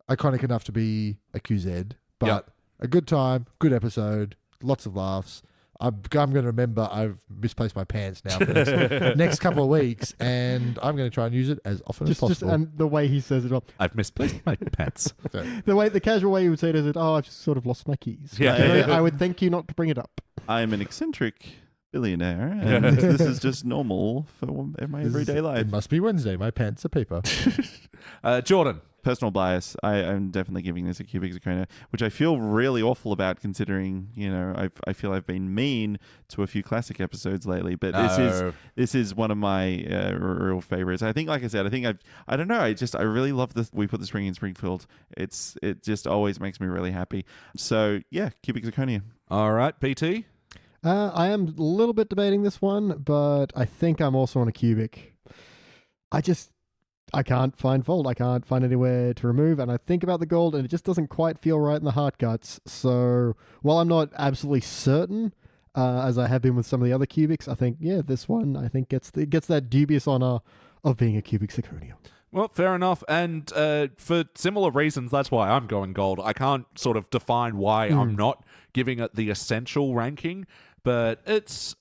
iconic enough to be a QZ, but a good time, good episode, lots of laughs. I'm going to remember I've misplaced my pants now for this next couple of weeks, and I'm going to try and use it as often as possible. And the way he says it all. I've misplaced my pants. The casual way you would say it is, I've just sort of lost my keys. Yeah. I would thank you not to bring it up. I'm an eccentric billionaire, and this is just normal for my everyday life. It must be Wednesday. My pants are paper. Jordan. Personal bias. I'm definitely giving this a cubic zirconia, which I feel really awful about considering, I feel I've been mean to a few classic episodes lately, but this is one of my real favorites. I think, like I said, I don't know. I really love this. We put the spring in Springfield. It just always makes me really happy. So yeah, cubic zirconia. All right, BT. I am a little bit debating this one, but I think I'm also on a cubic. I can't find fault. I can't find anywhere to remove. And I think about the gold and it just doesn't quite feel right in the heart guts. So while I'm not absolutely certain, as I have been with some of the other cubics, I think, this one, I think gets that dubious honor of being a cubic zirconia. Well, fair enough. And for similar reasons, that's why I'm going gold. I can't sort of define why I'm not giving it the essential ranking, but it's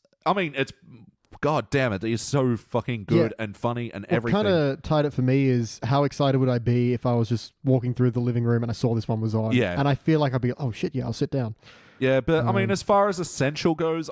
God damn it, is so fucking good and funny and everything. What kind of tied it for me is how excited would I be if I was just walking through the living room and I saw this one was on. Yeah. And I feel like I'd be, oh shit, I'll sit down. Yeah, but as far as essential goes,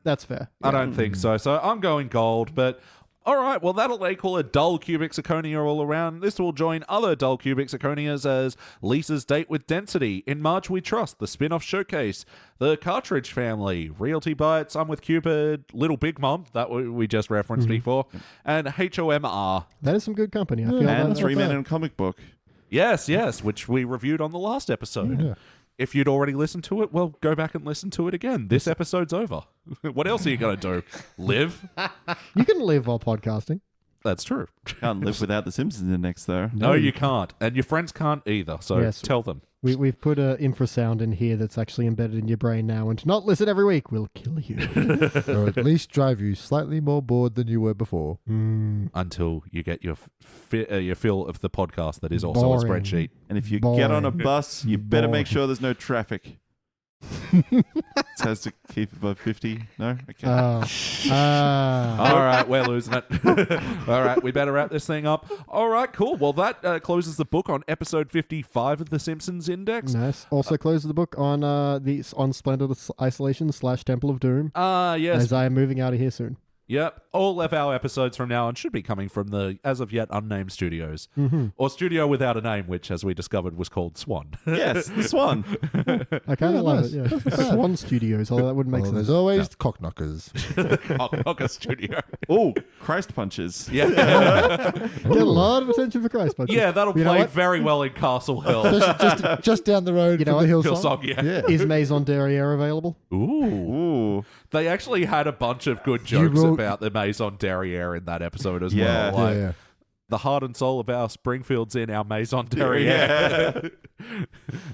That's fair. I don't think so. So I'm going gold, but all right, well, that'll equal a dull cubic zirconia all around. This will join other dull cubic zirconias as Lisa's Date with Density, In March We Trust, the spin-off showcase, The Cartridge Family, Realty Bites, I'm with Cupid, Little Big Mom, that we just referenced before, and HOMR. That is some good company. I feel And that's 3 not Men bad. in a Comic Book. Yes, which we reviewed on the last episode. Yeah. If you'd already listened to it, well, go back and listen to it again. This episode's over. What else are you going to do? Live? You can live while podcasting. That's true. Can't live without the Simpsons index, though. No, you can't. And your friends can't either, so Yes. tell them. We've put an infrasound in here that's actually embedded in your brain now, and to not listen every week will kill you. Or at least drive you slightly more bored than you were before. Until you get your fill of the podcast that is also Boring. a spreadsheet. And if you Boring. get on a bus, you better make sure there's no traffic. It has to keep above 50. No? Okay. All right, we're losing it. All right, we better wrap this thing up. All right, cool. Well, that closes the book on episode 55 of the Simpsons Index. Nice. Also closes the book on Splendid Isolation / Temple of Doom. Yes. As I am moving out of here soon. Yep. All of our episodes from now on should be coming from the as of yet unnamed studios. Or studio without a name, which, as we discovered, was called Swan. Yes, the Swan. I kind of love it. Yeah. Swan Studios, although that wouldn't make sense. There's always cockknockers. Knocker Studio. Oh, Christ punches. Yeah. Get a lot of attention for Christ punches. Yeah, that'll You know play what? very well in Castle Hill. just down the road from know the what? Hillsong. Hillsong, yeah. Is Maison Derriere available? Ooh. They actually had a bunch of good jokes wrote- about the Maison Derriere in that episode as Yeah. well. Like, Yeah. the heart and soul of our Springfield's in our Maison Derriere.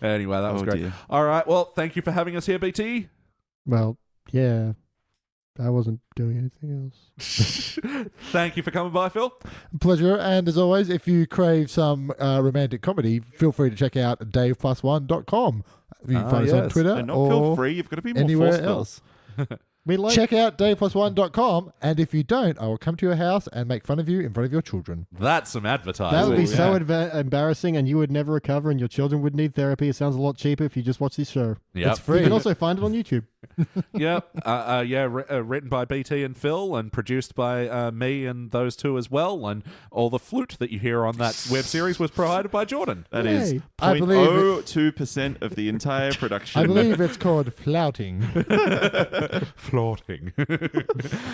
Anyway, that was Oh, great. dear. All right. Well, thank you for having us here, BT. Well, yeah. I wasn't doing anything else. Thank you for coming by, Phil. Pleasure. And as always, if you crave some romantic comedy, feel free to check out daveplus1.com. You can find us on yes. Twitter And not or feel free. You've got to be more anywhere forceful. else. We like Check out daveplus1.com, and if you don't, I will come to your house and make fun of you in front of your children. That's some advertising. that would be Yeah. so embarrassing, and you would never recover, and your children would need therapy. It sounds a lot cheaper if you just watch this show. Yep. It's free. You can also find it on YouTube. Yep. Written by BT and Phil and produced by me and those two as well. And all the flute that you hear on that web series was provided by Jordan. That is Yay. I believe it- 0.02% of the entire production. I believe it's called flouting. Floating. And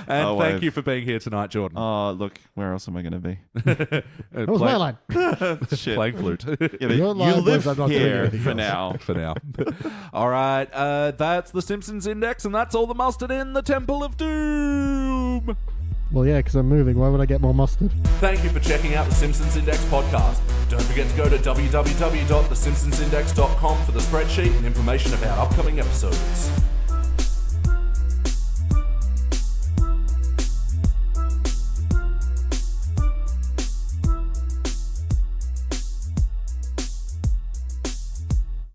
Oh, thank I've- you for being here tonight, Jordan. Oh, look, where else am I going to be? That was my line. Shit. Playing flute. Yeah, but Your you line live was, I'm not doing here anything for else. now. For now. All right. That's the Simpsons Index, and that's all the mustard in the Temple of Doom. Well, yeah, because I'm moving. Why would I get more mustard? Thank you for checking out the Simpsons Index podcast. Don't forget to go to www.thesimpsonsindex.com for the spreadsheet and information about upcoming episodes.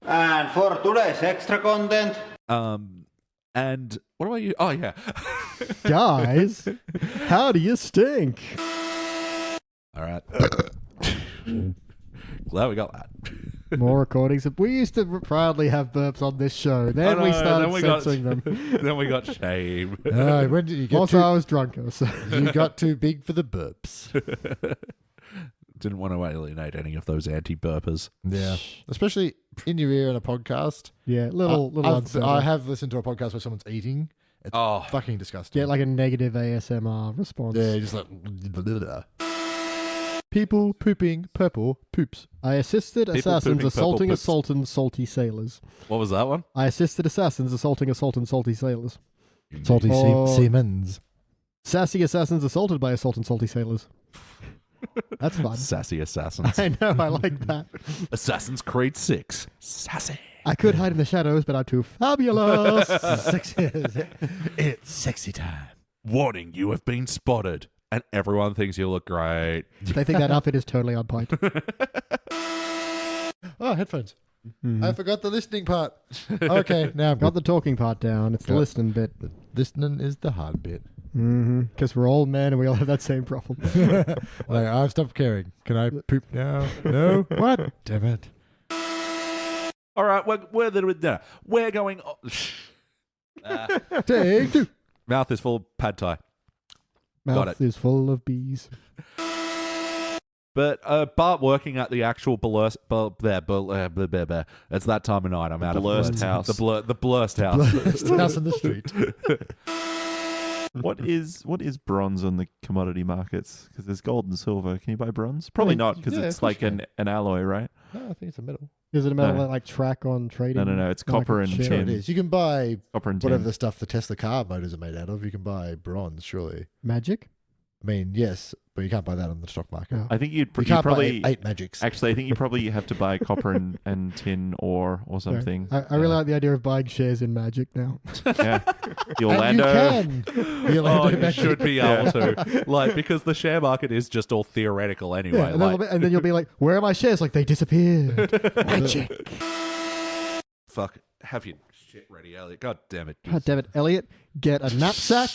And for today's extra content, And what about you? Oh, yeah. Guys, how do you stink? All right. Glad we got that. More recordings. We used to proudly have burps on this show. Then we started censoring them. Then we got shame. When did you get Also, I was drunker. So. you got too big for the burps. Didn't want to alienate any of those anti-burpers. Yeah. Especially in your ear in a podcast. Yeah, little unsettled. I have listened to a podcast where someone's eating. It's Oh. fucking disgusting. Get like a negative ASMR response. Yeah, just like people pooping purple poops. I assisted People assassins pooping assaulting purple a sultan salty sailors. What was that one? I assisted assassins assaulting a sultan salty sailors. Salty Or- Siemens. Sassy assassins assaulted by assault and salty sailors. That's fun. Sassy Assassins. I know, I like that. Assassin's Creed 6. Sassy. I could hide in the shadows, but I'm too fabulous. It's sexy time. Warning, you have been spotted. And everyone thinks you look great. They think that outfit is totally on point. Oh, headphones. I forgot the listening part. Okay, now I've Got got the talking part down. It's the Got- listening bit. listening is the hard bit. Because we're all men and we all have that same problem. Like, I've stopped caring. Can I poop now? No? What? Damn it. All right, we're going... Take two. Mouth is full of pad thai. Got Mouth is full of bees. But Bart working at the actual it's that time of night. I'm out Blurst of words. house. The blurst house. House in the street. What is bronze on the commodity markets? Because there's gold and silver. Can you buy bronze? Probably not, because yeah, it's of course like you an alloy, right? No, I think it's a metal. Is it a metal No. that like track on trading? No. It's copper and share? Sure it tin. is. You can buy Copper and whatever tin. the stuff the Tesla car motors are made out of. You can buy bronze, surely. Magic? I mean, yes, but you can't buy that on the stock market. Yeah. I think You you'd can't probably buy eight magics. Actually, I think you probably have to buy copper and tin or something. I really like the idea of buying shares in Magic now. Yeah, the And Orlando. you can. The Orlando Oh, you Magic. should be able to. Like, because the share market is just all theoretical anyway. Yeah, and, like, and then you'll be like, where are my shares? Like, they disappeared. Magic. fuck, have your shit ready, Elliot. God damn it. God damn it, Elliot. Get a knapsack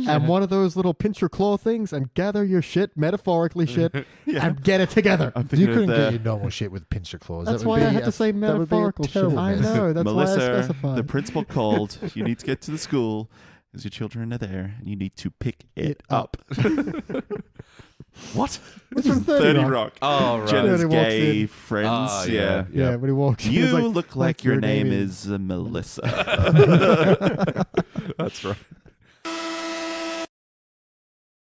and one of those little pinch your claw things and gather your shit, metaphorically shit, and get it together. I'm You thinking of couldn't the get your normal shit with pincer claws. That's That would why I be had to say that would be a metaphorical shit. terrible I mess. know, that's why I Melissa, specified. the principal called. You need to get to the school because your children are there and you need to pick it up. What? It's from 30 Rock. Oh, right. Jenna's When he walks gay in. friends. Ah, yeah. Yeah, when he walks in, You he's like, look like your name is Melissa. That's right.